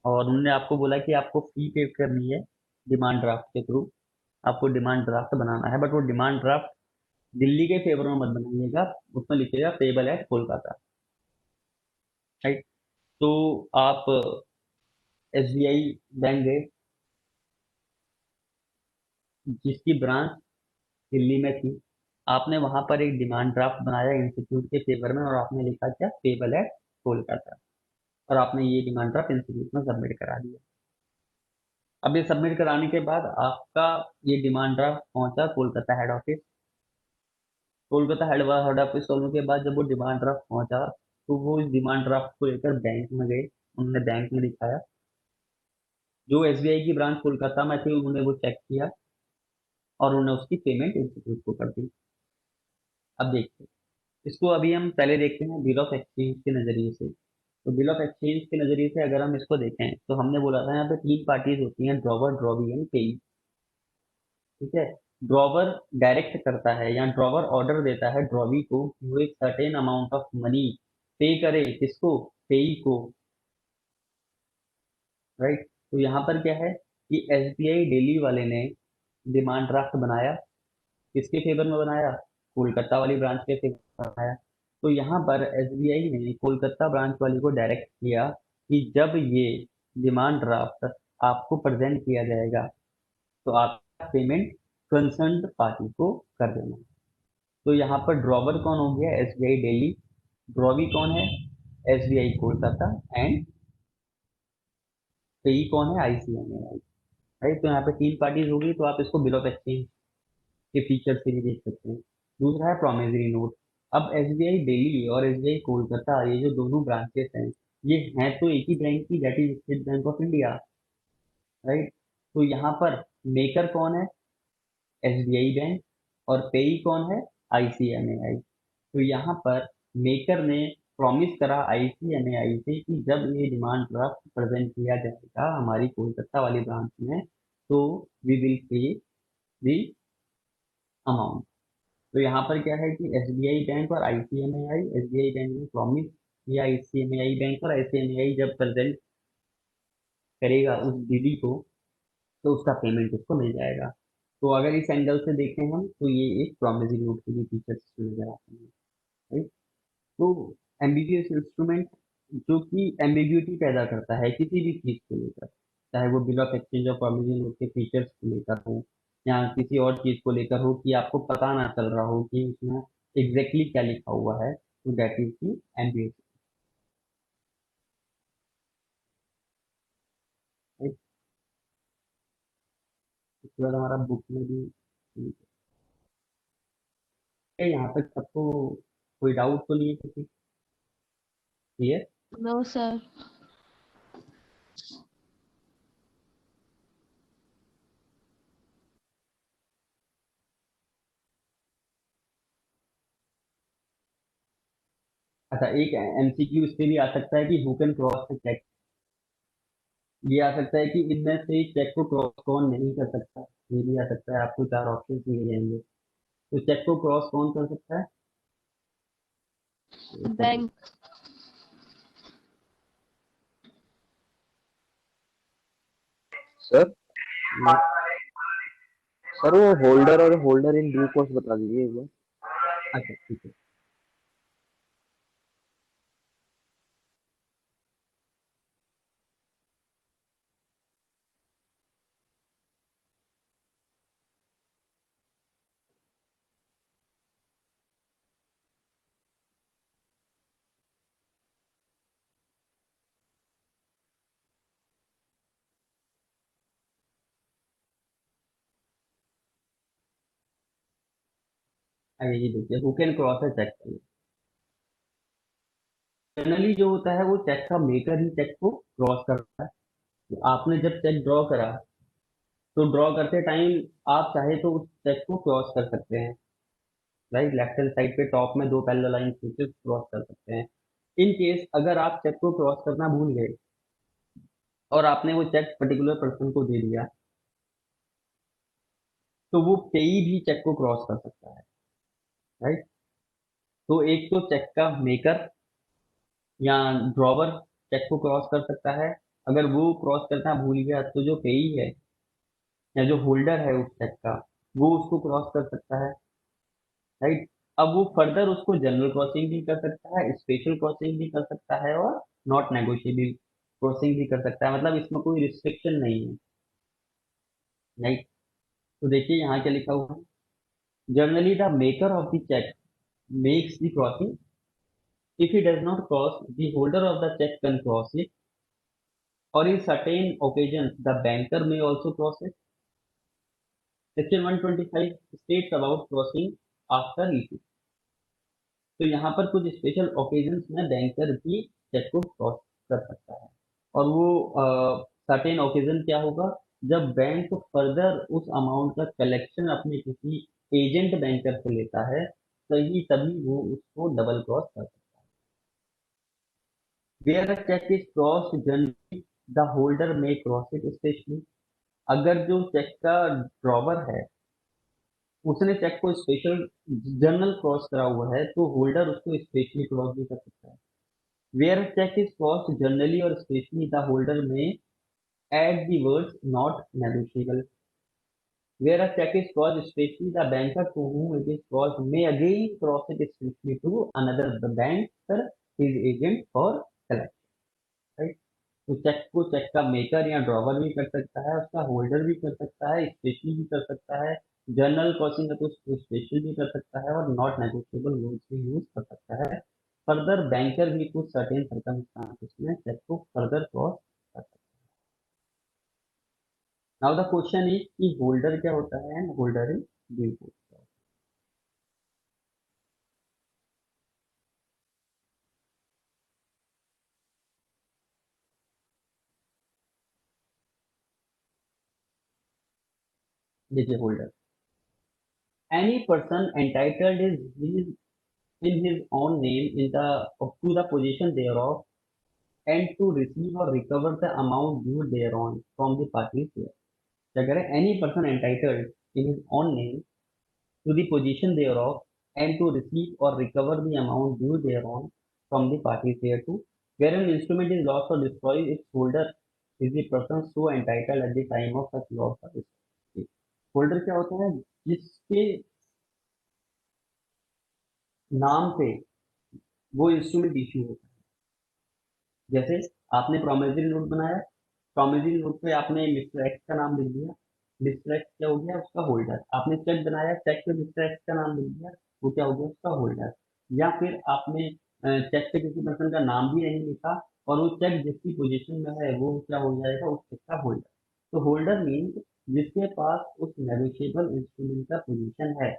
और उन्होंने आपको बोला कि आपको फी पे करनी है डिमांड ड्राफ्ट के थ्रू। आपको डिमांड ड्राफ्ट बनाना है, बट वो डिमांड ड्राफ्ट दिल्ली के फेवर में मत बनाइएगा, उसमें लिखिएगा पेबल एट कोलकाता, राइट। तो आप एसबीआई बैंक गए जिसकी ब्रांच दिल्ली में थी, आपने वहां पर एक डिमांड ड्राफ्ट बनाया इंस्टीट्यूट के फेवर में और आपने लिखा क्या? पेबल एट कोलकाता, और आपने ये डिमांड ड्राफ्ट इंस्टीट्यूट में सबमिट करा दिया। अब ये सबमिट कराने के बाद आपका ये डिमांड ड्राफ्ट पहुंचा Kolkata head office. Kolkata head office होने के बाद जब वो डिमांड ड्राफ्ट पहुंचा तो वो इस डिमांड ड्राफ्ट को लेकर बैंक में गए, उन्होंने बैंक में दिखाया। जो एसबीआई की ब्रांच कोलकाता में थी उन्होंने वो चेक किया और उन्होंने उसकी पेमेंट इंस्टीट्यूट को कर दी। अब देखते हैं इसको, अभी हम पहले देखते हैं बिल ऑफ एक्सचेंज के नज़रिए से। तो बिल ऑफ एक्सचेंज के नज़रिए से अगर हम इसको देखें तो हमने बोला था यहाँ पे तीन पार्टीज होती हैं, ड्रॉवर, ड्रॉवी एंड पेई, ठीक है। ड्रॉवर डायरेक्ट करता है या ड्रॉवर ऑर्डर देता है ड्रॉवी को कि वो एक सर्टेन अमाउंट ऑफ मनी पे करे, किसको? पेई को, राइट। तो यहाँ पर क्या है कि एसबीआई दिल्ली वाले ने डिमांड ड्राफ्ट बनाया, किसके फेवर में बनाया? कोलकाता वाली ब्रांच के फेवर में बनाया। तो यहाँ पर एसबीआई ने कोलकाता ब्रांच वाली को डायरेक्ट किया कि जब ये डिमांड ड्राफ्ट आपको प्रेजेंट किया जाएगा तो आपका पेमेंट कंसर्न पार्टी को कर देना। तो यहाँ पर ड्रॉवर कौन हो गया? एसबीआई दिल्ली। ड्रॉवी कौन है? एसबीआई कोलकाता। एंड पेई कौन है? आईसीएमआई। राइट। तो यहाँ पे 3 पार्टीज होगी, तो आप इसको बिल ऑफ एक्सचेंज के फीचर से भी देख सकते हैं। दूसरा है प्रोमिसरी नोट। अब एसबीआई दिल्ली और एसबीआई कोलकाता, ये जो दोनों ब्रांचेस हैं, ये हैं तो एक ही बैंक की, that is state bank of India, right. तो यहाँ पर मेकर कौन है? SBI bank. और पेई कौन है? आईसीएमएआई। तो यहाँ पर मेकर ने प्रॉमिस करा आईसीएमएआई से कि जब ये डिमांड ड्राफ्ट प्रेजेंट किया जाएगा हमारी कोलकाता वाली ब्रांच में, तो we will pay the amount. तो यहाँ पर क्या है कि एसबीआई बैंक और आईसीएमएआई, एसबीआई बैंक ने प्रॉमिस किया आईसीएमएआई बैंक, और आईसीएमएआई जब प्रेजेंट करेगा उस डीडी को, तो उसका पेमेंट उसको मिल जाएगा। तो अगर इस एंगल से देखें हम, तो ये एक प्रॉमिसरी नोट के भी फीचर्स नजर आते हैं, राइट। तो एम्बिगियस इंस्ट्रूमेंट जो कि एम्बिग्यूटी पैदा करता है किसी भी चीज को लेकर, चाहे वो बिल ऑफ एक्सचेंज और प्रॉमिसरी नोट के फीचर्स को लेकर हो, या किसी और चीज को लेकर हो कि आपको पता ना चल रहा हो कि उसमें एग्जैक्टली क्या लिखा हुआ है, तो दैट इज दी एम्बिग्यूटी। उसके बाद हमारा बुक में भी है। यहाँ तक सबको कोई डाउट तो नहीं है किसी? क्लियर? No, sir. अच्छा, एक एमसीक्यू इस पे भी आ सकता है कि who can cross the cheque. ये आ सकता है कि इनमें से चेक को क्रॉस कौन नहीं कर सकता। ये भी आ सकता है, आपको 4 ऑप्शन मिल जाएंगे। तो चेक को क्रॉस कौन कर सकता है? Bank. सर सर वो होल्डर और होल्डर इन ड्यू कोर्स बता दीजिए एक बार। अच्छा, ठीक है। आइए ये देखिए, हु कैन क्रॉस है चेक। जनरली जो होता है वो चेक का मेकर ही चेक को क्रॉस करता है। तो आपने जब चेक ड्रॉ करा, तो ड्रॉ करते टाइम आप चाहे तो उस चेक को क्रॉस कर सकते हैं, राइट। लेफ्ट हैंड साइड पे टॉप में 2 पैरेलल लाइन खींचे क्रॉस कर सकते हैं। इन केस अगर आप चेक को क्रॉस करना भूल गए और आपने वो चेक पर्टिकुलर पर्सन को दे दिया, तो वो पेई भी चेक को क्रॉस कर सकता है, राइट। तो एक तो चेक का मेकर या ड्रॉवर चेक को क्रॉस कर सकता है। अगर वो क्रॉस करना भूल गया, तो जो पेई है या जो होल्डर है उस चेक का, वो उसको क्रॉस कर सकता है, राइट। अब वो फर्दर उसको जनरल क्रॉसिंग भी कर सकता है, स्पेशल क्रॉसिंग भी कर सकता है, और नॉट नेगोशिएबल क्रॉसिंग भी कर सकता है। मतलब इसमें कोई रिस्ट्रिक्शन नहीं है, राइट। तो देखिए यहाँ क्या लिखा हुआ है, generally the maker of the cheque makes the crossing. If he does not cross, the holder of the check can cross it, or in certain occasions, the banker may also cross it. Section 125 states about crossing after issue. तो यहाँ पर कुछ special occasions में banker भी check को cross कर सकता है। और वो सर्टेन ओकेजन क्या होगा? जब बैंक फर्दर उस अमाउंट का कलेक्शन अपने किसी एजेंट बैंकर से लेता है, तभी तभी वो उसको डबल क्रॉस कर सकता है। Where a check is crossed, generally the holder may cross it specially. अगर जो चेक का ड्रॉवर है उसने चेक को स्पेशल जनरल क्रॉस करा हुआ है, तो होल्डर उसको स्पेशली क्रॉस भी कर सकता है। Where cheque is cross generally और specially, the holder may add the words not negotiable. Where a check is crossed especially, the banker to whom it is crossed may again cross it especially to another the banker, his agent for collection, right? तो check को check का maker या drawer भी कर सकता है, उसका holder भी कर सकता है, स्पेशल भी कर सकता है, जनरल क्रॉसिंग है तो उसको स्पेशल भी कर सकता है, और नॉट नेगोशिएबल वर्ड्स भी यूज कर सकता है। फर्दर बैंकर भी कुछ सर्टेन सर्कमस्टांसेस में चेक को फर्दर क्रॉस कर सकता है। नाउ द क्वेश्चन इज कि होल्डर क्या होता है and holder in due course. देखिए holder, any person entitled is his, in his own name in the to the possession thereof and to receive or recover the amount due thereon from the parties here। क्या कह रहे हैं? Any person entitled in his own name to the possession thereof and to receive or recover the amount due thereon from the parties thereto, where an instrument is lost or destroyed, its holder is the person so entitled at the time of such loss or destroy। Holder क्या होता है? जिसके नाम पे वो instrument issue होता है। जैसे आपने प्रोमिसरी नोट बनाया, प्रोमिसरी नोट पे आपने मिस्टर एक्स का नाम लिख दिया, मिस्टर एक्स क्या हो गया? उसका होल्डर। आपने चेक बनाया, चेक पे मिस्टर एक्स का नाम लिख दिया, वो क्या हो गया? उसका होल्डर। या फिर आपने चेक पे किसी पर्सन का नाम भी नहीं लिखा और वो चेक जिसकी पोजीशन में है वो क्या हो जाएगा? उस चेक का होल्डर। तो होल्डर मीन्स जिसके पास उस नेगोशिएबल इंस्ट्रूमेंट का पोजीशन है,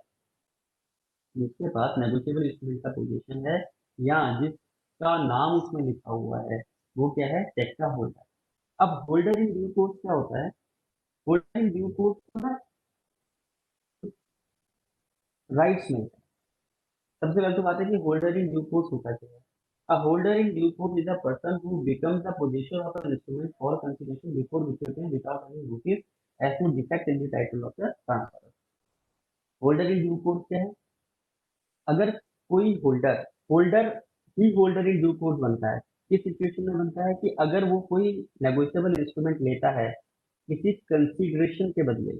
जिसके पास नेगोशिएबल इंस्ट्रूमेंट का पोजीशन है या जिसका नाम उसमें लिखा हुआ है, वो क्या है? चेक का होल्डर। अब होल्डर इन ड्यू कोर्स क्या होता है? होल्डर इन ड्यू कोर्स ना राइट्स में सबसे पहले तो बात है कि होल्डर इन ड्यू कोर्स होता क्या है? A holder in due course is a person who becomes the possessor of an instrument for consideration before liquidating without any notice as to defect in the title of the transfer। Holder in due course क्या है? अगर कोई holder holder he holder in due course बनता है, किस situation में बनता है? कि अगर वो कोई नेगोशिएबल इंस्ट्रूमेंट लेता है किसी कंसीडरेशन के बदले।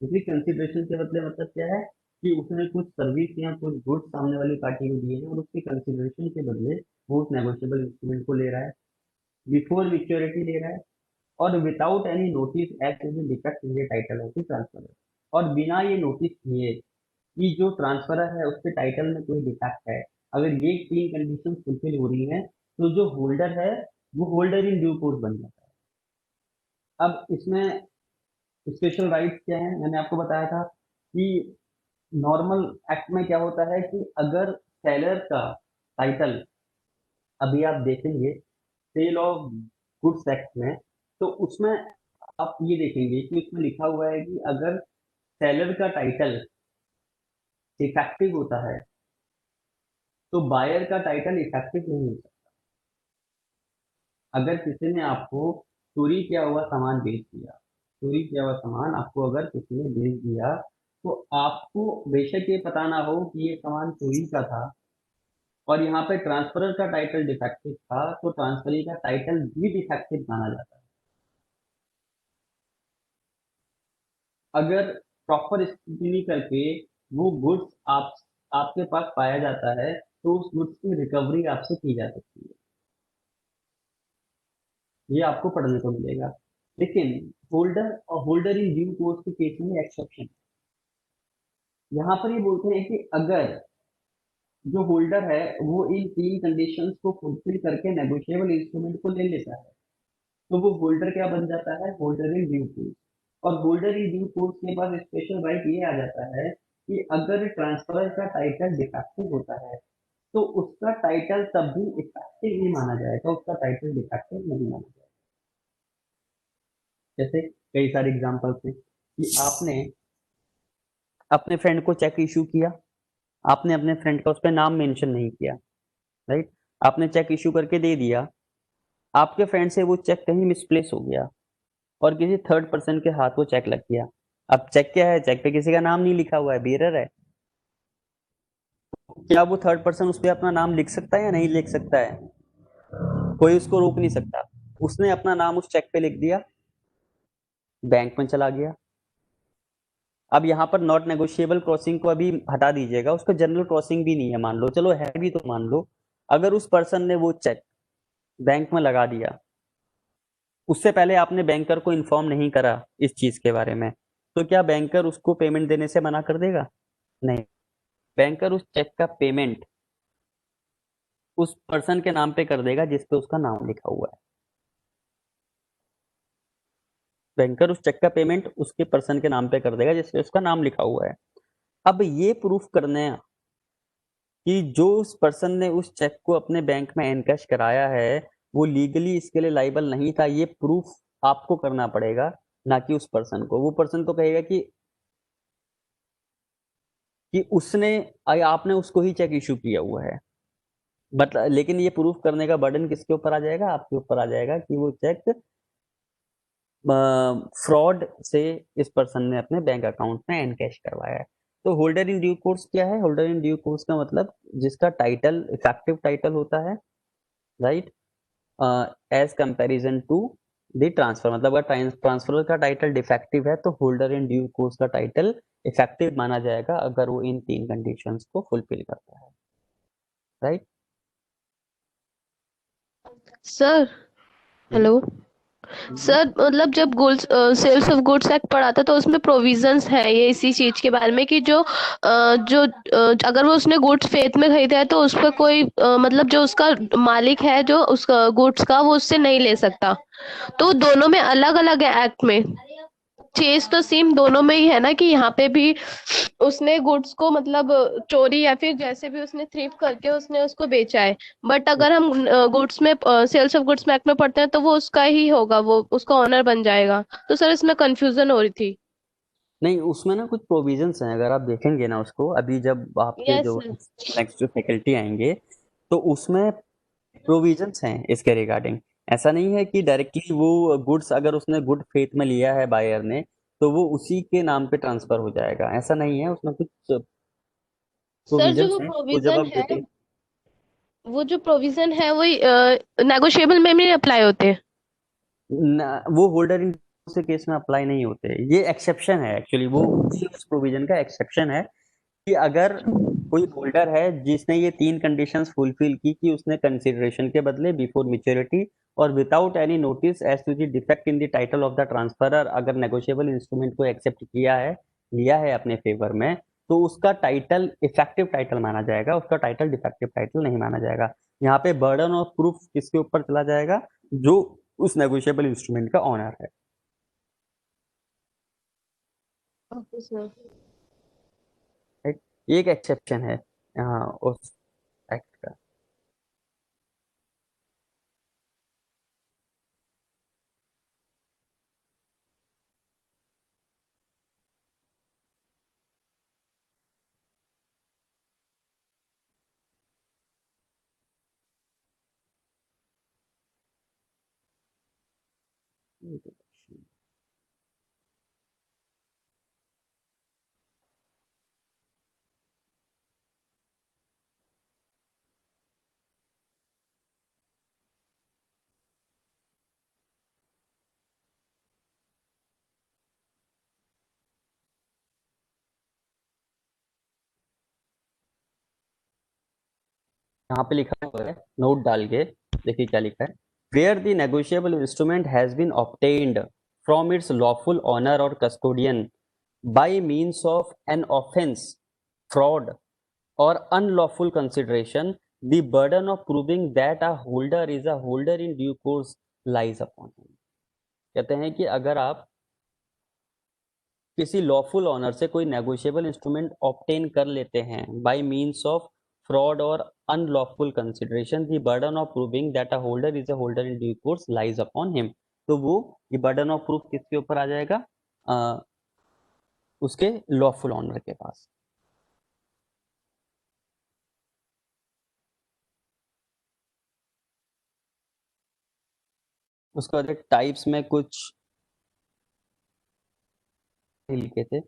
किसी कंसीडरेशन के बदले मतलब क्या है? कि उसने कुछ सर्विस या कुछ गुड्स सामने वाली पार्टी को दिए हैं और उसके कंसीडरेशन के बदले वो उस नेगोशिएबल इंस्ट्रूमेंट को ले रहा है, बिफोर मैच्योरिटी ले रहा है और without any notice as to the defect in the title of the transfer. और बिना ये नोटिस किए कि जो ट्रांसफरर है उसके टाइटल में कोई डिफेक्ट है, अगर ये तीन कंडीशन फुलफिल हो रही हैं तो जो होल्डर है वो होल्डर इन ड्यू कोर्स बन जाता है। अब इसमें स्पेशल राइट्स क्या है? मैंने आपको बताया था कि नॉर्मल एक्ट में क्या होता है कि अगर सेलर का टाइटल, अभी आप देखेंगे सेल ऑफ गुड्स एक्ट में, तो उसमें आप ये देखेंगे कि उसमें लिखा हुआ है कि अगर सेलर का टाइटल इफेक्टिव होता है तो बायर का टाइटल इफेक्टिव नहीं होता। अगर किसी ने आपको चोरी किया हुआ सामान बेच दिया, चोरी किया हुआ सामान आपको अगर किसी ने बेच दिया, तो आपको बेशक ये पता ना हो कि ये सामान चोरी का था और यहाँ पे ट्रांसफरर का टाइटल डिफेक्टिव था, तो ट्रांसफरी का टाइटल भी डिफेक्टिव माना जाता है। अगर प्रॉपर स्क्रूटिनी करके वो गुड्स आपके पास पाया जाता है तो उस गुड्स की रिकवरी आपसे की जा सकती है, ये आपको पढ़ने को मिलेगा। लेकिन होल्डर और होल्डर इन ड्यू कोर्स के केस में एक्सेप्शन, यहाँ पर ये बोलते हैं कि अगर जो होल्डर है वो इन तीन कंडीशंस को फुलफिल करके नेगोशिएबल इंस्ट्रूमेंट को ले लेता है तो वो होल्डर क्या बन जाता है? Holder in due course. और होल्डर इन ड्यू कोर्स के पास स्पेशल राइट ये आ जाता है कि अगर ट्रांसफर का टाइटल डिफेक्टिव होता है तो उसका टाइटल तब भी इफेक्टिव नहीं माना जाएगा, उसका टाइटल डिफेक्टिव नहीं माना जाएगा। जैसे कई सारे एग्जांपल्स हैं कि आपने अपने फ्रेंड को चेक इशू किया, आपने अपने फ्रेंड का उस पर नाम मेंशन नहीं किया, राइट? आपने चेक इशू करके दे दिया, आपके फ्रेंड से वो चेक कहीं मिसप्लेस हो गया और किसी थर्ड पर्सन के हाथ वो चेक लग गया। अब चेक क्या है? चेक पे किसी का नाम नहीं लिखा हुआ है, बेरर है। क्या वो थर्ड पर्सन उस पर अपना नाम लिख सकता है या नहीं लिख सकता है? कोई उसको रोक नहीं सकता। उसने अपना नाम उस चेक पे लिख दिया, बैंक में चला गया। अब यहाँ पर नॉट नेगोशिएबल क्रॉसिंग को अभी हटा दीजिएगा, उस पर जनरल क्रॉसिंग भी नहीं है मान लो, चलो है भी तो मान लो। अगर उस पर्सन ने वो चेक बैंक में लगा दिया, उससे पहले आपने बैंकर को इन्फॉर्म नहीं करा इस चीज के बारे में, तो क्या बैंकर उसको पेमेंट देने से मना कर देगा? नहीं, बैंकर उस चेक का पेमेंट उस पर्सन के नाम पे कर देगा जिस पे उसका नाम लिखा हुआ है। बैंकर उस चेक का पेमेंट उसके पर्सन के नाम पे कर देगा जिसपे उसका नाम लिखा हुआ है। अब ये प्रूफ करने कि जो उस पर्सन ने उस चेक को अपने बैंक में एनकैश कराया है वो लीगली इसके लिए लाइबल नहीं था, ये प्रूफ आपको करना पड़ेगा, ना कि उस पर्सन को। वो पर्सन तो कहेगा कि उसने आपने उसको ही चेक इशू किया हुआ है, बट लेकिन ये प्रूफ करने का बर्डन किसके ऊपर आ जाएगा? आपके ऊपर आ जाएगा कि वो चेक फ्रॉड से इस पर्सन ने अपने बैंक अकाउंट में एनकैश करवाया है। तो होल्डर इन ड्यू कोर्स क्या है? होल्डर इन ड्यू कोर्स का मतलब जिसका टाइटल इफेक्टिव टाइटल होता है, right, as comparison to the transfer. मतलब अगर ट्रांसफर का टाइटल डिफेक्टिव है तो होल्डर इन ड्यू कोर्स का टाइटल इफेक्टिव माना जाएगा अगर वो इन 3 कंडीशंस को फुलफिल करता है, राइट। सर हेलो सर, मतलब जब goods sales of goods act पढ़ा था तो उसमें प्रोविजंस है ये इसी चीज के बारे में कि अगर वो उसने गुड्स फेथ में खरीदा है तो उस पर कोई मतलब जो उसका मालिक है जो उसका गुड्स का वो उससे नहीं ले सकता। तो दोनों में अलग अलग है एक्ट में, चेज तो सेम दोनों में ही है ना कि यहाँ पे भी उसने गुड्स को मतलब चोरी या फिर जैसे भी उसने थ्रिफ्ट करके उसने उसको बेचा है। बट अगर हम गुड्स में सेल्स ऑफ गुड्स में एक्ट में पढ़ते हैं तो वो उसका ही होगा, वो उसका ऑनर बन जाएगा। तो सर इसमें कंफ्यूजन हो रही थी। नहीं, उसमें ना कुछ प्रोविजंस हैं, अगर आप देखेंगे ना उसको, अभी जब आपके यस जो सर। नेक्स्ट जो फैकल्टी आएंगे तो उसमें प्रोविजंस हैं इसके रिगार्डिंग। ऐसा नहीं है कि डायरेक्टली वो गुड्स अगर उसने गुड फेथ में लिया है बायर ने तो वो उसी के नाम पे ट्रांसफर हो जाएगा, ऐसा नहीं है। उसमें कुछ सर जो प्रोविजंस वो हैं, वो जब प्रोविजन आप है, देखें। वो जो प्रोविजन है वही नेगोशिएबल में भी अप्लाई होते हैं। वो होल्डर इन से केस में अप्लाई नहीं होते, ये एक्सेप्शन है एक्चुअली, वो उस प्रोविजन का एक्सेप्शन है कि अगर कोई होल्डर है जिसने ये 3 कंडीशंस फुलफिल की कि उसने कंसिडरेशन के बदले बिफोर मैच्योरिटी और without any notice as to the defect in the title of the transferor अगर नेगोशिएबल इंस्ट्रूमेंट को एक्सेप्ट किया है, लिया है अपने फेवर में, तो उसका टाइटल इफेक्टिव टाइटल माना जाएगा, उसका टाइटल डिफेक्टिव टाइटल नहीं माना जाएगा। यहाँ पे बर्डन ऑफ प्रूफ किसके ऊपर चला जाएगा? जो उस नेगोशिएबल इंस्ट्रूमेंट का ऑनर है। Okay sir. राइट, ये एक एक्सेप्शन है यहाँ उस एक्ट का। यहाँ पे लिखा हुआ है, नोट डाल के देखिए क्या लिखा है। Where the negotiable instrument has been obtained from its lawful owner और custodian by means of an offence, fraud और unlawful consideration, the burden of proving that a holder is a holder in due course lies upon him. कहते हैं कि अगर आप किसी lawful honour से कोई नेगोशिएबल इंस्ट्रूमेंट ऑब्टेन कर लेते हैं बाय मींस ऑफ फ्रॉड और unlawful consideration, the burden of proving that a holder is a holder in due course lies upon him. तो वो ये बर्डन ऑफ प्रूफ किसके ऊपर आ जाएगा? उसके लॉफुल ऑनर के पास। उसके बाद टाइप्स में कुछ लिखे थे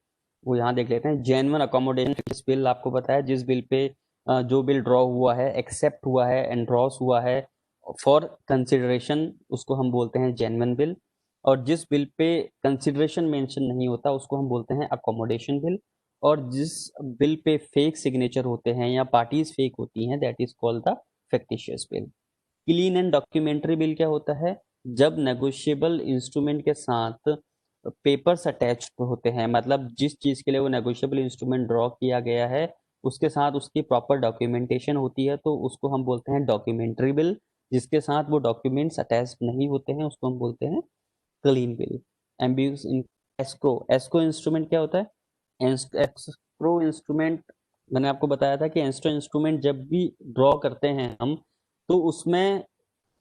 वो यहाँ देख लेते हैं। जेन्युइन अकोमोडेशन बिल, आपको पता है जिस बिल पे जो बिल ड्रॉ हुआ है, एक्सेप्ट हुआ है, एंड्रॉस हुआ है फॉर कंसिडरेशन, उसको हम बोलते हैं जेन्युइन बिल। और जिस बिल पे कंसिडरेशन मेंशन नहीं होता उसको हम बोलते हैं अकोमोडेशन बिल। और जिस बिल पे फेक सिग्नेचर होते हैं या पार्टीज फेक होती हैं, that is called the factitious bill. Clean and documentary bill क्या होता है? जब नेगोशिएबल इंस्ट्रूमेंट के साथ पेपर्स अटैच होते हैं, मतलब जिस चीज के लिए वो नेगोशिएबल इंस्ट्रूमेंट ड्रॉ किया गया है उसके साथ उसकी प्रॉपर डॉक्यूमेंटेशन होती है, तो उसको हम बोलते हैं डॉक्यूमेंट्री बिल। जिसके साथ वो डॉक्यूमेंट्स अटैच नहीं होते हैं उसको हम बोलते हैं क्लीन बिल। एम्बिगुअस इन एस्क्रो। एस्क्रो इंस्ट्रूमेंट क्या होता है? एस्क्रो इंस्ट्रूमेंट मैंने आपको बताया था कि एस्क्रो इंस्ट्रूमेंट जब भी ड्रॉ करते हैं हम, तो उसमें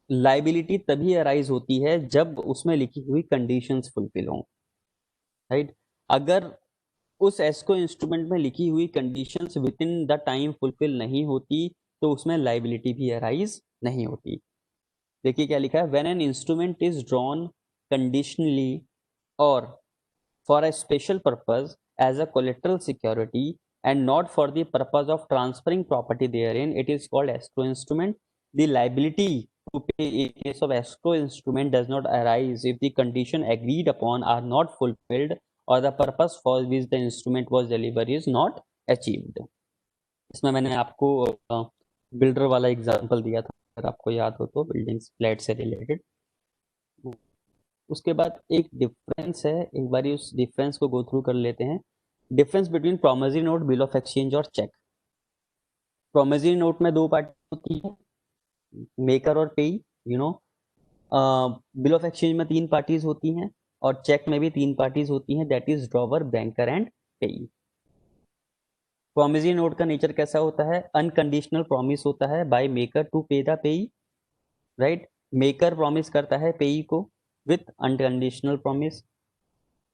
लाइबिलिटी तभी अराइज होती है जब उसमें लिखी हुई कंडीशंस फुलफिल हों, राइट। अगर उस एस्को इंस्ट्रूमेंट में लिखी हुई conditions with in the time fulfil नहीं होती तो उसमें लाइबिलिटी भी अराइज नहीं होती। देखिए क्या लिखा है, when an instrument is drawn conditionally और for a special purpose as a collateral security and not for the purpose of transferring property therein, it is called escrow instrument. The liability to pay in case of escrow instrument does not arise if the condition agreed upon are not fulfilled or the purpose for which the instrument was delivered is not achieved. इसमें मैंने आपको builder वाला example दिया था, अगर आपको याद हो तो, बिल्डिंग्स फ्लैट से रिलेटेड। उसके बाद एक डिफरेंस है, एक बार उस डिफरेंस को गो थ्रू कर लेते हैं। Difference between promissory note, bill of exchange और चेक। प्रोमिसरी नोट में दो पार्टी होती है, मेकर और पेई, you know. Bill of exchange में तीन पार्टीज होती हैं और चेक में भी तीन पार्टीज होती हैं, that is drawer, banker and पेई। प्रोमिसरी नोट का नेचर कैसा होता है? अनकंडीशनल प्रॉमिस होता है bye maker to pay the payee, right. Maker promise करता है पेई को with unconditional promise.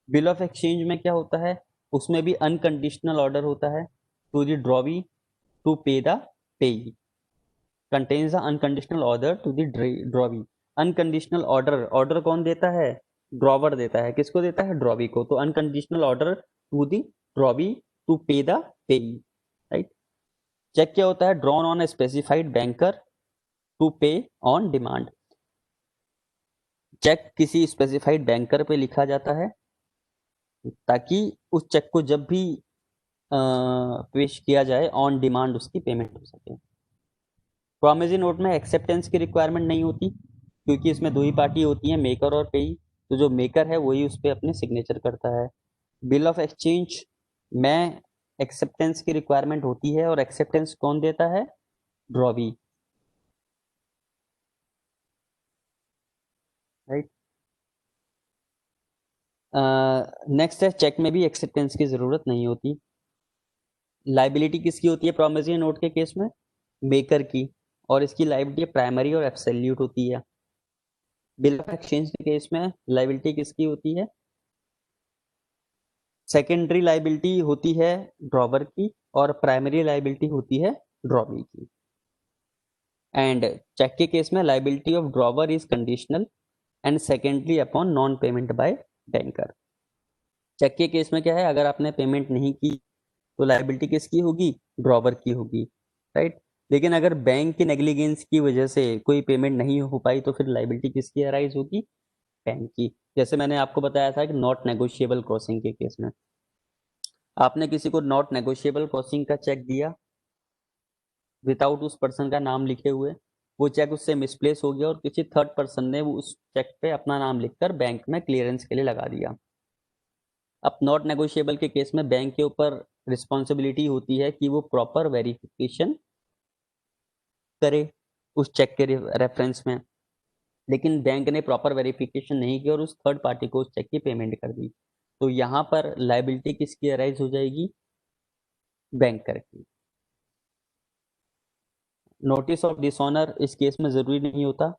Bill of exchange में क्या होता है? उसमें भी अनकंडीशनल ऑर्डर होता है to the drawee to pay the payee, contains the unconditional order to the drawee. Unconditional order, order कौन देता है? ड्रॉवर देता है। किसको देता है? ड्रॉवी को। तो unconditional order to the drawee to pay the payee, right. Cheque क्या होता है? Drawn on a specified banker to pay on demand. Cheque किसी स्पेसिफाइड बैंकर पे लिखा जाता है ताकि उस चेक को जब भी पेश किया जाए ऑन डिमांड उसकी पेमेंट हो सके। प्रोमिसरी नोट में एक्सेप्टेंस की रिक्वायरमेंट नहीं होती क्योंकि इसमें दो ही पार्टी होती हैं, मेकर और पेई। तो जो मेकर है वही उस पर अपने सिग्नेचर करता है। बिल ऑफ एक्सचेंज में एक्सेप्टेंस की रिक्वायरमेंट होती है और एक्सेप्टेंस कौन देता है? Drawee, right. नेक्स्ट है, चेक में भी एक्सेप्टेंस की जरूरत नहीं होती। लाइबिलिटी किसकी होती है प्रोमिसरी नोट के केस में? मेकर की, और इसकी लाइबिलिटी प्राइमरी और एब्सोल्यूट होती है। बिल ऑफ एक्सचेंज के केस में लाइबिलिटी किसकी होती है? सेकेंडरी लाइबिलिटी होती है ड्रॉवर की और प्राइमरी लाइबिलिटी होती है ड्रॉवी की। एंड चेक के केस में liability of drawer is conditional and secondary upon non payment by banker. Cheque के केस में क्या है? अगर आपने पेमेंट नहीं की तो लाइबिलिटी किसकी होगी? ड्रॉवर की होगी, राइट। लेकिन अगर बैंक की नेग्लिजेंस की वजह से कोई पेमेंट नहीं हो पाई तो फिर लाइबिलिटी किसकी अराइज होगी? बैंक की। जैसे मैंने आपको बताया था कि नॉट नेगोशिएबल क्रॉसिंग के केस में, आपने किसी को नॉट नेगोशिएबल क्रॉसिंग का चेक दिया विदाउट उस पर्सन का नाम लिखे हुए, वो चेक उससे मिसप्लेस हो गया और किसी थर्ड पर्सन ने वो उस चेक पे अपना नाम लिखकर बैंक में क्लियरेंस के लिए लगा दिया। अब नॉट नेगोशिएबल के केस में बैंक के ऊपर रिस्पॉन्सिबिलिटी होती है कि वो प्रॉपर वेरिफिकेशन करे उस चेक के रेफरेंस में, लेकिन बैंक ने प्रॉपर वेरिफिकेशन नहीं किया और उस थर्ड पार्टी को उस चेक की पेमेंट कर दी, तो यहाँ पर लाइबिलिटी किसकी अराइज हो जाएगी? बैंकर की। नोटिस ऑफ डिसऑनर इस केस में जरूरी नहीं होता,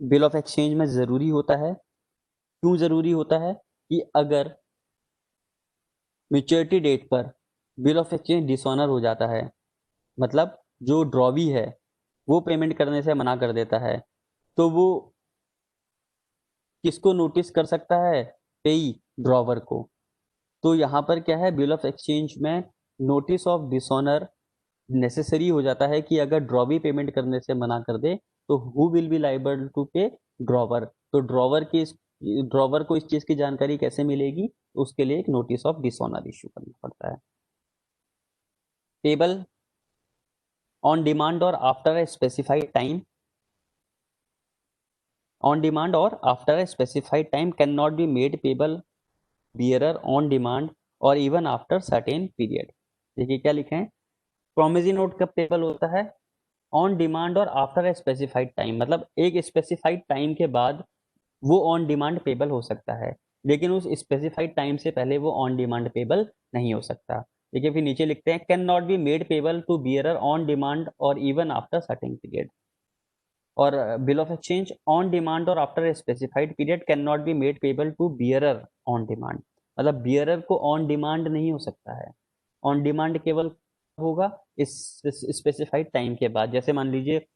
बिल ऑफ एक्सचेंज में जरूरी होता है। क्यों जरूरी होता है? कि अगर मैच्योरिटी डेट पर बिल ऑफ एक्सचेंज डिसऑनर हो जाता है, मतलब जो ड्रॉवी है वो पेमेंट करने से मना कर देता है, तो वो किसको नोटिस कर सकता है? पेई, ड्रॉवर को। तो यहाँ पर क्या है? बिल ऑफ एक्सचेंज में नोटिस ऑफ डिसऑनर नेसेसरी हो जाता है कि अगर ड्रॉवी पेमेंट करने से मना कर दे तो who will be liable to pay? Drawer. तो ड्रॉवर को इस चीज की जानकारी कैसे मिलेगी? उसके लिए एक नोटिस ऑफ डिसऑनर इश्यू करना पड़ता है। पेबल ऑन डिमांड और after a specified time, on demand or after a specified time cannot be made payable bearer on demand or even after certain period। देखिए क्या लिखे हैं, प्रोमिसरी नोट कब payable होता है? ऑन डिमांड और after a specified time, मतलब एक स्पेसिफाइड टाइम के बाद वो ऑन डिमांड पेबल हो सकता है, लेकिन उस स्पेसिफाइड टाइम से पहले वो ऑन डिमांड पेबल नहीं हो सकता। देखिए फिर नीचे लिखते हैं can not be made payable to bearer on demand और इवन आफ्टर सर्टेन पीरियड। और bill of exchange on demand और after a specified period can not be made payable to bearer on demand. मतलब bearer को on demand नहीं हो सकता है, on demand केवल होगा इस स्पेसिफाइड टाइम के बाद। जैसे मान लीजिए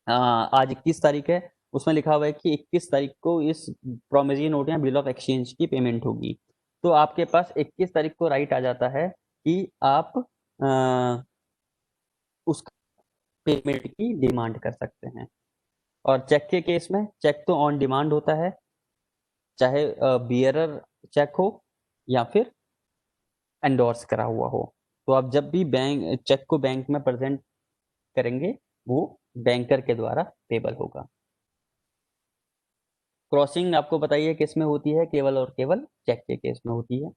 आज 21 तारीख है, उसमें लिखा हुआ है कि 21 तारीख को इस प्रोमिसरी नोट या बिल ऑफ एक्सचेंज की पेमेंट होगी, तो आपके पास 21 तारीख को राइट आ जाता है कि आप उस पेमेंट की डिमांड कर सकते हैं। और चेक के केस में चेक तो ऑन डिमांड होता है, चाहे बियरर चेक हो या फिर एंडोर्स करा हुआ हो। तो आप जब भी बैंक चेक को बैंक में प्रेजेंट करेंगे वो बैंकर के द्वारा पेबल होगा। क्रॉसिंग आपको बताइए किस में होती है, केवल और केवल चेक के केस में होती है।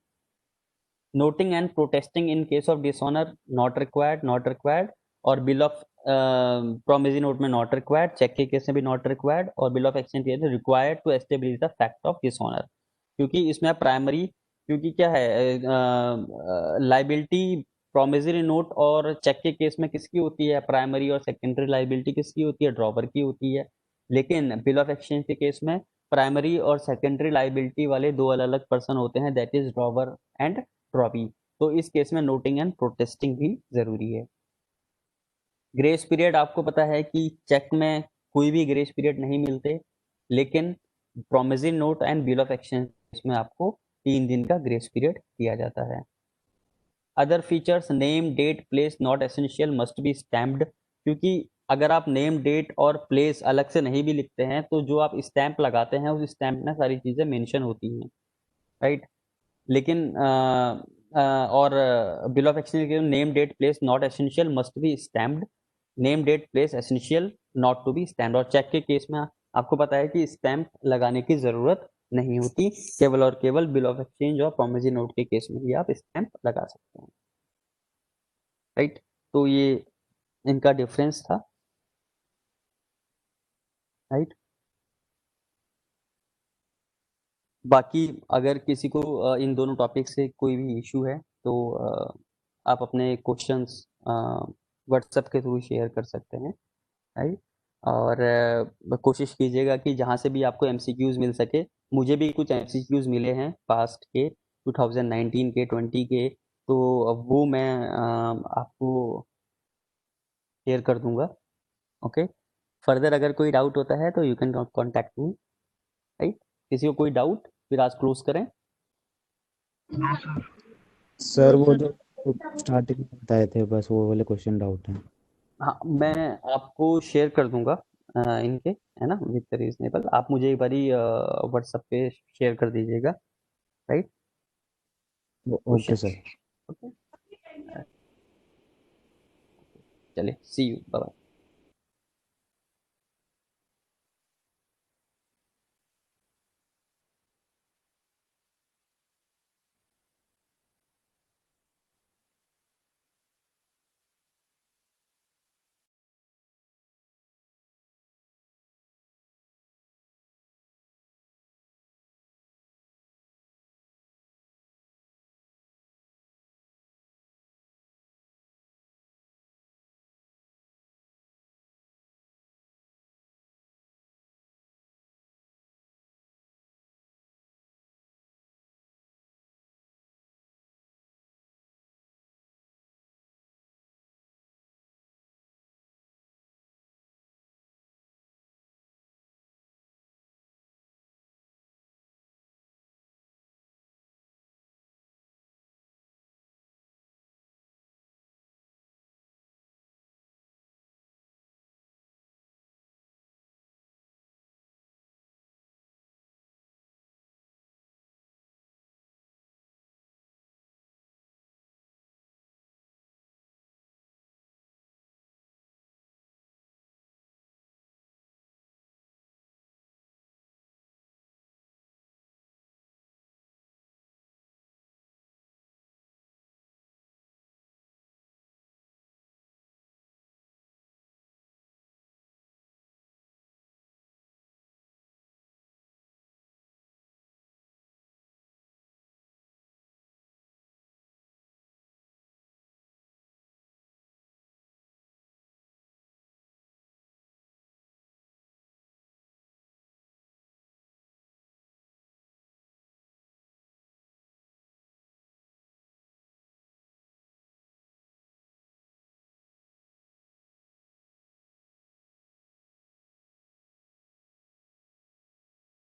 Noting and protesting in case of dishonour not required और बिल ऑफ प्रोमिसरी नोट में नॉट रिक्वायर्ड, चेक के केस में भी नॉट रिक्वायर्ड और बिल ऑफ एक्सचेंज केस में required to establish the fact of dishonour. क्योंकि इसमें प्राइमरी, क्योंकि क्या है लाइबिलिटी प्रोमिसरी नोट और चेक के केस में किसकी होती है, प्राइमरी और सेकेंडरी लाइबिलिटी किसकी होती है, ड्रॉवर की होती है। लेकिन बिल ऑफ एक्सचेंज के केस में प्राइमरी और सेकेंडरी लाइबिलिटी वाले दो अलग अलग पर्सन होते हैं, that is drawer and drawee. तो इस केस में नोटिंग एंड प्रोटेस्टिंग भी जरूरी है। ग्रेस पीरियड आपको पता है कि चेक में कोई भी ग्रेस पीरियड नहीं मिलते, लेकिन promissory note and bill of exchange में आपको 3 दिन का ग्रेस पीरियड दिया जाता है। Other features name date place not essential must be stamped, क्योंकि अगर आप नेम डेट और प्लेस अलग से नहीं भी लिखते हैं तो जो आप स्टैंप लगाते हैं उस स्टैंप में सारी चीज़ें मेंशन होती हैं, राइट। लेकिन और बिल ऑफ एक्सचेंज के name date place not essential must be stamped, name date place essential not to be stamped. और चेक के केस में आपको पता है कि स्टैम्प लगाने की ज़रूरत नहीं होती, केवल और केवल बिल ऑफ एक्सचेंज और प्रोमिसरी नोट के केस में ही आप स्टैम्प लगा सकते हैं, राइट। तो ये इनका डिफरेंस था, राइट। बाकी अगर किसी को इन दोनों टॉपिक से कोई भी इशू है तो आप अपने क्वेश्चंस व्हाट्सएप के थ्रू शेयर कर सकते हैं, राइट। और कोशिश कीजिएगा कि जहाँ से भी आपको एमसीक्यूज मिल सके, मुझे भी कुछ एमसीक्यूज मिले हैं पास्ट के 2019 के 20 के, तो वो मैं आपको शेयर कर दूंगा, ओके। फर्दर अगर कोई डाउट होता है तो you can contact me, right. किसी को कोई डाउट, फिर आज क्लोज करें। सर वो जो स्टार्टिंग में बताए थे बस वो वाले क्वेश्चन डाउट है। हाँ, मैं आपको शेयर कर दूंगा इनके, है ना, विद रीजनेबल। आप मुझे एक बारी व्हाट्सएप पे शेयर कर दीजिएगा, राइट। Okay sir. ओके, चलिए, सी यू, बाय।